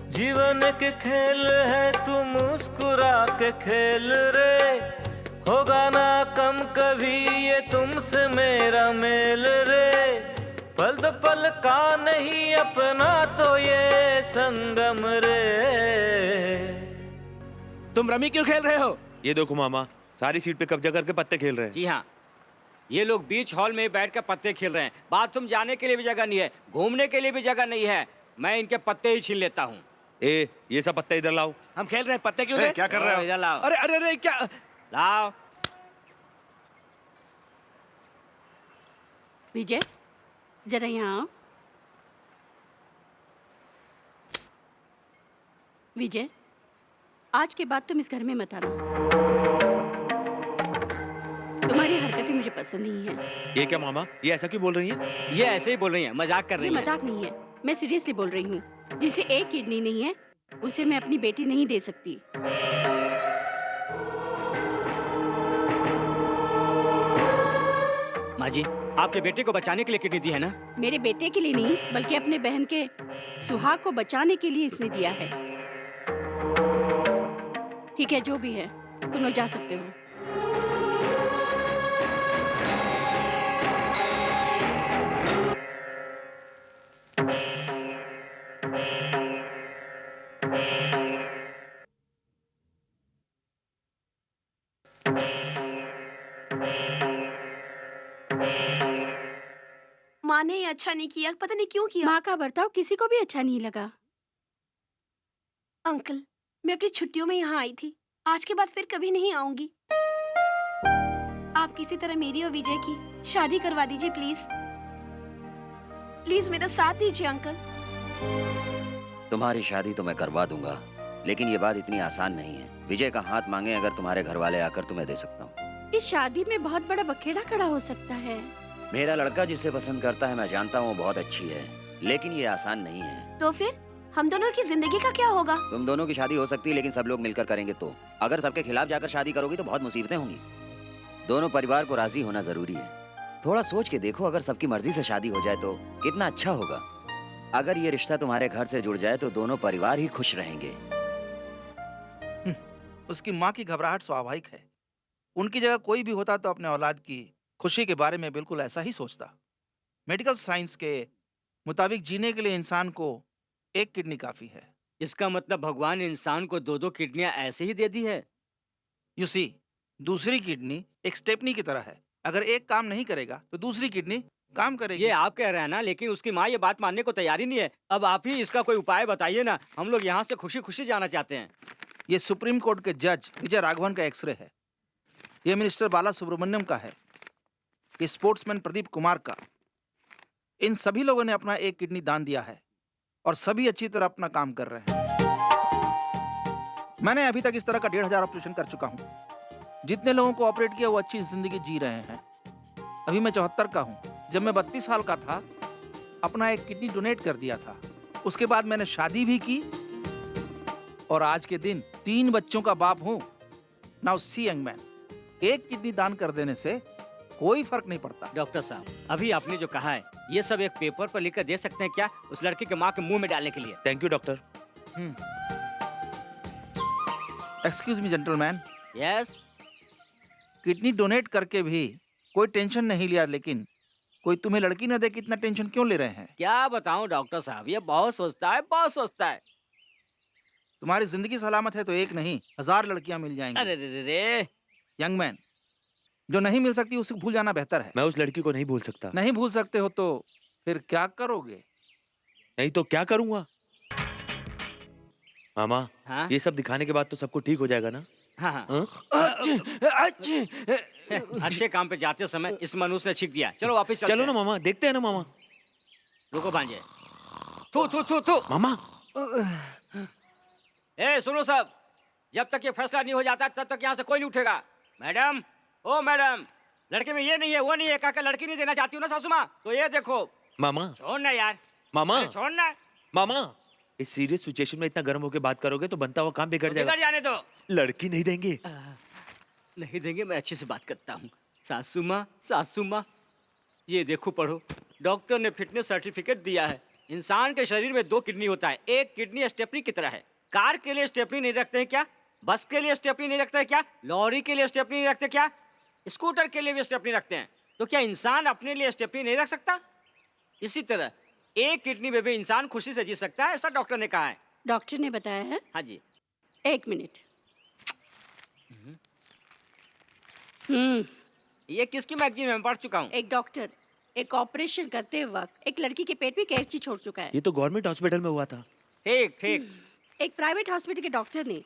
Speaker 16: जीवन के खेल है तू मुस्कुरा के खेल रे, होगा ना कम कभी ये तुमसे मेरा मेल रे। पल दो पल का नहीं अपना तो ये संगम रे।
Speaker 13: तुम रमी क्यों खेल रहे हो?
Speaker 3: ये देखो मामा, सारी सीट पे कब्जा करके पत्ते खेल रहे हैं।
Speaker 2: जी हाँ, ये लोग बीच हॉल में बैठ कर पत्ते खेल रहे हैं। बाथरूम जाने के लिए भी जगह नहीं है, घूमने के लिए भी जगह नहीं है। मैं इनके पत्ते ही छीन लेता हूँ।
Speaker 3: ए, ये सब पत्ते इधर लाओ।
Speaker 13: हम खेल रहे हैं, पत्ते क्यों दे?
Speaker 11: क्या कर रहे हो?
Speaker 2: इधर लाओ।
Speaker 13: अरे अरे अरे क्या?
Speaker 2: लाओ।
Speaker 7: विजय, जरा यहाँ आओ। विजय, आज के बाद तुम इस घर में मत आना। तुम्हारी हरकतें मुझे पसंद नहीं है।
Speaker 3: ये क्या मामा, ये ऐसा क्यों बोल रही हैं?
Speaker 2: ये ऐसे ही बोल रही हैं, मजाक कर
Speaker 7: ये
Speaker 2: रही हैं।
Speaker 7: मजाक नहीं है, मैं सीरियसली बोल रही हूँ। जिसे एक किडनी नहीं है, उसे मैं अपनी बेटी नहीं दे सकती।
Speaker 2: माँ जी, आपके बेटे को बचाने के लिए किडनी दी है ना?
Speaker 7: मेरे बेटे के लिए नहीं, बल्कि अपने बहन के सुहाग को बचाने के लिए इसने दिया है। ठीक है, जो भी है, तुम लोग जा सकते हो।
Speaker 6: माँ ने ये अच्छा नहीं किया, पता नहीं क्यों किया।
Speaker 7: माँ का बर्ताव किसी को भी अच्छा नहीं लगा।
Speaker 6: अंकल, मैं अपनी छुट्टियों में यहाँ आई थी, आज के बाद फिर कभी नहीं आऊंगी। आप किसी तरह मेरी और विजय की शादी करवा दीजिए प्लीज। प्लीज मेरा साथ दीजिए अंकल।
Speaker 8: तुम्हारी शादी तो मैं करवा दूंगा, लेकिन ये बात इतनी आसान नहीं है। विजय का हाथ मांगे अगर तुम्हारे घर वाले आकर, तुम्हें दे सकता हूँ।
Speaker 7: इस शादी में बहुत बड़ा बखेड़ा खड़ा हो सकता है।
Speaker 8: मेरा लड़का जिसे पसंद करता है, मैं जानता हूँ वो बहुत अच्छी है, लेकिन ये आसान नहीं है।
Speaker 6: तो फिर हम दोनों की जिंदगी का क्या होगा?
Speaker 8: तुम दोनों की शादी हो सकती है, लेकिन सब लोग मिलकर करेंगे तो। अगर सबके खिलाफ जाकर शादी करोगी तो बहुत मुसीबतें होंगी। दोनों परिवार को राजी होना जरूरी है। थोड़ा सोच के देखो, अगर सबकी मर्जी से शादी हो जाए तो कितना अच्छा होगा। अगर ये रिश्ता तुम्हारे घर से जुड़ जाए तो दोनों परिवार ही खुश रहेंगे।
Speaker 5: उसकी माँ की घबराहट स्वाभाविक है। उनकी जगह कोई भी होता तो अपने औलाद की खुशी के बारे में बिल्कुल ऐसा ही सोचता। मेडिकल साइंस के मुताबिक जीने के लिए इंसान को एक किडनी काफी है।
Speaker 2: इसका मतलब भगवान इंसान को दो दो किडनियां ऐसे ही दे दी है?
Speaker 5: यू सी, दूसरी किडनी एक स्टेपनी की तरह है। अगर एक काम नहीं करेगा तो दूसरी किडनी काम करेगी।
Speaker 2: ये आप कह रहे हैं ना, लेकिन उसकी माँ ये बात मानने को तैयार ही नहीं है। अब आप ही इसका कोई उपाय बताइए ना, हम लोग यहाँ से खुशी खुशी जाना चाहते हैं।
Speaker 5: ये सुप्रीम कोर्ट के जज विजय राघवन का एक्सरे है। ये मिनिस्टर बाला सुब्रमण्यम का है। ये स्पोर्ट्समैन प्रदीप कुमार का। इन सभी लोगों ने अपना एक किडनी दान दिया है और सभी अच्छी तरह अपना काम कर रहे हैं। मैंने अभी तक इस तरह का 1500 ऑपरेशन कर चुका हूँ। जितने लोगों को ऑपरेट किया वो अच्छी जिंदगी जी रहे हैं। अभी मैं 74 का हूँ। जब मैं 32 साल का था, अपना एक किडनी डोनेट कर दिया था। उसके बाद मैंने शादी भी की और आज के दिन 3 बच्चों का बाप हूँ। नाउ सी यंग मैन, एक किडनी दान कर देने से कोई फर्क नहीं पड़ता।
Speaker 2: डॉक्टर साहब, अभी आपने जो कहा है ये सब एक पेपर पर लिखकर दे सकते हैं क्या, उस लड़की के माँ के मुंह में डालने के लिए?
Speaker 3: Thank you doctor.
Speaker 5: Excuse me gentleman.
Speaker 2: Yes.
Speaker 5: Kidney donate करके भी कोई टेंशन नहीं लिया, लेकिन कोई तुम्हें लड़की न दे कि इतना टेंशन क्यों ले रहे हैं?
Speaker 2: क्या बताऊं डॉक्टर साहब, ये बहुत सोचता है, बहुत सोचता है।
Speaker 5: तुम्हारी जिंदगी सलामत है तो एक नहीं 1000 लड़कियां मिल जाएंगी।
Speaker 2: अरे रे रे।
Speaker 5: यंग मैन, जो नहीं मिल सकती उसे भूल जाना बेहतर है।
Speaker 3: मैं उस लड़की को नहीं भूल सकता।
Speaker 5: नहीं भूल सकते हो तो फिर क्या करोगे?
Speaker 3: नहीं तो क्या करूंगा? मामा,
Speaker 2: हाँ?
Speaker 3: ये सब दिखाने के बाद तो सबको ठीक हो जाएगा ना?
Speaker 2: हाँ हाँ।
Speaker 5: अच्छे
Speaker 2: अच्छे काम पे जाते समय इस मनुष्य ने छींक दिया। चलो वापस चलते
Speaker 3: चलो ना मामा, देखते हैं ना मामा।
Speaker 2: रुको भांजे। थू थू थू थू।
Speaker 3: मामा।
Speaker 2: ए सुनो सब, जब तक ये फैसला नहीं हो जाता तब तक यहाँ से कोई नहीं उठेगा। मैडम, ओ मैडम, लड़के में ये नहीं है वो नहीं है, काका लड़की नहीं देना चाहती हूँ ना सासू माँ, तो ये देखो।
Speaker 3: मामा।
Speaker 2: छोड़ना यार।
Speaker 3: मामा।
Speaker 2: छोड़ना।
Speaker 3: मामा, इस सीरियस सिचुएशन में इतना गर्म होकर बात करोगे तो बनता हुआ काम बिगड़ जाएगा।
Speaker 2: बिगड़ जाने दो।
Speaker 3: लड़की नहीं देंगे।
Speaker 2: नहीं देंगे, मैं अच्छे से बात करता हूँ। सासू माँ, सासू माँ, ये देखो पढ़ो, डॉक्टर ने फिटनेस सर्टिफिकेट दिया है। इंसान के शरीर में 2 किडनी होता है। एक किडनी स्टेपनी की तरह है। कार के लिए स्टेपनी नहीं रखते हैं क्या? बस के लिए स्टेपनी नहीं रखते हैं क्या? लॉरी के लिए स्टेपनी नहीं रखते क्या? स्कूटर के लिए भी स्टेपनी रखते हैं। तो क्या इंसान अपने लिए स्टेपनी नहीं रख सकता? इसी तरह एक किडनी में भी इंसान खुशी से जी सकता है, ऐसा डॉक्टर ने कहा है।
Speaker 7: डॉक्टर ने बताया है?
Speaker 2: हाँ जी।
Speaker 7: 1 मिनट।
Speaker 2: ये किसकी मैगजीन में पढ़ चुका हूँ?
Speaker 7: एक डॉक्टर एक ऑपरेशन करते वक्त एक लड़की के पेट में कैंची छोड़ चुका है।
Speaker 3: ये तो गवर्नमेंट हॉस्पिटल में हुआ था।
Speaker 2: ठीक ठीक।
Speaker 7: एक प्राइवेट हॉस्पिटल के डॉक्टर ने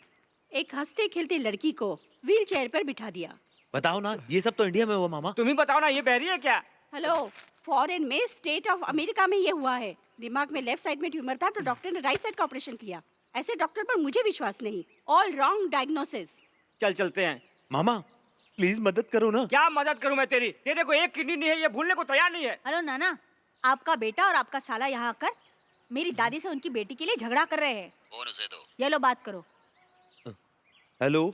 Speaker 7: एक हंसते खेलते लड़की को व्हील चेयर पर बिठा दिया।
Speaker 3: बताओ ना, ये सब तो इंडिया में हुआ मामा।
Speaker 2: तुम ही बताओ ना, ये बहरी है क्या?
Speaker 7: हेलो, फॉरेन में स्टेट ऑफ अमेरिका में ये हुआ है। दिमाग में लेफ्ट साइड में ट्यूमर था तो डॉक्टर ने राइट साइड का ऑपरेशन किया। ऐसे डॉक्टर पर मुझे विश्वास नहीं। All wrong diagnosis.
Speaker 2: चल चलते हैं।
Speaker 3: मामा प्लीज मदद करो ना।
Speaker 2: क्या मदद करूं मैं तेरी? तेरे को एक किडनी नहीं है, ये भूलने को तैयार नहीं है।
Speaker 4: हेलो नाना, आपका बेटा और आपका साला यहाँ आकर मेरी दादी से उनकी बेटी के लिए झगड़ा कर रहे हैं।
Speaker 8: फोन उसे दो।
Speaker 4: ये लो बात करो।
Speaker 3: हेलो,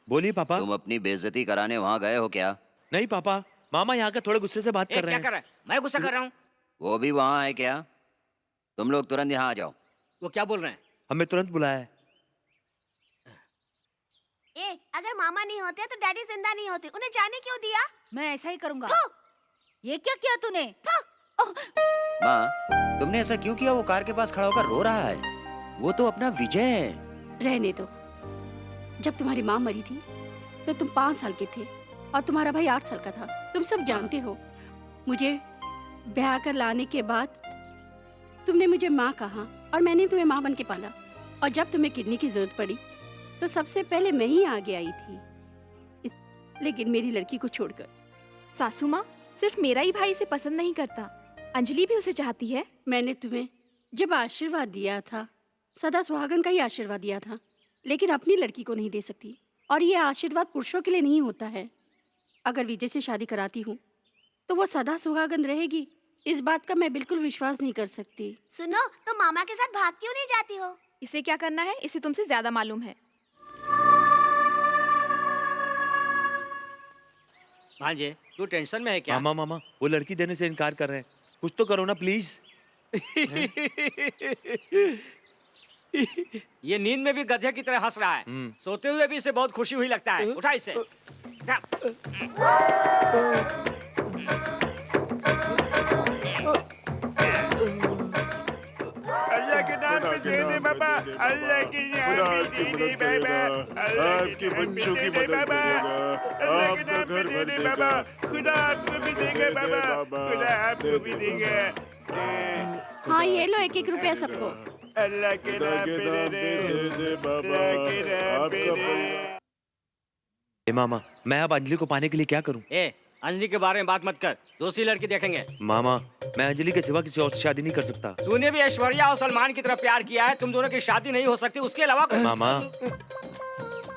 Speaker 3: बोलिए पापा।
Speaker 8: तुम अपनी बेइज्जती कराने वहाँ गए हो क्या?
Speaker 3: नहीं पापा, मामा यहाँ के थोड़े गुस्से से बात कर रहे हैं।
Speaker 2: क्या कर रहा है? मैं गुस्सा कर रहा हूँ?
Speaker 8: वो भी वहाँ है क्या? तुम लोग तुरंत यहाँ आ जाओ।
Speaker 2: वो क्या बोल रहे हैं?
Speaker 3: हमें तुरंत बुलाया है।
Speaker 6: अगर मामा नहीं होते तो डैडी जिंदा नहीं होते। उन्हें जाने क्यों दिया?
Speaker 4: मैं ऐसा ही करूँगा। ये क्या किया तूने?
Speaker 8: माँ, तुमने ऐसा क्यों किया? वो कार के पास खड़ा होकर रो रहा है। वो तो अपना विजय है।
Speaker 7: रहने दो। जब तुम्हारी माँ मरी थी तो तुम 5 साल के थे और तुम्हारा भाई 8 साल का था। तुम सब जानते हो। मुझे ब्याह कर लाने के बाद तुमने मुझे माँ कहा और मैंने तुम्हें माँ बन के पाला। और जब तुम्हें किडनी की जरूरत पड़ी तो सबसे पहले मैं ही आगे आई थी, लेकिन मेरी लड़की को छोड़कर।
Speaker 10: सासू माँ, सिर्फ मेरा ही भाई इसे पसंद नहीं करता, अंजलि भी उसे चाहती है।
Speaker 7: मैंने तुम्हें जब आशीर्वाद दिया था, सदा सुहागन का ही आशीर्वाद दिया था, लेकिन अपनी लड़की को नहीं दे सकती। और ये आशीर्वाद पुरुषों के लिए नहीं होता है। अगर विजय से शादी कराती हूँ तो वो सदा सुहागन रहेगी, इस बात का मैं बिल्कुल विश्वास नहीं कर सकती।
Speaker 6: सुनो, तो मामा के साथ भाग क्यों नहीं जाती हो?
Speaker 10: इसे क्या करना है, इसे तुमसे ज्यादा मालूम है।
Speaker 2: भांजे, तू टेंशन में है क्या?
Speaker 3: मामा वो लड़की देने से इनकार कर रहे हैं। कुछ तो करो ना प्लीज।
Speaker 2: ये नींद में भी गधे की तरह हंस रहा है। सोते हुए भी इसे बहुत खुशी हुई लगता है। उठा इसे। उठा।
Speaker 11: अल्लाह के नाम पे दे दे बाबा, अल्लाह की मदद करेगा, आपके बच्चों की मदद करेगा, आपका घर भर देगा, खुदा आपको भी देगा बाबा, खुदा आपको भी देगा।
Speaker 7: हाँ, ये लो 1-1 रुपया सबको।
Speaker 11: अल्लाह के नाम पे दे दे बाबा, आपका।
Speaker 3: मामा, मैं अब अंजलि को पाने के लिए क्या करूं?
Speaker 2: अंजलि के बारे में बात मत कर, दूसरी लड़की देखेंगे।
Speaker 3: मामा, मैं अंजलि के सिवा किसी और से शादी नहीं कर सकता।
Speaker 2: तूने भी ऐश्वर्या और सलमान की तरह प्यार किया है, तुम दोनों की शादी नहीं हो सकती उसके अलावा।
Speaker 3: मामा।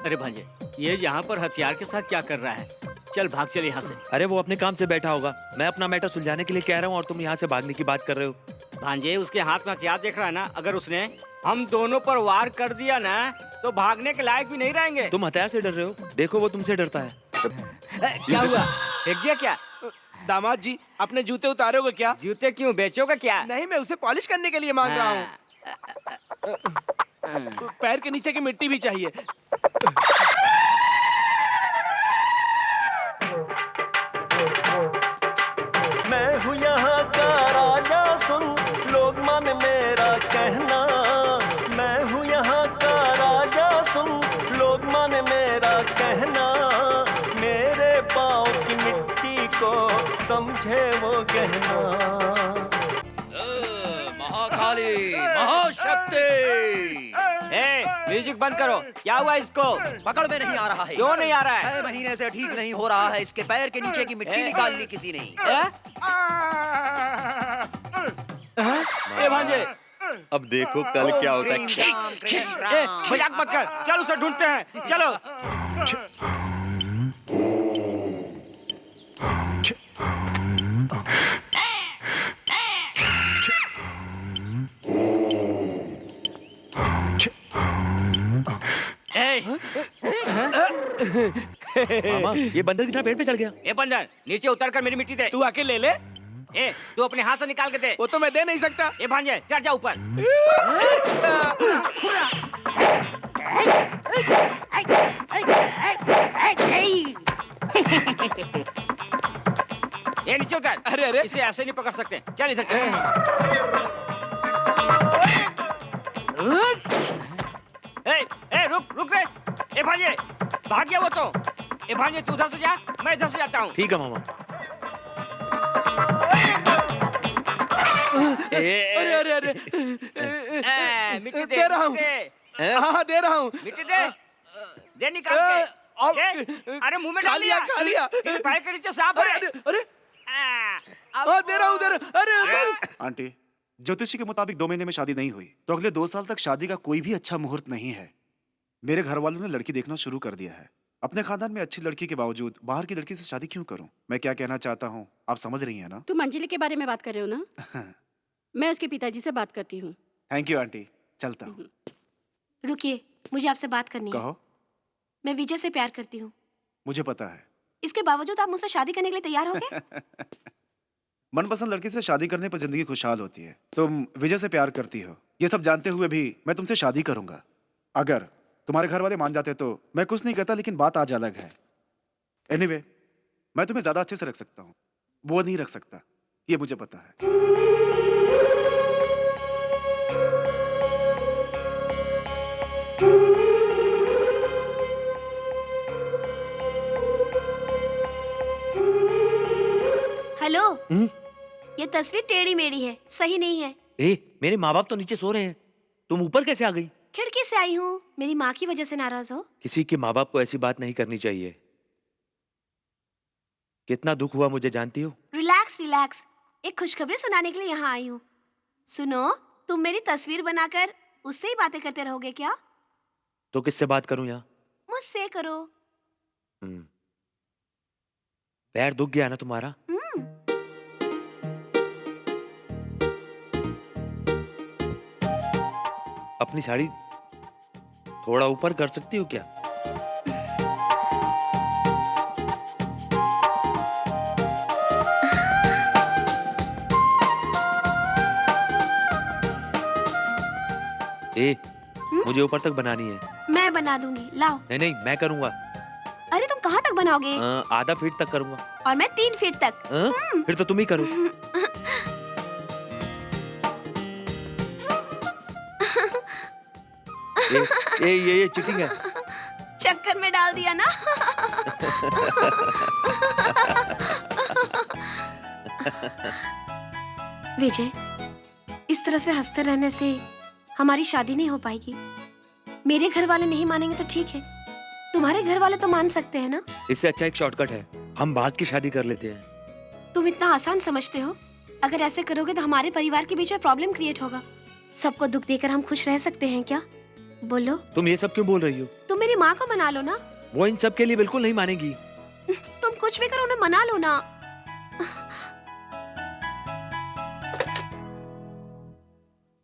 Speaker 2: अरे भांजे, ये यहाँ पर हथियार के साथ क्या कर रहा है? चल भाग चल यहाँ से।
Speaker 3: अरे वो अपने काम से बैठा होगा, मैं अपना मैटर सुलझाने के लिए कह रहा हूँ और तुम यहाँ से भागने की बात कर रहे हो।
Speaker 2: भांजे, उसके हाथ में हथियार देख रहा है ना? अगर उसने हम दोनों पर वार कर दिया ना तो भागने के लायक भी नहीं रहेंगे।
Speaker 3: तुम हथियार से डर रहे हो, देखो वो तुमसे डरता है।
Speaker 2: क्या हुआ? फेंक दिया क्या?
Speaker 13: दामाद जी, अपने जूते उतारोगे क्या?
Speaker 2: जूते क्यों, बेचोगे क्या?
Speaker 13: नहीं, मैं उसे पॉलिश करने के लिए मांग रहा हूँ। पैर के नीचे की मिट्टी भी चाहिए।
Speaker 16: मैं हूँ यहाँ का राजा, सुन लोग मन मेरा कहना। मैं हूँ यहाँ का राजा, सुन लोग मन मेरा कहना। मेरे पाँव की मिट्टी को समझे वो गहना।
Speaker 8: महाकाली, महाशक्ति।
Speaker 2: म्यूजिक बंद करो। क्या हुआ इसको?
Speaker 8: पकड़ में नहीं आ रहा है।
Speaker 2: क्यों नहीं आ रहा है?
Speaker 8: 6 महीने से ठीक नहीं हो रहा है। इसके पैर के नीचे की मिट्टी निकाल ली किसी ने।
Speaker 2: भांजे,
Speaker 3: अब देखो कल क्या होता है।
Speaker 2: मजाक मत कर, चल उसे ढूंढते हैं, चलो।
Speaker 3: मामा, ये बंदर कितना पेड़ पे चढ़ गया?
Speaker 2: ए बंदर, नीचे उतर कर मेरी मिट्टी दे।
Speaker 13: तू आके ले ले।
Speaker 2: तू अपने हाथ से निकाल के दे।
Speaker 13: वो तो मैं दे नहीं सकता।
Speaker 2: ए भांजे, चढ़ जा ऊपर। ये नीचे उतर।
Speaker 13: अरे अरे
Speaker 2: इसे ऐसे नहीं पकड़ सकते। चल इधर चल। ए रुक रे। ए भांजे भाग गया वो तो। ए भांजे तू उधर से जा, मैं इधर से जाता हूँ।
Speaker 3: ठीक है मामा।
Speaker 13: अरे अरे अरे
Speaker 2: मिट्टी
Speaker 13: दे रहा हूँ। हाँ दे रहा हूँ।
Speaker 2: मिट्टी दे निकाल के। अरे मुंह में डाल लिया।
Speaker 13: खा लिया।
Speaker 2: तेरे पैर के नीचे सांप है।
Speaker 13: अरे दे रहा हूँ अरे
Speaker 17: आंटी, ज्योतिषी के मुताबिक 2 महीने में शादी नहीं हुई तो अगले 2 साल तक शादी का कोई भी अच्छा मुहूर्त नहीं है। मेरे घर वालों ने लड़की देखना शुरू कर दिया है। अपने खानदान में अच्छी लड़की के बावजूद बाहर की लड़की से शादी क्यों करूं? मैं क्या कहना चाहता हूं आप समझ रही हैं ना?
Speaker 7: तुम अंजलि के बारे में बात कर रहे हो ना? मैं उसके पिताजी से बात करती हूँ।
Speaker 17: थैंक यू आंटी, चलता हूँ।
Speaker 6: रुकिए, मुझे आपसे बात करनी है।
Speaker 17: कहो।
Speaker 6: मैं विजय से प्यार करती हूँ।
Speaker 17: मुझे पता है।
Speaker 6: इसके बावजूद आप मुझसे शादी करने के लिए तैयार हो गए?
Speaker 17: मनपसंद लड़की से शादी करने पर जिंदगी खुशहाल होती है। तुम विजय से प्यार करती हो, ये सब जानते हुए भी मैं तुमसे शादी करूंगा। अगर तुम्हारे घर वाले मान जाते तो मैं कुछ नहीं कहता, लेकिन बात आज अलग है। एनीवे, मैं तुम्हें ज्यादा अच्छे से रख सकता हूँ, वो नहीं रख सकता, ये मुझे पता है।
Speaker 6: हेलो। ये तस्वीर टेढ़ी मेढ़ी है, सही नहीं है।
Speaker 3: मेरे माँ बाप तो नीचे सो रहे हैं, तुम ऊपर कैसे आ गई?
Speaker 6: खिड़की से आई हूँ। मेरी माँ की वजह से नाराज हो?
Speaker 3: किसी के माँ बाप को ऐसी बात नहीं करनी चाहिए। कितना दुख हुआ मुझे जानती हो?
Speaker 6: रिलैक्स रिलैक्स, एक खुशखबरी सुनाने के लिए यहाँ आई हूँ। सुनो, तुम मेरी तस्वीर बनाकर उससे ही बातें करते रहोगे क्या?
Speaker 3: तो किससे बात करूं यहाँ?
Speaker 6: मुझसे करो।
Speaker 3: पैर दुख गया ना तुम्हारा? अपनी साड़ी थोड़ा ऊपर कर सकती हो क्या? मुझे ऊपर तक बनानी है।
Speaker 6: मैं बना दूंगी, लाओ।
Speaker 3: नहीं, मैं करूंगा।
Speaker 6: अरे तुम कहाँ तक बनाओगे?
Speaker 3: आधा फीट तक करूंगा।
Speaker 6: और मैं 3 फीट तक।
Speaker 3: फिर तो तुम ही करो। ये चीटिंग है।
Speaker 6: चक्कर में डाल दिया ना। विजय, इस तरह से हंसते रहने से हमारी शादी नहीं हो पाएगी। मेरे घर वाले नहीं मानेंगे तो ठीक है, तुम्हारे घर वाले तो मान सकते हैं ना?
Speaker 3: इससे अच्छा एक शॉर्टकट है, हम भाग की शादी कर लेते हैं।
Speaker 6: तुम इतना आसान समझते हो? अगर ऐसे करोगे तो हमारे परिवार के बीच में प्रॉब्लम क्रिएट होगा। सबको दुख देकर हम खुश रह सकते हैं क्या? बोलो।
Speaker 3: तुम ये सब क्यों बोल रही हो?
Speaker 6: तुम मेरी माँ को मना लो ना।
Speaker 3: वो इन सब के लिए बिल्कुल नहीं मानेगी।
Speaker 6: तुम कुछ भी करो, उन्हें मना लो ना।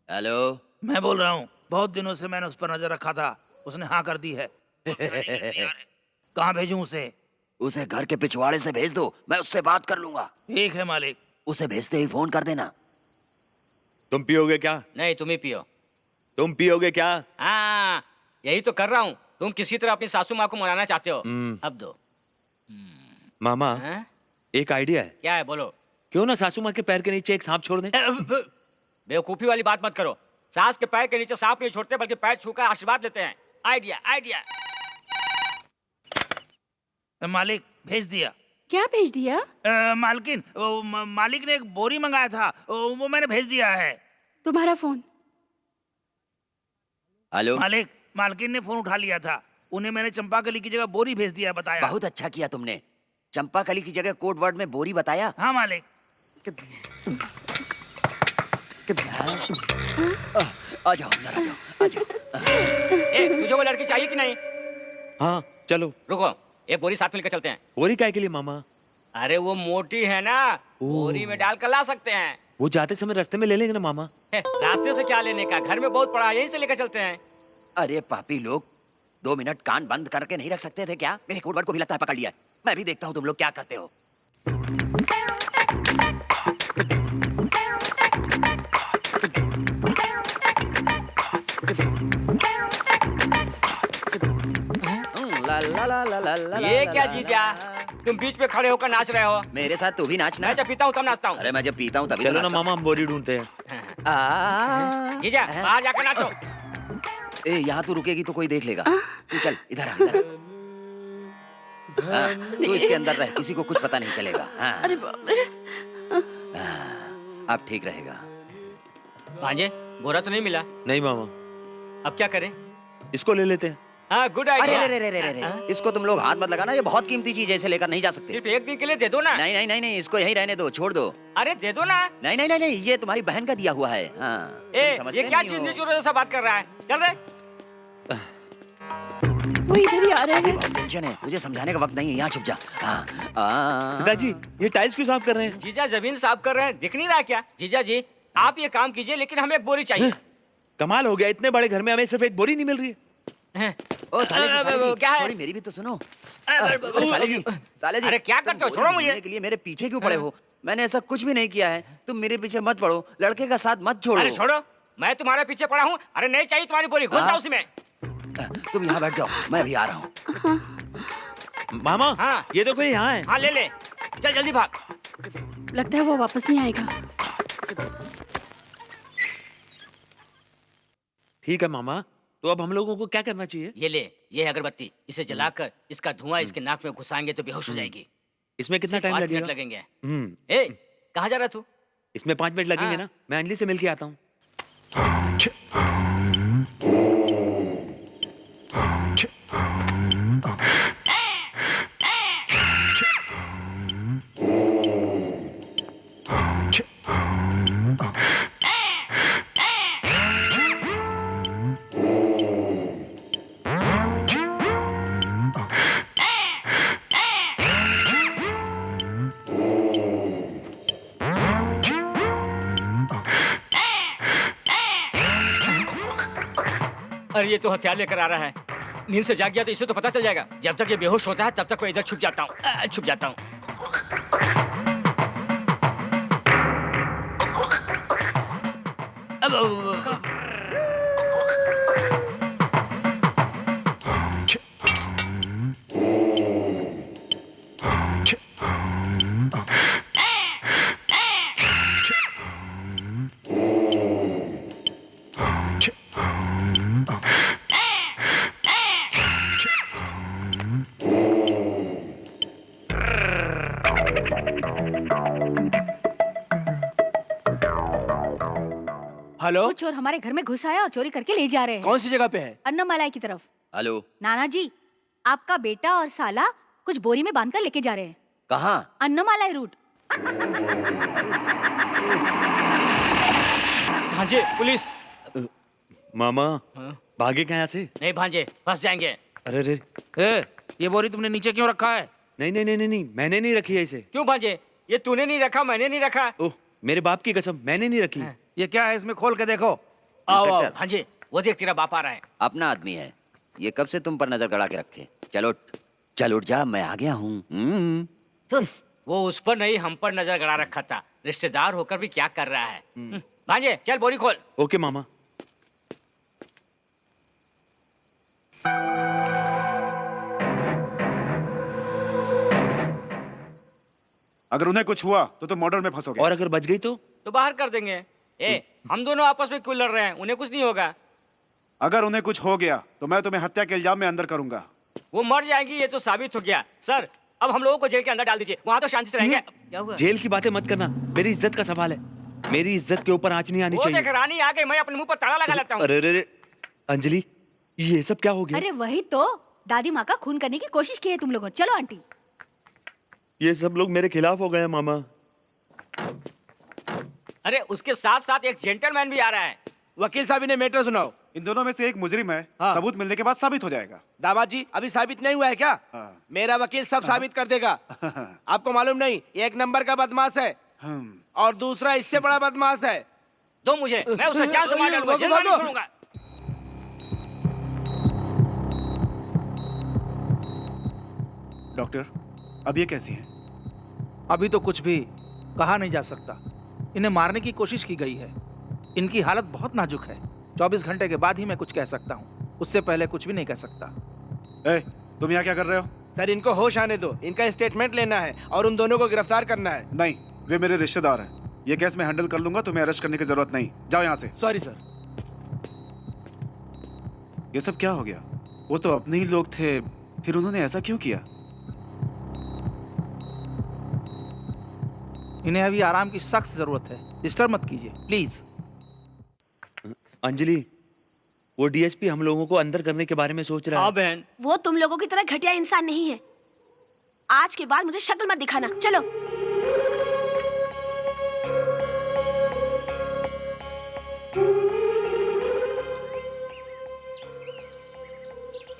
Speaker 8: हेलो,
Speaker 5: मैं बोल रहा हूँ। बहुत दिनों से मैंने उस पर नजर रखा था, उसने हाँ कर दी है। कहाँ भेजूं उसे?
Speaker 8: उसे घर के पिछवाड़े से भेज दो, मैं उससे बात कर लूंगा।
Speaker 5: ठीक है मालिक।
Speaker 8: उसे भेजते ही फोन कर देना।
Speaker 3: तुम पियोगे क्या?
Speaker 2: नहीं, तुम ही पियो।
Speaker 3: तुम पियोगे क्या?
Speaker 2: हाँ, यही तो कर रहा हूँ। तुम किसी तरह अपनी सासू माँ को मनाना चाहते हो। अब दो।
Speaker 3: मामा, एक आइडिया है।
Speaker 2: क्या है? बोलो।
Speaker 3: क्यों ना सासू माँ के पैर के नीचे एक सांप छोड़ दें?
Speaker 2: बेवकूफी वाली बात मत करो। सास के पैर के नीचे सांप नहीं छोड़ते, बल्कि पैर छूकर आशीर्वाद लेते हैं। Idea idea.
Speaker 5: मालिक, भेज दिया।
Speaker 7: क्या भेज दिया?
Speaker 5: मालकिन, मालिक ने एक बोरी मंगाया था, वो मैंने भेज दिया है।
Speaker 7: तुम्हारा फोन?
Speaker 8: हेलो
Speaker 5: मालिक, मालकिन ने फोन उठा लिया था, उन्हें मैंने चंपाकली की जगह बोरी भेज दिया, बताया।
Speaker 8: बहुत अच्छा किया तुमने। चंपाकली की जगह कोड वर्ड में बोरी बताया।
Speaker 5: हाँ मालिक।
Speaker 8: आ जाओ अंदर, आ जाओ, आ जाओ।
Speaker 2: तुझे वो लड़की चाहिए कि नहीं?
Speaker 3: हाँ चलो।
Speaker 2: रुको, एक बोरी साथ मिलकर चलते हैं।
Speaker 3: बोरी काय के लिए मामा?
Speaker 2: अरे वो मोटी है ना, बोरी में डाल कर ला सकते हैं।
Speaker 3: वो जाते समय रास्ते में ले लेंगे ना मामा।
Speaker 2: रास्ते से क्या लेने का, घर में बहुत पड़ा, यहीं से लेकर चलते हैं।
Speaker 8: अरे पापी लोग, 2 मिनट कान बंद करके नहीं रख सकते थे क्या? मेरे कोडवर्ड को भी लगता है पकड़ लिया। मैं भी देखता हूँ तुम लोग क्या करते हो।
Speaker 2: ये क्या जीजा, तुम बीच में खड़े होकर नाच रहे हो।
Speaker 8: मेरे साथ तू भी नाचना।
Speaker 2: मैं जब पीता हूँ तब नाचता हूँ।
Speaker 8: अरे मैं जब पीता हूँ तभी
Speaker 3: चलो
Speaker 8: तो
Speaker 3: ना
Speaker 8: नाचता
Speaker 3: मामा, हम बोरी ढूंढते हैं।
Speaker 2: जीजा बाहर जाकर नाचो।
Speaker 8: हूँ। ए यहाँ तू रुकेगी तो कोई देख लेगा। तू चल इधर आ, इधर आ। हाँ, तू इसके अंदर रह, किसी को कुछ पता नहीं चलेगा। हाँ।
Speaker 7: अरे बाप रे।
Speaker 8: अब ठीक रहेगा।
Speaker 2: भांजे बोरा तो नहीं मिला?
Speaker 3: नहीं मामा।
Speaker 2: अब क्या करें?
Speaker 3: इसको ले लेते हैं।
Speaker 2: हाँ गुड
Speaker 8: अरे
Speaker 2: आइडिया।
Speaker 8: रे रे रे रे रे, इसको तुम लोग हाथ मत लगाना, ये बहुत कीमती चीज है, इसे लेकर नहीं जा सकते।
Speaker 2: सिर्फ एक दिन के लिए दे दो ना।
Speaker 8: नहीं नहीं नहीं नहीं, इसको यहीं रहने दो, छोड़ दो।
Speaker 2: अरे दे दो ना।
Speaker 8: नहीं नहीं नहीं नहीं, ये तुम्हारी बहन का दिया हुआ है। हाँ,
Speaker 2: ए,
Speaker 8: तुम समझते
Speaker 2: ये क्या
Speaker 8: नहीं हो।
Speaker 2: जिंदगी चोरों जैसा बात कर रहा है? चल रे।
Speaker 7: वो इधर ही आ रहे
Speaker 8: अभी
Speaker 7: हैं।
Speaker 8: बहुत टेंशन है, तुझे समझाने का वक्त नहीं है, यहाँ छुप जा। हाँ,
Speaker 3: पिताजी ये टाइल्स क्यों साफ कर रहे हैं?
Speaker 2: जीजा जमीन साफ कर रहे हैं, दिख नहीं रहा क्या? जीजा जी आप ये काम कीजिए, लेकिन हमें एक बोरी चाहिए।
Speaker 3: कमाल हो गया, इतने बड़े घर में हमें सिर्फ एक बोरी नहीं मिल रही है।
Speaker 8: ओ साले जी,
Speaker 2: क्या है?
Speaker 8: थोड़ी मेरी भी तो सुनो। अरे साले जी, साले जी,
Speaker 2: अरे क्या करते हो?
Speaker 8: तुम
Speaker 2: छोड़ो
Speaker 8: बोरी
Speaker 2: मुझे।
Speaker 8: ढूंढने के लिए मेरे पीछे क्यों पड़े हो? मैंने ऐसा कुछ भी नहीं किया है, तुम मेरे पीछे मत पड़ो, लड़के का साथ मत छोड़ो।
Speaker 2: अरे छोड़ो, मैं तुम्हारे पीछे पड़ा हूँ। अरे नहीं चाहिए तुम्हारी बोरी, घुस जाओ उसमें।
Speaker 8: तुम यहाँ बैठ जाओ, मैं अभी आ रहा हूँ।
Speaker 3: मामा
Speaker 2: हाँ
Speaker 3: ये तो कोई यहाँ है।
Speaker 2: हाँ ले ले, चल जल्दी भाग।
Speaker 7: लगता है वो वापस नहीं आएगा।
Speaker 3: ठीक है मामा, तो अब हम लोगों को क्या करना चाहिए?
Speaker 2: ये ले, ये है अगरबत्ती, इसे जलाकर इसका धुआं इसके नाक में घुसाएंगे तो बेहोश हो जाएगी।
Speaker 3: इसमें कितना
Speaker 2: सिर्फ
Speaker 3: टाइम
Speaker 2: 5
Speaker 3: लगेगा?
Speaker 2: मिनट लगेंगे।
Speaker 3: हम्म,
Speaker 2: ए, कहाँ जा रहा तू?
Speaker 3: इसमें 5 मिनट लगेंगे
Speaker 2: हाँ।
Speaker 3: ना? मैं अंजलि से मिलके आता हूँ।
Speaker 2: अरे ये तो हथियार लेकर आ रहा है। नींद से जाग गया तो इसे तो पता चल जाएगा। जब तक ये बेहोश होता है तब तक मैं इधर छुप जाता हूँ, छुप जाता हूँ।
Speaker 13: हेलो,
Speaker 4: वो चोर हमारे घर में घुस आया और चोरी करके ले जा रहे हैं।
Speaker 13: कौन सी जगह पे है?
Speaker 4: अन्नमालाई की तरफ।
Speaker 8: हेलो,
Speaker 4: नाना जी, आपका बेटा और साला कुछ बोरी में बांधकर लेके जा रहे हैं।
Speaker 8: कहाँ?
Speaker 4: अन्नमालाई रूट।
Speaker 2: भांजे, पुलिस।
Speaker 3: मामा
Speaker 2: हाँ?
Speaker 3: भागे क्या यहाँ से?
Speaker 2: नहीं भांजे, फंस जाएंगे।
Speaker 3: अरे रे,
Speaker 5: ए, ये बोरी तुमने नीचे क्यों रखा है?
Speaker 3: नहीं नहीं नहीं नहीं नहीं, मैंने नहीं रखी है इसे।
Speaker 2: क्यों भांजे? ये तूने नहीं रखा, मैंने नहीं रखा।
Speaker 3: ओह, मेरे बाप की कसम, मैंने नहीं रखी।
Speaker 5: ये क्या है, इसमें खोल के देखो।
Speaker 2: आओ आओ
Speaker 8: इंस्पेक्टर।
Speaker 2: भांजे, वो देख तेरा बाप आ रहा है।
Speaker 8: अपना आदमी है, ये कब से तुम पर नजर गड़ा के रखे। चलो चल उठ जा, मैं आ गया हूँ।
Speaker 2: वो उस पर नहीं, हम पर नजर गड़ा रखा था। रिश्तेदार होकर भी क्या कर रहा है। भांजे चल बोरी खोल।
Speaker 3: ओके मामा।
Speaker 17: अगर उन्हें कुछ हुआ तो तुम मर्डर में फंसोगे।
Speaker 3: और अगर बच गई तो
Speaker 2: बाहर कर देंगे। ए, हम दोनों आपस में क्यों लड़ रहे हैं? उन्हें कुछ नहीं होगा।
Speaker 17: अगर उन्हें कुछ हो गया तो मैं तुम्हें हत्या के इल्जाम में अंदर करूंगा।
Speaker 2: वो मर जाएंगी, ये तो साबित हो गया। सर अब हम लोगों को जेल के अंदर डाल दीजिए, वहाँ तो शांति से रहेंगे। क्या हुआ?
Speaker 3: जेल की बातें मत करना, मेरी इज्जत का सवाल है। मेरी इज्जत के ऊपर आंच नहीं आनी
Speaker 2: वो
Speaker 3: चाहिए।
Speaker 2: देख रानी आ गई, मैं अपने मुंह पर ताला लगा लेता हूँ।
Speaker 3: अरे रे रे, अंजलि ये सब क्या हो गया?
Speaker 4: अरे वही तो, दादी माँ का खून करने की कोशिश की है तुम लोगों। चलो आंटी।
Speaker 3: ये सब लोग मेरे खिलाफ हो गए हैं मामा।
Speaker 2: अरे उसके साथ साथ एक जेंटलमैन भी आ रहा है।
Speaker 13: वकील साहब इन्हें मैटर सुनाओ।
Speaker 17: इन दोनों में से एक मुजरिम है।
Speaker 13: हाँ।
Speaker 17: सबूत मिलने के बाद साबित हो जाएगा।
Speaker 13: दामाद जी, अभी साबित नहीं हुआ है क्या?
Speaker 17: हाँ।
Speaker 13: मेरा वकील सब साबित कर देगा। आपको मालूम नहीं, ये एक नंबर का बदमाश है और दूसरा इससे बड़ा बदमाश है।
Speaker 2: दो मुझे, मैं उसे जान से मार डालूंगा, जेल में नहीं छोड़ूंगा।
Speaker 17: डॉक्टर, अब ये कैसी हैं?
Speaker 5: अभी तो कुछ भी कहा नहीं जा सकता। इन्हें मारने की कोशिश की गई है। इनकी हालत बहुत नाजुक है। 24 घंटे के बाद ही मैं कुछ कह सकता हूँ, उससे पहले कुछ भी नहीं कह सकता।
Speaker 17: ए, तुम यहाँ क्या कर रहे हो?
Speaker 13: सर इनको होश आने दो, इनका स्टेटमेंट लेना है और उन दोनों को गिरफ्तार करना है।
Speaker 17: नहीं, वे मेरे रिश्तेदार हैं। ये केस मैं हैंडल कर लूंगा, तुम्हें अरेस्ट करने की जरूरत नहीं। जाओ यहाँ से।
Speaker 13: Sorry sir.
Speaker 17: ये सब क्या हो गया? वो तो अपने ही लोग थे, फिर उन्होंने ऐसा क्यों किया?
Speaker 5: इन्हें अभी आराम की सख्त जरूरत है, डिस्टर्ब मत कीजिए प्लीज।
Speaker 3: अंजलि, वो डीएसपी हम लोगों को अंदर करने के बारे में सोच रहा है।
Speaker 2: बहन,
Speaker 6: वो तुम लोगों की तरह घटिया इंसान नहीं है। आज के बाद मुझे शक्ल मत दिखाना, चलो।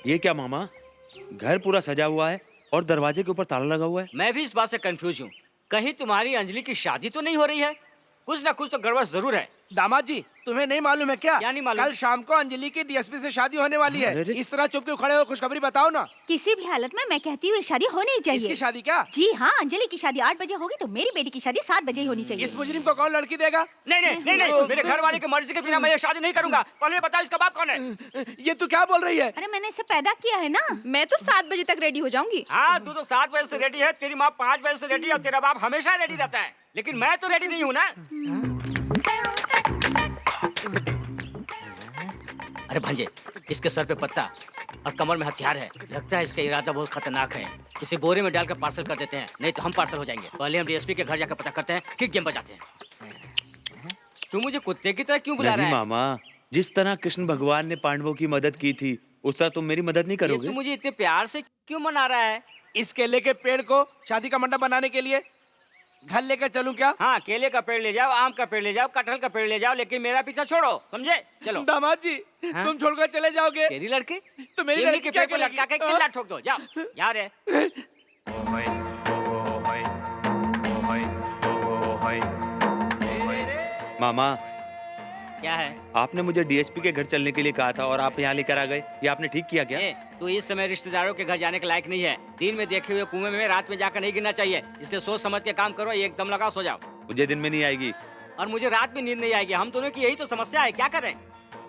Speaker 3: ये क्या मामा, घर पूरा सजा हुआ है और दरवाजे के ऊपर ताला लगा हुआ है।
Speaker 2: मैं भी इस बात से कंफ्यूज हूँ, कहीं तुम्हारी अंजलि की शादी तो नहीं हो रही है? कुछ ना कुछ तो गड़बड़ जरूर है।
Speaker 13: दामाद जी, तुम्हें नहीं मालूम है क्या?
Speaker 2: क्या नहीं मालूम?
Speaker 13: कल शाम को अंजलि की डीएसपी से शादी होने वाली है।
Speaker 3: अरे।
Speaker 13: इस तरह चुप क्यों खड़े हो? खुशखबरी बताओ ना।
Speaker 4: किसी भी हालत में मैं कहती हूँ ये शादी होनी ही चाहिए।
Speaker 13: इसकी शादी क्या?
Speaker 4: जी हाँ, अंजलि की शादी 8 बजे होगी तो मेरी बेटी की शादी 7 बजे ही होनी चाहिए।
Speaker 13: इस मुजरिम को कौन लड़की देगा?
Speaker 2: नहीं नहीं नहीं नहीं, मेरे घर वाले की मर्जी के बिना मैं ये शादी नहीं करूंगा। पहले बताओ इसका बाप कौन है?
Speaker 13: ये तू क्या बोल रही है?
Speaker 4: अरे मैंने इसे पैदा किया है ना।
Speaker 10: मैं तो 7 बजे तक रेडी हो जाऊंगी।
Speaker 2: हाँ, तू तो 7 बजे से रेडी है, तेरी माँ 5 बजे से रेडी है और तेरा बाप हमेशा रेडी रहता है, लेकिन मैं तो रेडी नहीं हूँ ना। अरे भांजे, इसके सर पे पत्ता और कमर में हथियार है, लगता है इसका इरादा बहुत खतरनाक है। इसे बोरे में डालकर पार्सल कर देते हैं, नहीं तो हम पार्सल हो जाएंगे। पहले हम डीएसपी के घर जाकर पता करते हैं, फिर गेम बजाते हैं। तू मुझे कुत्ते की तरह क्यों बुला रहा है?
Speaker 3: मामा, जिस तरह कृष्ण भगवान ने पांडवों की मदद की थी, उस तरह तुम मेरी मदद नहीं करोगे?
Speaker 2: तू मुझे इतने प्यार से क्यों मना रहा है?
Speaker 13: इस केले के पेड़ को शादी का मंडप बनाने के लिए घर लेकर चलूं क्या?
Speaker 2: हाँ, केले का पेड़ ले जाओ, आम का पेड़ ले जाओ, कटहल का पेड़ ले जाओ, लेकिन मेरा पीछा छोड़ो, समझे? चलो।
Speaker 13: दामाद जी,
Speaker 2: हाँ?
Speaker 13: तुम छोड़कर चले जाओगे?
Speaker 2: तेरी लड़की
Speaker 13: तो मेरी
Speaker 2: इमली
Speaker 13: लड़की
Speaker 2: के
Speaker 13: क्या
Speaker 2: पेड़ को लटका के किल्ला ठोक दो, जाओ यार है।
Speaker 3: मामा,
Speaker 2: क्या है?
Speaker 3: आपने मुझे डीएसपी के घर चलने के लिए कहा था और आप यहाँ लेकर आ गए, ये आपने ठीक किया क्या?
Speaker 2: तू इस समय रिश्तेदारों के घर जाने के लायक नहीं है। दिन में देखे हुए कुएं में रात में जाकर नहीं गिरना चाहिए, इसलिए सोच समझ के काम करो। एकदम लगाओ, सो जाओ।
Speaker 3: मुझे दिन में नहीं आएगी
Speaker 2: और मुझे रात में नींद नहीं आएगी। हम दोनों की यही तो समस्या है, क्या करें?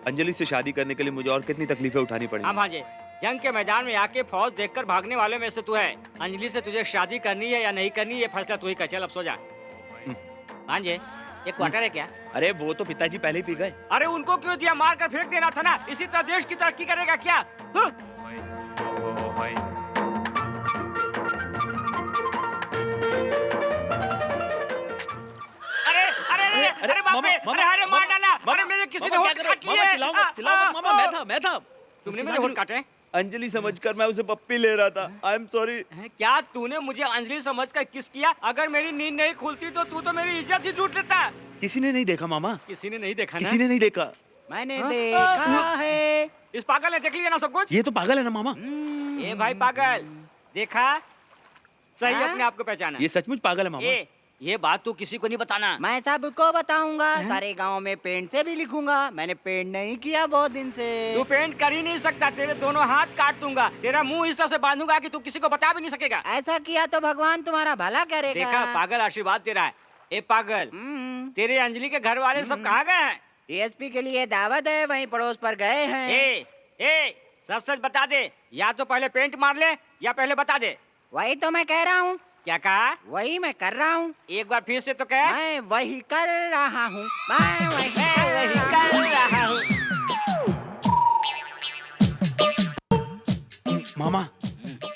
Speaker 3: अंजलि से शादी करने के लिए मुझे और कितनी तकलीफें उठानी
Speaker 2: हाँ
Speaker 3: पड़ेंगी।
Speaker 2: भांजे, जंग के मैदान में आके फौज देखकर भागने वालों में से तू है। अंजलि से तुझे शादी करनी है या नहीं करनी, ये फैसला तू ही कर। चल अब सो जा। भांजे, एक क्वार्टर है क्या?
Speaker 3: अरे वो तो पिताजी पहले ही पी गए।
Speaker 2: अरे उनको क्यों दिया? मार कर फेंक देना था ना। इसी तरह देश की तरक्की करेगा क्या? अरे अरे अरे अरे बाप रे! अरे अरे मार डाला! अरे मेरे किसी ने होठ काट लिए।
Speaker 3: मैं था।
Speaker 2: तुमने मेरे होठ काटे?
Speaker 3: अंजलि समझकर मैं उसे पप्पी ले रहा था। I am sorry.
Speaker 2: क्या तूने मुझे अंजलि समझकर किस किया? अगर मेरी नींद नहीं खुलती तो तू तो मेरी इज्जत ही लूट लेता।
Speaker 3: किसी ने नहीं देखा मामा।
Speaker 2: किसी ने नहीं देखा ना?
Speaker 3: किसी ने नहीं देखा।
Speaker 2: मैंने देखा है। इस पागल ने देख लिया ना सब कुछ?
Speaker 3: ये तो पागल है ना मामा।
Speaker 2: ये भाई पागल, देखा? सही अपने आप को पहचाना।
Speaker 3: ये सचमुच पागल है मामा।
Speaker 2: ये बात तू किसी को नहीं बताना।
Speaker 18: मैं सबको बताऊंगा, सारे गांव में पेंट से भी लिखूंगा। मैंने पेंट नहीं किया बहुत दिन से।
Speaker 2: तू पेंट कर ही नहीं सकता, तेरे दोनों हाथ काट दूंगा, तेरा मुंह इस तरह से बांधूंगा कि तू किसी को बता भी नहीं सकेगा।
Speaker 18: ऐसा किया तो भगवान तुम्हारा भला करेगा।
Speaker 2: देखा, पागल आशीर्वाद दे रहा है। ए पागल, तेरे अंजलि के घर वाले सब कहाँ गए हैं?
Speaker 18: डीएसपी के लिए दावत है, वहीं पड़ोस पर गए हैं।
Speaker 2: सच सच बता दे, या तो पहले पेंट मार ले या पहले बता दे।
Speaker 18: वही तो मैं कह रहा हूँ।
Speaker 2: क्या कहा?
Speaker 18: वही मैं कर रहा हूँ।
Speaker 2: एक बार फिर से तो कह।
Speaker 18: मैं वही कर रहा हूँ। मैं वही
Speaker 2: कर रहा हूँ।
Speaker 3: मामा,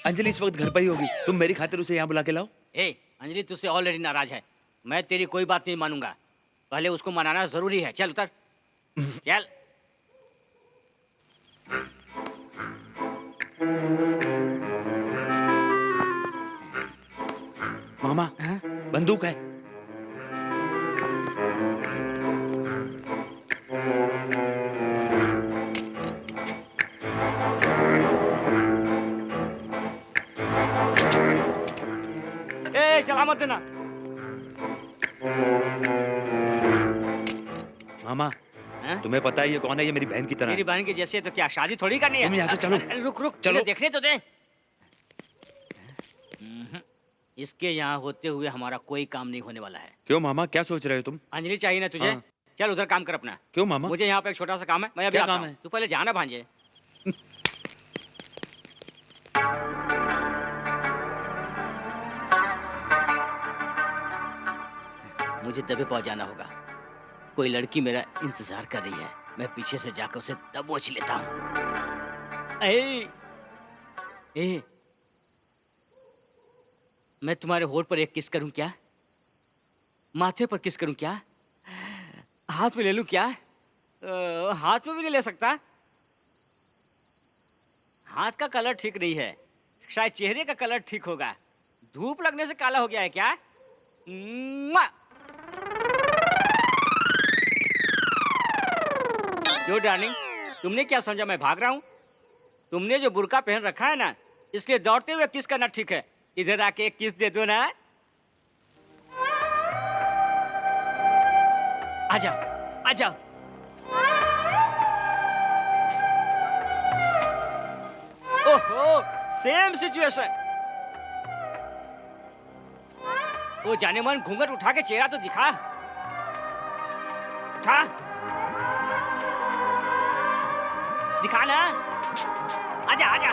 Speaker 3: अंजलि इस वक्त घर पर ही होगी, तुम मेरी खातिर उसे यहाँ बुला के लाओ।
Speaker 2: अंजलि तुझसे ऑलरेडी नाराज है, मैं तेरी कोई बात नहीं मानूंगा। पहले उसको मनाना जरूरी है। चल उतर, चल।
Speaker 3: मामा, बंदूक है।
Speaker 2: चला मत देना।
Speaker 3: मामा, तुम्हें पता है ये कौन है? ये मेरी बहन की तरह।
Speaker 2: मेरी बहन की जैसे तो क्या शादी थोड़ी करनी है?
Speaker 3: तुम यहाँ से चलो।
Speaker 2: रुक रुक,
Speaker 3: चलो।
Speaker 2: देखने तो दे। इसके यहाँ होते हुए हमारा कोई काम नहीं होने वाला है।
Speaker 3: क्यों मामा, क्या सोच रहे हो तुम?
Speaker 2: अंजलि चाहिए ना तुझे? चल उधर काम कर अपना।
Speaker 3: क्यों मामा?
Speaker 2: मुझे यहाँ पे एक छोटा सा काम है, मैं अभी
Speaker 3: क्या
Speaker 2: आता
Speaker 3: काम
Speaker 2: हूँ।
Speaker 3: है?
Speaker 2: तू पहले जाना भांजे।
Speaker 19: मुझे दबे पहुंचाना होगा। कोई लड़की मेरा इंतजार कर रही है। मैं पीछे से जाकर उसे दबोच लेता हूँ। ए, मैं तुम्हारे होठ पर एक किस करूं क्या? माथे पर किस करूं क्या? हाथ में ले लूं क्या? हाथ में भी नहीं ले सकता। हाथ का कलर ठीक नहीं है, शायद चेहरे का कलर ठीक होगा। धूप लगने से काला हो गया है क्या? यो डार्लिंग, तुमने क्या समझा मैं भाग रहा हूँ? तुमने जो बुर्का पहन रखा है ना, इसलिए दौड़ते हुए किस करना ठीक है। इधर आके एक किस दे दो ना। आजा, आजा। ओहो, सेम सिचुएशन। वो जाने मन घूंघट उठा के चेहरा तो दिखा। उठा, दिखा ना। आजा, आजा,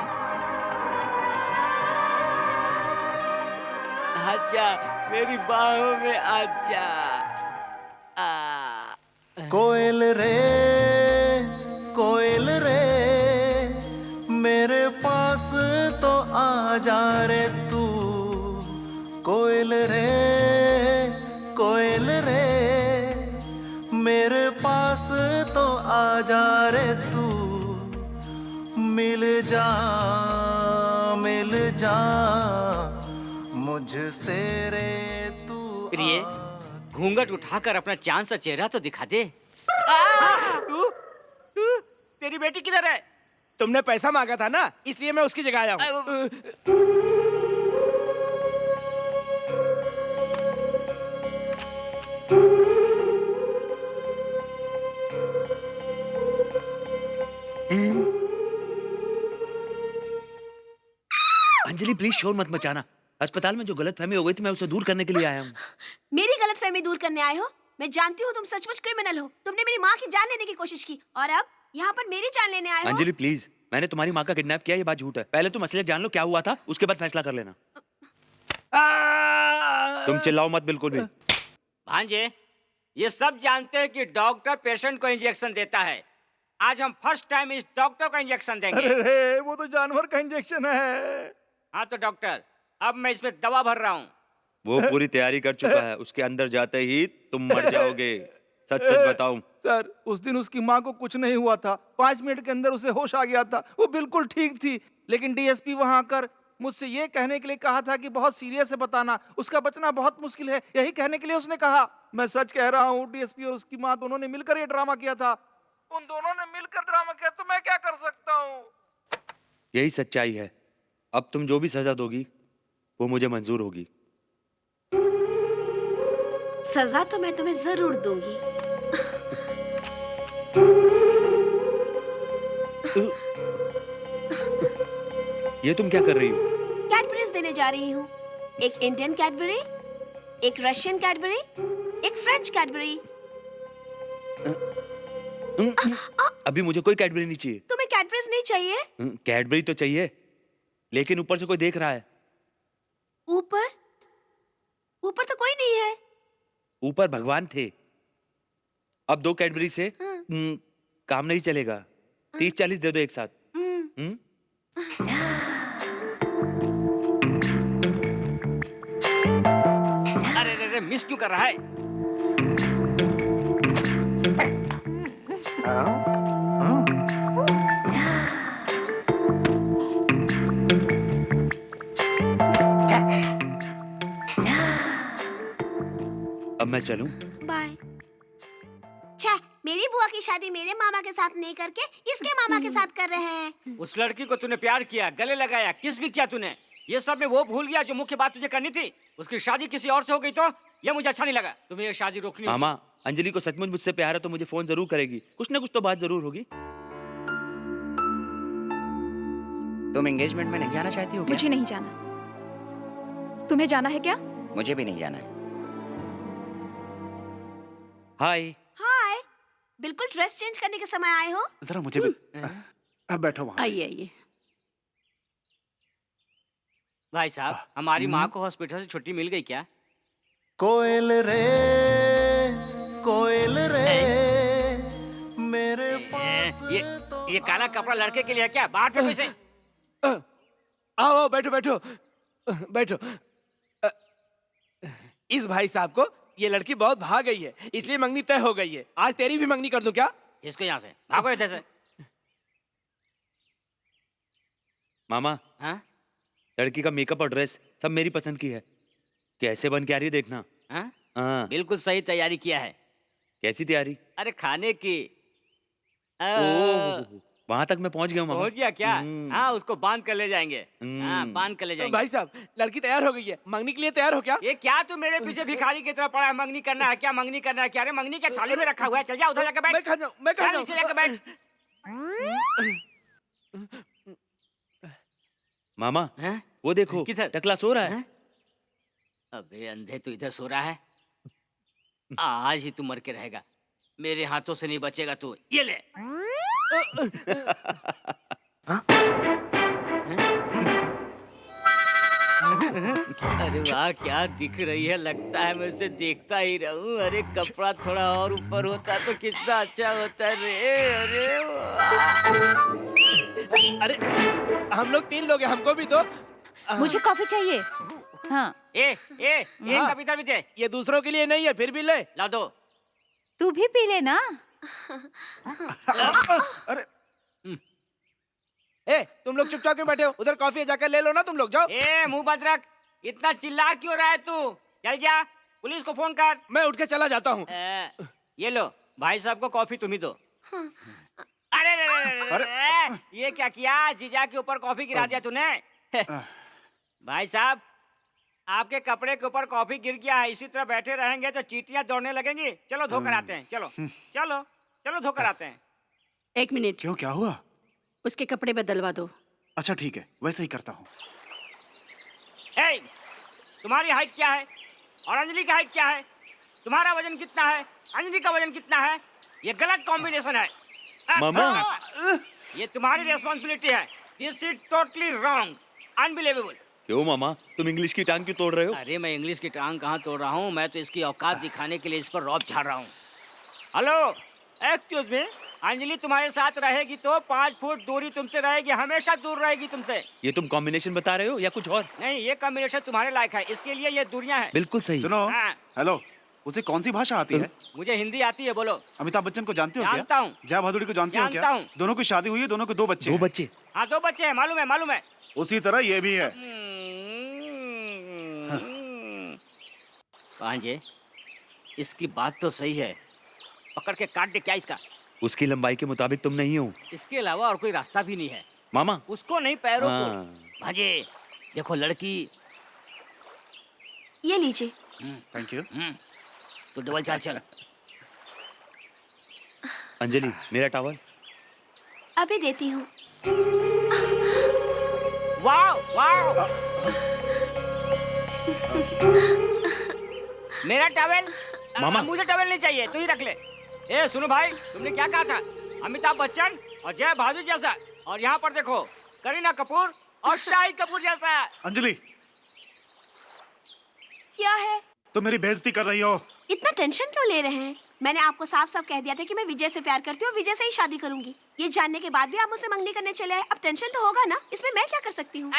Speaker 19: आजा, मेरी बाहों में आजा।
Speaker 1: कोयल रे, कोयल रे, मेरे पास तो आ जा रे तू। कोयल रे, कोयल रे, मेरे पास तो आ जा रे तू। मिल जा, मिल जा मुझसे रे तू।
Speaker 19: प्रिय, घूंघट उठाकर अपना चांद सा चेहरा तो दिखा दे।
Speaker 13: तू तेरी बेटी किधर है? तुमने पैसा मांगा था ना, इसलिए मैं उसकी जगह आया हूँ।
Speaker 3: अंजलि प्लीज शोर मत मचाना। अस्पताल में जो गलतफहमी हो गई थी मैं उसे दूर करने के लिए आया हूँ।
Speaker 6: मेरी गलतफहमी दूर करने आए हो? मैं जानती हूँ तुम सचमुच क्रिमिनल हो। तुमने मेरी माँ की जान लेने की कोशिश की और अब यहाँ पर मेरी जान लेने आए हो।
Speaker 3: अंजलि प्लीज, मैंने तुम्हारी माँ का किडनैप किया, ये बात झूठ है। पहले तुम असलियत जान लो क्या हुआ था, उसके बाद फैसला कर लेना। तुम चिल्लाओ मत बिल्कुल भी।
Speaker 2: भांजे, ये सब जानते हैं कि डॉक्टर पेशेंट को इंजेक्शन देता है। आज हम फर्स्ट टाइम इस डॉक्टर को इंजेक्शन देंगे।
Speaker 5: अरे वो तो जानवर का इंजेक्शन है।
Speaker 2: हाँ तो डॉक्टर, अब मैं इसमें दवा भर रहा हूँ।
Speaker 3: वो पूरी तैयारी कर चुका है, उसके अंदर जाते ही तुम मर जाओगे। सच सच बताऊं
Speaker 5: सर, उस दिन उसकी माँ को कुछ नहीं हुआ था। 5 मिनट के अंदर उसे होश आ गया था, वो बिल्कुल ठीक थी। लेकिन डीएसपी वहाँ आकर मुझसे ये कहने के लिए कहा था कि बहुत सीरियस है, बताना उसका बचना बहुत मुश्किल है। यही कहने के लिए उसने कहा। मैं सच कह रहा हूँ, डीएसपी और उसकी माँ दोनों ने मिलकर ये ड्रामा किया था। उन दोनों ने मिलकर ड्रामा किया, तो मैं क्या कर सकता हूँ?
Speaker 3: यही सच्चाई है। अब तुम जो भी सजा दोगी वो मुझे मंजूर होगी।
Speaker 6: सजा तो मैं तुम्हें जरूर दूंगी।
Speaker 3: ये तुम क्या कर रही हो?
Speaker 6: कैडबरीज देने जा रही हूँ। एक इंडियन कैडबरी, एक रशियन कैडबरी, एक फ्रेंच कैडबरी।
Speaker 3: अभी मुझे कोई कैडबरी नहीं चाहिए।
Speaker 6: तुम्हें कैडबरीज नहीं चाहिए?
Speaker 3: कैडबरी तो चाहिए, लेकिन ऊपर से कोई देख रहा है।
Speaker 6: ऊपर? ऊपर तो कोई नहीं है।
Speaker 3: ऊपर भगवान थे। अब 2 कैडबरी से काम नहीं चलेगा। 30-40 दे दो एक साथ।
Speaker 19: अरे रे रे, मिस क्यों कर रहा है?
Speaker 3: अब मैं चलूं?
Speaker 6: बाय। छे, मेरी बुआ की शादी मेरे मामा के साथ नहीं करके इसके मामा के साथ कर रहे हैं।
Speaker 2: उस लड़की को तूने प्यार किया, गले लगाया, किस भी किया तूने। ये सब में वो भूल गया जो मुख्य बात तुझे करनी थी। उसकी शादी किसी और से हो गई तो ये मुझे अच्छा नहीं लगा। तुम्हें ये शादी रोकनी होगी।
Speaker 3: मामा, अंजलि को सचमुच मुझसे प्यार है तो मुझे फोन जरूर करेगी। कुछ ना कुछ तो बात जरूर होगी।
Speaker 8: तुम एंगेजमेंट में नहीं जाना चाहती हो क्या?
Speaker 10: मुझे नहीं जाना। तुम्हें जाना है क्या?
Speaker 8: मुझे भी नहीं जाना है।
Speaker 3: हाय।
Speaker 6: हाय, बिल्कुल ड्रेस चेंज करने के समय आए हो।
Speaker 17: जरा मुझे भी। अब बैठो वहाँ।
Speaker 19: आइए आइए।
Speaker 2: भाई साहब, हमारी माँ को हॉस्पिटल से छुट्टी मिल गई क्या?
Speaker 1: कोयल रे, कोयल रे मेरे
Speaker 2: ये काला कपड़ा लड़के के लिए है क्या? बाहर फेंको इसे।
Speaker 13: आओ आओ, बैठो बैठो बैठो। इस भाई साहब को ये लड़की बहुत भाग गई है, इसलिए मंगनी तय हो गई है। आज तेरी भी मंगनी कर दूं क्या?
Speaker 2: इसको यहाँ से भागो इधर से।
Speaker 3: मामा,
Speaker 2: हाँ?
Speaker 3: लड़की का मेकअप और ड्रेस सब मेरी पसंद की है। कैसे बन के आ रही है देखना।
Speaker 2: हाँ?
Speaker 3: हाँ।
Speaker 2: बिल्कुल सही तैयारी किया है।
Speaker 3: कैसी तैयारी?
Speaker 2: अरे खाने की।
Speaker 3: वहां तक मैं पहुंच गया हूँ मामा।
Speaker 2: पहुंच गया क्या? हाँ, उसको बांध कर ले जाएंगे। हाँ, बांध कर ले जाएंगे।
Speaker 13: भाई साहब, लड़की तैयार हो गई है, मंगनी के लिए तैयार हो क्या?
Speaker 2: ये क्या तू मेरे पीछे भिखारी की तरह पड़ा है? मंगनी करना है क्या? मंगनी करना है क्या? अरे मंगनी क्या थाली में रखा हुआ है? चल जा उधर जाकर बैठ।
Speaker 13: मैं कहाँ जाऊँ? मैं कहाँ जाऊँ?
Speaker 2: नीचे जाकर बैठ।
Speaker 3: मामा,
Speaker 2: हैं?
Speaker 3: वो देखो
Speaker 2: किधर?
Speaker 3: टकला सो रहा है।
Speaker 2: अबे अंधे, तू इधर सो रहा है? आज ही तू मर के रहेगा। मेरे हाथों से नहीं बचेगा तू। ये ले। अरे वाह, क्या दिख रही है। लगता है मैं उसे देखता ही रहूं। अरे कपड़ा थोड़ा और ऊपर होता तो कितना अच्छा होता रे। अरे वाह।
Speaker 13: अरे हम लोग 3 लोग हैं, हमको भी दो।
Speaker 4: मुझे कॉफी चाहिए। हाँ।
Speaker 2: एक कविता भी दे।
Speaker 13: ये दूसरों के लिए नहीं है, फिर भी ले।
Speaker 2: ला दो।
Speaker 4: तू भी पी ले ना।
Speaker 13: अरे तुम लोग चुपचाप क्यों बैठे हो? उधर कॉफी जाकर ले लो ना, तुम लोग जाओ।
Speaker 2: मुंह बंद रख। इतना चिल्ला क्यों रहा है तू? चल जा, पुलिस को फोन कर।
Speaker 13: मैं उठ के चला जाता हूँ।
Speaker 2: ये लो, भाई साहब को कॉफी तुम ही दो। अरे ये क्या किया? जीजा के ऊपर कॉफी गिरा दिया तूने। भाई साहब, आपके कपड़े के ऊपर कॉफी गिर गया है। इसी तरह बैठे रहेंगे तो चींटियां दौड़ने लगेंगी। चलो धोकर आते हैं। चलो चलो चलो धोकर आते हैं।
Speaker 7: 1 मिनट।
Speaker 17: क्यों, क्या हुआ?
Speaker 7: उसके कपड़े बदलवा दो।
Speaker 17: अच्छा ठीक है, वैसे ही करता हूँ।
Speaker 2: तुम्हारी हाइट क्या है और अंजलि की हाइट क्या है? तुम्हारा वजन कितना है? अंजलि का वजन कितना है? ये गलत कॉम्बिनेशन है।
Speaker 3: मामा,
Speaker 2: ये तुम्हारी रेस्पॉन्सिबिलिटी है। This is totally wrong, unbelievable.
Speaker 3: क्यों मामा, तुम इंग्लिश की टांग क्यों तोड़ रहे हो?
Speaker 2: अरे मैं इंग्लिश की टांग कहाँ तोड़ रहा हूँ? मैं तो इसकी औकात दिखाने के लिए इस पर रौब झाड़ रहा हूँ। हेलो, एक्सक्यूज मी, अंजलि तुम्हारे साथ रहेगी तो 5 फुट दूरी तुमसे रहेगी, हमेशा दूर रहेगी तुमसे।
Speaker 3: ये तुम कॉम्बिनेशन बता रहे हो या कुछ और?
Speaker 2: नहीं, ये कॉम्बिनेशन तुम्हारे लायक है, इसके लिए ये दूरियां हैं।
Speaker 3: बिल्कुल सही।
Speaker 17: सुनो,
Speaker 2: हाँ।
Speaker 17: हेलो, उसे कौन सी भाषा आती है?
Speaker 2: मुझे हिंदी आती है, बोलो।
Speaker 17: अमिताभ बच्चन को जानते हो क्या?
Speaker 2: जानता हूँ।
Speaker 17: जया भादुड़ी को जानते हो क्या?
Speaker 2: जानता हूँ।
Speaker 17: दोनों की शादी हुई है, दोनों के 2 बच्चे।
Speaker 3: 2 बच्चे?
Speaker 2: हाँ, 2 बच्चे हैं, मालूम है मालूम है।
Speaker 17: उसी तरह ये भी है।
Speaker 2: भांजे, इसकी बात तो सही है। पकड़ के काट दे क्या इसका?
Speaker 3: उसकी लंबाई के मुताबिक तुम नहीं हो।
Speaker 2: इसके अलावा और कोई रास्ता भी नहीं है।
Speaker 3: मामा,
Speaker 2: उसको नहीं, पैरों को।
Speaker 3: हाँ।
Speaker 2: भांजे, देखो लड़की।
Speaker 6: ये लीजिए।
Speaker 17: Thank you.
Speaker 2: तो डबल चाल चल।
Speaker 3: अंजलि, मेरा टॉवल।
Speaker 6: अभी देती हूँ।
Speaker 2: वाव वाव। मेरा टॉवल?
Speaker 3: मामा,
Speaker 2: मुझे टॉवल नहीं चाहिए, तू ही रख ले। सुनो भाई, तुमने क्या कहा था? अमिताभ बच्चन और जया भादुरी जैसा, और यहाँ पर देखो करीना कपूर और शाहिद कपूर जैसा।
Speaker 17: अंजलि,
Speaker 6: क्या है?
Speaker 17: तुम मेरी बेइज्जती कर रही हो।
Speaker 6: इतना टेंशन क्यों ले रहे हैं? मैंने आपको साफ साफ कह दिया था कि मैं विजय से प्यार करती हूँ, विजय से ही शादी करूंगी। ये जानने के बाद भी आप मुझसे मंगनी करने चले आए। अब टेंशन तो होगा ना, इसमें मैं क्या कर सकती हूँ?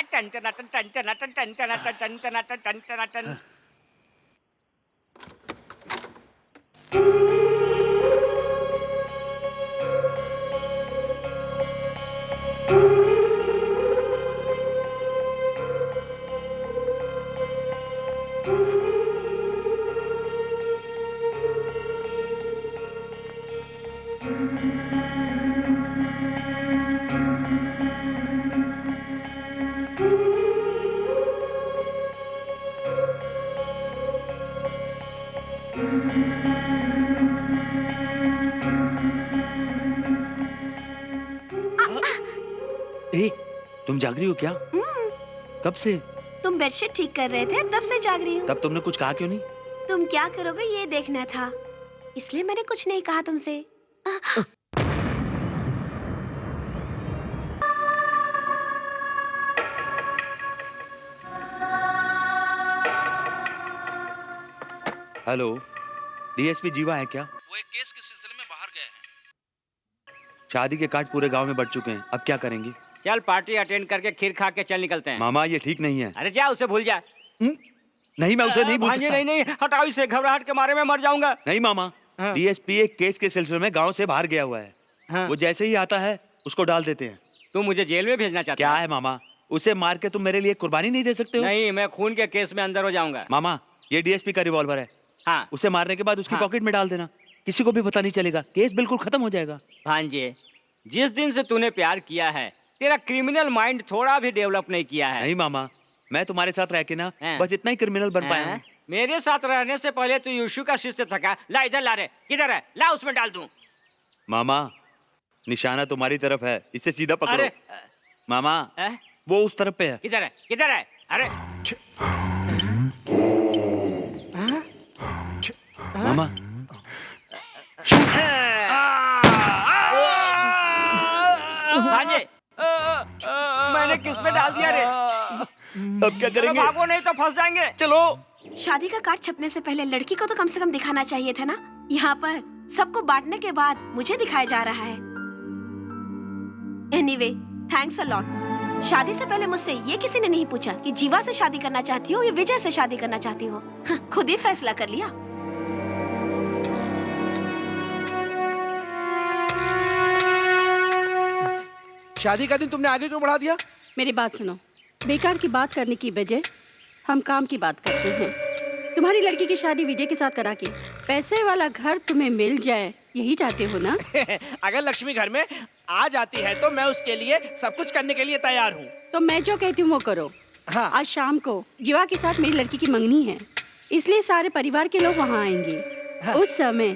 Speaker 3: तुम जाग रही हो क्या? कब से?
Speaker 6: तुम बेडशीट ठीक कर रहे थे, तब से जाग रही हूँ।
Speaker 3: तब तुमने कुछ कहा क्यों नहीं?
Speaker 6: तुम क्या करोगे ये देखना था, इसलिए मैंने कुछ नहीं कहा तुमसे।
Speaker 3: हेलो, डीएसपी जीवा है क्या?
Speaker 5: वो एक केस के सिलसिले में बाहर गए हैं।
Speaker 3: शादी के कार्ड पूरे गांव में बढ़ चुके हैं, अब क्या करेंगे?
Speaker 2: चल पार्टी अटेंड करके खीर खा के चल निकलते हैं।
Speaker 3: मामा ये ठीक नहीं है।
Speaker 2: अरे जा, उसे भूल जा।
Speaker 3: नहीं, मैं उसे नहीं भूल
Speaker 2: भांजे,
Speaker 3: सकता।
Speaker 2: नहीं हटाओ इसे, घबराहट के मारे में मर जाऊंगा।
Speaker 3: नहीं मामा, डीएसपी एक केस के सिलसिले में गांव से बाहर गया हुआ है। वो जैसे ही आता है उसको डाल देते हैं।
Speaker 2: तुम मुझे जेल में भेजना चाहते
Speaker 3: क्या है मामा, उसे मार के तुम मेरे लिए कुर्बानी नहीं दे सकते हो?
Speaker 2: नहीं, मैं खून के केस में अंदर हो जाऊंगा।
Speaker 3: मामा ये डीएसपी का रिवॉल्वर है।
Speaker 2: हाँ।
Speaker 3: उसे मारने के बाद उसकी पॉकेट में डाल देना, किसी को भी पता नहीं चलेगा, केस बिल्कुल खत्म हो जाएगा।
Speaker 2: भांजे, जिस दिन से तूने प्यार किया है तेरा क्रिमिनल माइंड थोड़ा भी डेवलप नहीं किया है।
Speaker 3: नहीं मामा, मैं तुम्हारे साथ रह के ना बस इतना ही क्रिमिनल बन पाया हूँ।
Speaker 2: मेरे साथ रहने से पहले तू यीशु का शिष्य था। ला इधर ला रे, किधर है? ला उसमें डाल दूं।
Speaker 3: मामा निशाना तुम्हारी तरफ है, इसे सीधा पकड़ो।
Speaker 2: अरे
Speaker 3: मामा वो उस तरफ पे है।
Speaker 2: किधर है? किधर है? अरे
Speaker 3: मामा
Speaker 2: भांजे, मैंने किस में डाल दिया रे?
Speaker 3: अब क्या करेंगे?
Speaker 2: भागो नहीं तो फंस जाएंगे। चलो।
Speaker 6: शादी का कार्ड छपने से पहले लड़की को तो कम से कम दिखाना चाहिए था ना। यहाँ पर सबको बांटने के बाद मुझे दिखाया जा रहा है। Anyway, thanks a lot. शादी से पहले मुझसे ये किसी ने नहीं पूछा कि जीवा से शादी करना चाहती हो या विजय से शादी करना चाहती हो। खुद ही फैसला कर लिया।
Speaker 13: शादी का दिन तुमने आगे क्यों बढ़ा दिया?
Speaker 7: मेरी बात सुनो, बेकार की बात करने की बजाय हम काम की बात करते हैं। तुम्हारी लड़की की शादी विजय के साथ करा के पैसे वाला घर तुम्हें मिल जाए, यही चाहते हो ना?
Speaker 13: अगर लक्ष्मी घर में आ जाती है तो मैं उसके लिए सब कुछ करने के लिए तैयार हूँ।
Speaker 7: तो मैं जो कहती हूँ वो करो। हाँ। आज शाम को जीवा के साथ मेरी लड़की की मंगनी है, इसलिए सारे परिवार के लोग वहाँ आएंगे। हाँ। उस समय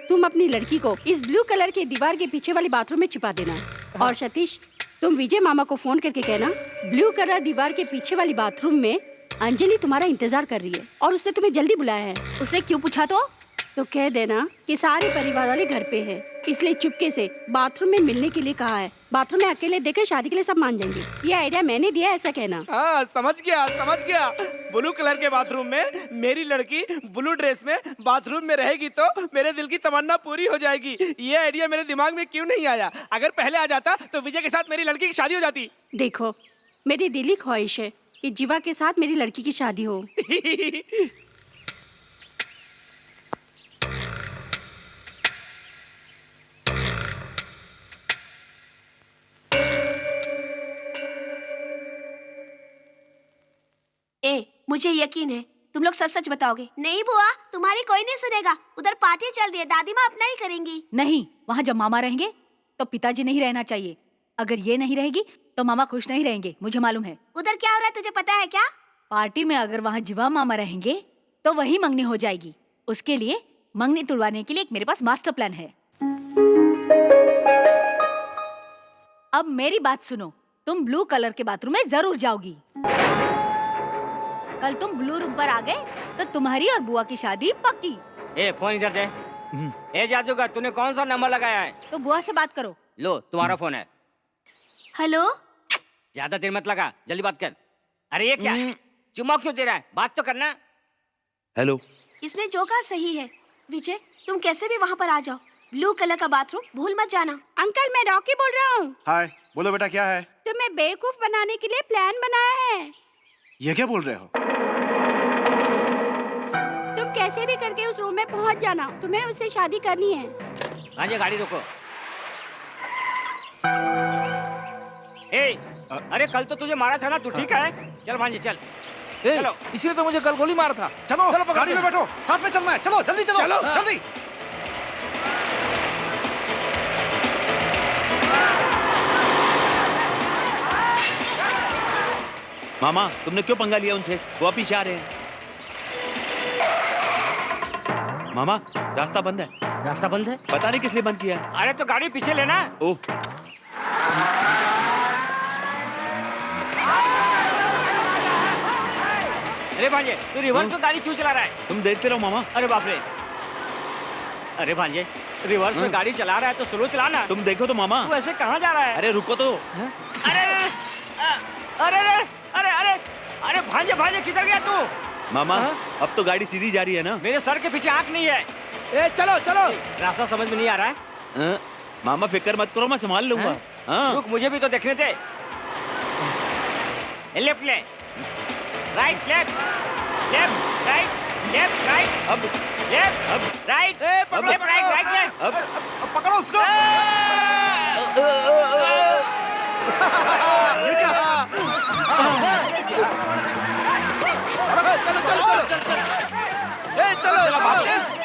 Speaker 7: तुम अपनी लड़की को इस ब्लू कलर के दीवार के पीछे वाली बाथरूम में छिपा देना। हाँ। और सतीश, तुम विजय मामा को फोन करके कहना ब्लू कलर दीवार के पीछे वाली बाथरूम में अंजलि तुम्हारा इंतजार कर रही है और उसने तुम्हें जल्दी बुलाया है।
Speaker 4: उसने क्यों पूछा? तो
Speaker 7: कह देना कि सारे परिवार वाले घर पे हैं, इसलिए चुपके से बाथरूम में मिलने के लिए कहा है। बाथरूम में अकेले देकर शादी के लिए सब मान जाएंगे। ये आइडिया मैंने दिया, ऐसा कहना।
Speaker 13: हाँ, समझ गया। ब्लू कलर के बाथरूम में मेरी लड़की ब्लू ड्रेस में बाथरूम में रहेगी तो मेरे दिल की तमन्ना पूरी हो जाएगी। ये आइडिया मेरे दिमाग में क्यों नहीं आया? अगर पहले आ जाता तो विजय के साथ मेरी लड़की की शादी हो जाती।
Speaker 7: देखो, मेरी दिली ख्वाहिश है कि जीवा के साथ मेरी लड़की की शादी हो।
Speaker 6: मुझे यकीन है तुम लोग सच सच बताओगे। नहीं बुआ, तुम्हारी कोई नहीं सुनेगा। उधर पार्टी चल रही है, दादी माँ अपना ही करेंगी।
Speaker 4: नहीं, वहाँ जब मामा रहेंगे तो पिताजी नहीं रहना चाहिए। अगर ये नहीं रहेगी तो मामा खुश नहीं रहेंगे, मुझे मालूम है।
Speaker 6: उधर क्या हो रहा है तुझे पता है क्या?
Speaker 4: पार्टी में अगर वहाँ जीवा मामा रहेंगे तो वही मंगनी हो जाएगी। उसके लिए मंगनी तुड़वाने के लिए एक मेरे पास मास्टर प्लान है। अब मेरी बात सुनो, तुम ब्लू कलर के बाथरूम में जरूर जाओगी। कल तुम ब्लू रूम पर आ गए तो तुम्हारी और बुआ की शादी पक्की।
Speaker 2: ए, फोन इधर दे। ए जादूगर, तूने कौन सा नंबर लगाया है?
Speaker 4: तो बुआ से बात करो।
Speaker 2: लो, तुम्हारा फोन है।
Speaker 6: हेलो।
Speaker 2: ज्यादा देर मत लगा, जल्दी बात कर। अरे ये क्या? चुम्मा क्यों दे रहा है? बात तो करना।
Speaker 3: हेलो।
Speaker 6: इसने जो कहा सही है। विजय, तुम कैसे भी वहाँ पर आ जाओ। ब्लू कलर का बाथरूम भूल मत जाना।
Speaker 7: अंकल, मैं रॉकी बोल रहा हूँ।
Speaker 17: हाय, बोलो बेटा, क्या है?
Speaker 7: तुम्हें बेवकूफ बनाने के लिए प्लान बनाया है।
Speaker 17: ये क्या बोल रहे हो?
Speaker 7: तुम कैसे भी करके उस रूम में पहुंच जाना, तुम्हें उससे शादी करनी है।
Speaker 2: भांजे, गाड़ी रोको। अरे कल तो तुझे मारा था ना, तू ठीक है? चल भांजे चल।
Speaker 5: चलो। इसलिए तो मुझे कल गोली मारा था।
Speaker 17: चलो, गाड़ी में बैठो, साथ में चलना है। चलो जल्दी चलो, जल्दी।
Speaker 3: मामा, तुमने क्यों पंगा लिया उनसे? वो पीछे आ रहे हैं। मामा, रास्ता बंद है।
Speaker 2: रास्ता बंद है?
Speaker 3: पता नहीं किस लिए बंद किया।
Speaker 2: अरे तो गाड़ी पीछे लेना।
Speaker 3: ओह,
Speaker 2: अरे भांजे, तू रिवर्स में गाड़ी क्यों चला रहा है?
Speaker 3: तुम देखते रहो मामा।
Speaker 2: अरे बाप रे। अरे भांजे, रिवर्स में गाड़ी चला रहा है तो स्लो चलाना।
Speaker 3: तुम देखो तो मामा।
Speaker 2: तू ऐसे कहाँ जा रहा है?
Speaker 3: अरे रुको तो।
Speaker 2: अरे अरे अरे अरे अरे अरे भांजे, भांजे किधर गया तू?
Speaker 3: मामा, अब तो गाड़ी सीधी जा रही है ना?
Speaker 2: मेरे सर के पीछे आँख नहीं है।
Speaker 13: ए चलो चलो।
Speaker 2: रास्ता समझ में नहीं आ रहा है।
Speaker 3: मामा फिक्र मत करो, मैं संभाल लूंगा। हाँ।
Speaker 2: रुक, मुझे भी तो देखने दे। लेफ्ट ले, right left, left right, left right,
Speaker 3: अब
Speaker 2: लेफ्ट, अब right, left right, right left.
Speaker 17: अब पकड़ो उसको।
Speaker 13: ये क्या? अरे चलो चलो चलो चलो चलो। ए चलो चलो वापस।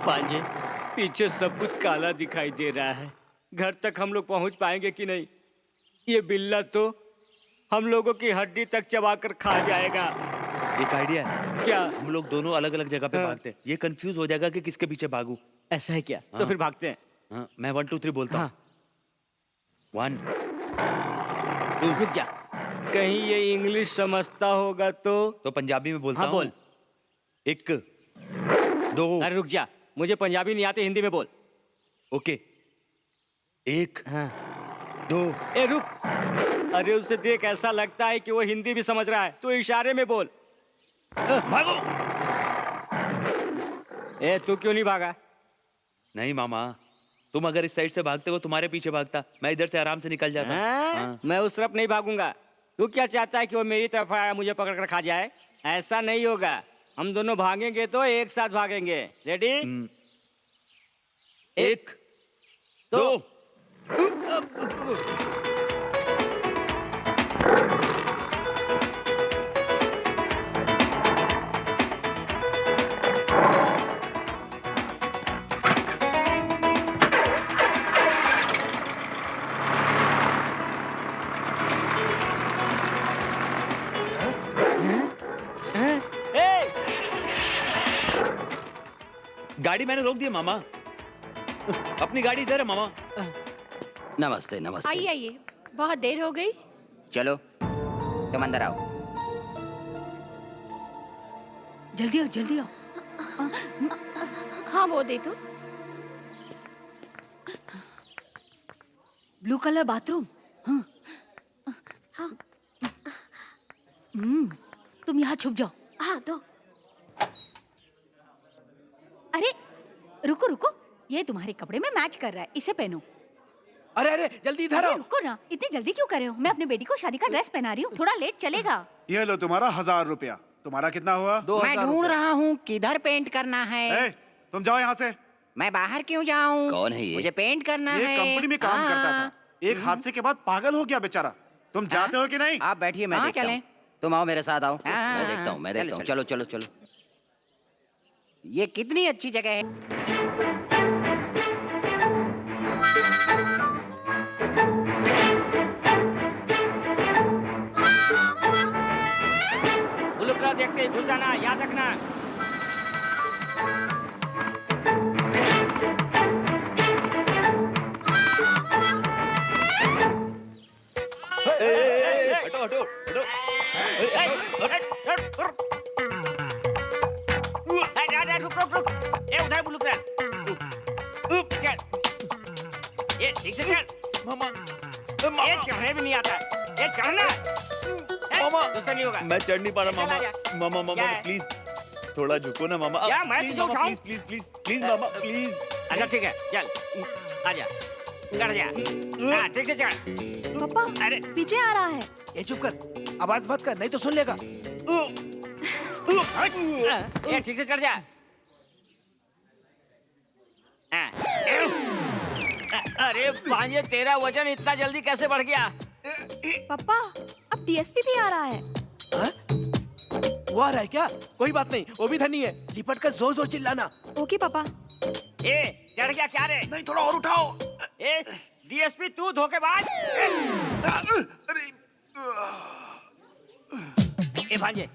Speaker 2: पांजे, पीछे सब कुछ काला दिखाई दे रहा है। घर तक हम लोग पहुंच पाएंगे कि नहीं? ये बिल्ला तो हम लोगों की हड्डी तक चबाकर खा जाएगा।
Speaker 3: एक आइडिया है।
Speaker 2: क्या?
Speaker 3: हम लोग दोनों अलग अलग जगह पे भागते हैं। ये कंफ्यूज हो जाएगा कि किसके पीछे भागूं।
Speaker 2: ऐसा है क्या? तो फिर भागते हैं।
Speaker 3: हाँ, मैं 1 2 3 बोलता हूँ। 1 2।
Speaker 2: रुक जा, कहीं ये इंग्लिश समझता होगा तो
Speaker 3: पंजाबी में बोलता
Speaker 2: हाँ,
Speaker 3: हूँ।
Speaker 2: बोल।
Speaker 3: 1 2।
Speaker 2: अरे रुक जा, मुझे पंजाबी नहीं आती, हिंदी में बोल।
Speaker 3: ओके। 1 2।
Speaker 2: ए रुक, अरे उससे देख, ऐसा लगता है कि वो हिंदी भी समझ रहा है। तू इशारे में बोल।
Speaker 3: भागो।
Speaker 2: ए तू क्यों नहीं भागा?
Speaker 3: नहीं मामा, तुम अगर इस साइड से भागते हो तुम्हारे पीछे भागता, मैं इधर से आराम से निकल जाता। हाँ।
Speaker 2: मैं उस तरफ नहीं भागूंगा। तू क्या चाहता है कि वो मेरी तरफ आया मुझे पकड़ कर खा जाए? ऐसा नहीं होगा। हम दोनों भागेंगे तो एक साथ भागेंगे। रेडी?
Speaker 3: 1 2। गाड़ी मैंने रोक दी है मामा। अपनी गाड़ी इधर है मामा।
Speaker 8: नमस्ते नमस्ते।
Speaker 7: आइए आइए, बहुत देर हो गई।
Speaker 18: चलो तुम अंदर आओ।
Speaker 9: जल्दी आओ जल्दी आओ।
Speaker 7: हाँ वो दे तो।
Speaker 9: Blue colour bathroom. हाँ।
Speaker 6: हाँ।
Speaker 4: तुम यहाँ छुप जाओ।
Speaker 6: हाँ दो।
Speaker 4: अरे रुको रुको, ये तुम्हारे कपड़े में मैच कर रहा है, इसे पहनो।
Speaker 13: अरे अरे जल्दी इधर आओ।
Speaker 4: रुको ना, इतनी जल्दी क्यों कर रहे हो? मैं अपने बेटी को शादी का ड्रेस पहना रही हूँ, थोड़ा लेट चलेगा।
Speaker 17: ये लो तुम्हारा 1000 रुपया। तुम्हारा कितना हुआ?
Speaker 18: मैं ढूंढ रहा हूँ किधर पेंट करना है।
Speaker 17: तुम जाओ यहाँ से।
Speaker 18: मैं बाहर क्यों जाऊँ?
Speaker 8: कौन है ये?
Speaker 18: मुझे पेंट करना है।
Speaker 17: ये कंपनी में काम करता था, एक हादसे के बाद पागल हो गया बेचारा। तुम जाते हो कि नहीं?
Speaker 18: आप बैठिए, मैं देखता हूँ।
Speaker 8: तुम आओ मेरे साथ आओ। मैं देखता हूँ, मैं देखता हूँ। चलो चलो चलो।
Speaker 18: ये कितनी अच्छी जगह है।
Speaker 2: बुलुक रहा देखते ही घुस जाना, याद रखना।
Speaker 3: हटो हटो हटो।
Speaker 2: रुक रुक रुक। ए उधर बुलुक रहा। चल, ये ठीक से चल।
Speaker 3: मामा,
Speaker 2: ये चढ़ने भी नहीं आता। ये चढ़ना।
Speaker 3: मामा,
Speaker 2: दूसरा नहीं होगा।
Speaker 3: मैं चढ़ नहीं पा रहा मामा। मामा मामा
Speaker 2: क्या है?
Speaker 3: प्लीज थोड़ा झुको ना मामा।
Speaker 2: क्या मैं
Speaker 3: प्लीज
Speaker 2: तुझे
Speaker 3: मामा,
Speaker 2: उठाऊं?
Speaker 3: प्लीज प्लीज प्लीज मामा प्लीज।
Speaker 2: अच्छा ठीक है, चल आजा, चढ़ जा। हाँ ठीक से चढ़।
Speaker 10: पापा,
Speaker 2: अरे
Speaker 10: पीछे आ रहा है।
Speaker 13: ये चुप कर, आवाज मत कर, नहीं तो सुन लेगा।
Speaker 2: ये ठीक से चढ़ जा। अरे भांजे, तेरा वजन इतना जल्दी कैसे बढ़ गया?
Speaker 10: पापा, अब डीएसपी भी आ रहा है।
Speaker 13: वो आ रहा है क्या? कोई बात नहीं, वो भी धनी है। लिपट कर जोर जोर चिल्लाना।
Speaker 10: ओके पापा।
Speaker 2: ए चढ़ गया क्या रे?
Speaker 13: नहीं, थोड़ा और उठाओ।
Speaker 2: ए डीएसपी तू धोखेबाज। ए भांजे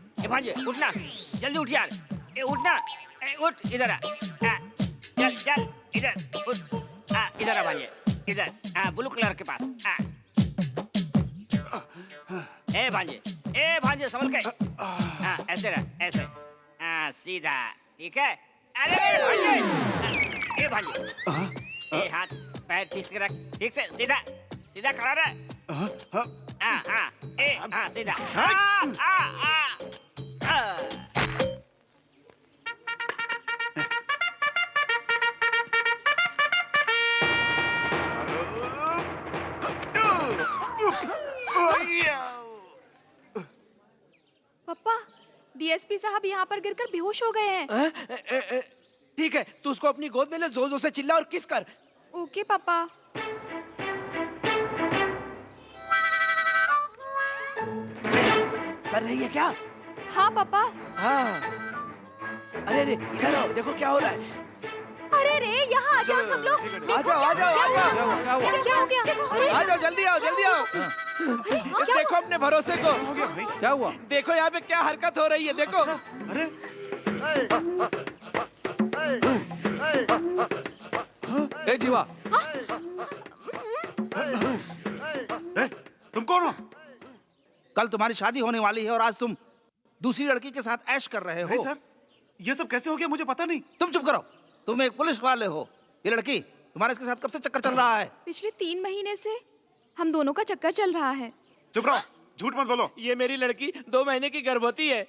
Speaker 2: उठना, जल्दी उठ यार। ए उठना, ए उठ, इधर आ। चल चल इधर उठ। इधर आ भांजे, इधर। ब्लू कलर के पास। ए भांजे संभल के। ऐसे रह, ऐसे। सीधा, ठीक है? अरे भांजे, ए भांजे, ए हाथ पैर ठीक से रख, ठीक से, सीधा सीधा खड़ा रह। सीधा
Speaker 10: पापा, डीएसपी साहब यहाँ पर गिरकर बेहोश हो गए हैं।
Speaker 13: ठीक है, तू उसको अपनी गोद में ले, जोर जोर से चिल्ला और किस कर।
Speaker 10: ओके पापा।
Speaker 13: कर रही है क्या?
Speaker 10: हाँ पापा।
Speaker 13: हाँ। अरे इधर आओ, देखो क्या हो रहा है।
Speaker 4: अरे रे, यहाँ आ जाओ सब लोग।
Speaker 13: आ जाओ, आ जाओ, आ जाओ।
Speaker 10: क्या हो गया?
Speaker 13: आ जाओ, जल्दी आओ, जल्दी आओ। देखो अपने भरोसे को।
Speaker 5: क्या हुआ?
Speaker 13: देखो यहाँ पे क्या हरकत हो रही है, देखो।
Speaker 17: अरे
Speaker 5: ए जीवा,
Speaker 17: तुम कौन हो?
Speaker 5: कल तुम्हारी शादी होने वाली है और आज तुम दूसरी लड़की के साथ ऐश कर रहे हो।
Speaker 17: नहीं सर, ये सब कैसे हो गया मुझे पता नहीं।
Speaker 5: तुम चुप करो, तुम एक पुलिस वाले हो। ये लड़की तुम्हारे इसके साथ कब से चक्कर चल रहा है?
Speaker 10: पिछले 3 महीने से हम दोनों का चक्कर चल रहा है।
Speaker 17: चुप रहो, झूठ मत बोलो।
Speaker 13: ये मेरी लड़की 2 महीने की गर्भवती है।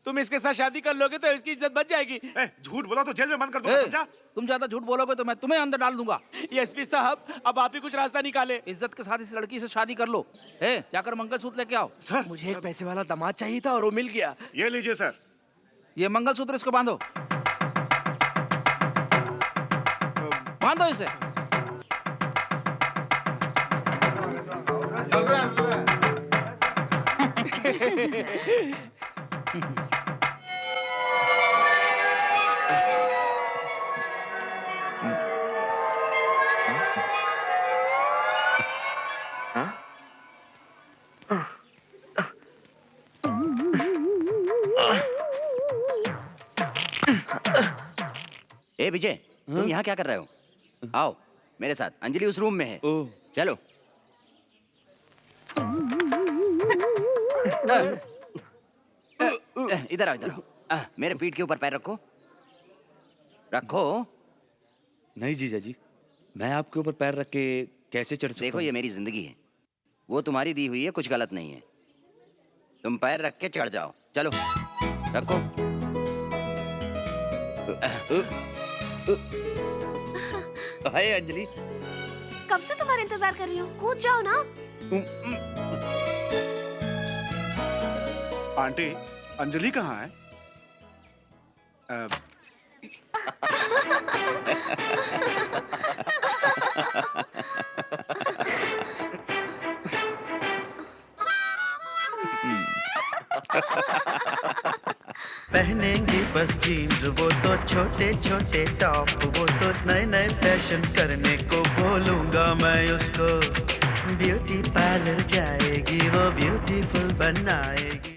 Speaker 13: तुम इसके साथ शादी कर लोगे तो इसकी इज्जत बच जाएगी।
Speaker 17: झूठ बोला तो जेल में बंद कर दूंगा, समझा?
Speaker 5: तुम ज्यादा झूठ बोलोगे तो मैं तुम्हें अंदर डाल दूंगा।
Speaker 13: एसपी साहब, अब आप ही कुछ रास्ता निकाले।
Speaker 5: इज्जत के साथ इस लड़की से शादी कर लो। जाकर मंगलसूत्र लेके आओ।
Speaker 17: सर,
Speaker 13: मुझे एक पैसे वाला दामाद चाहिए था और वो मिल गया।
Speaker 17: ये लीजिए सर।
Speaker 5: ये मंगलसूत्र इसको बांधो, बांधो इसे।
Speaker 8: ए विजय, तुम यहाँ क्या कर रहे हो? आओ मेरे साथ, अंजलि उस रूम में है। चलो। इधर आओ, इधर आओ। मेरे पीठ के ऊपर पैर रखो, रखो।
Speaker 3: नहीं जीजा जी, मैं आपके ऊपर पैर रख के कैसे चढ़ सकता
Speaker 8: देखो, ये मेरी जिंदगी है, वो तुम्हारी दी हुई है, कुछ गलत नहीं है। तुम पैर रख के चढ़ जाओ। चलो, रखो।
Speaker 3: हाय अंजलि।
Speaker 6: कब से तुम्हारा इंतजार कर रही हूँ, कूद जाओ ना।
Speaker 17: आंटी, अंजलि कहाँ है?
Speaker 1: पहनेंगी बस जीन्स, वो तो छोटे छोटे टॉप, वो तो नए नए फैशन करने को बोलूंगा मैं उसको। ब्यूटी पार्लर जाएगी, वो ब्यूटीफुल बनाएगी।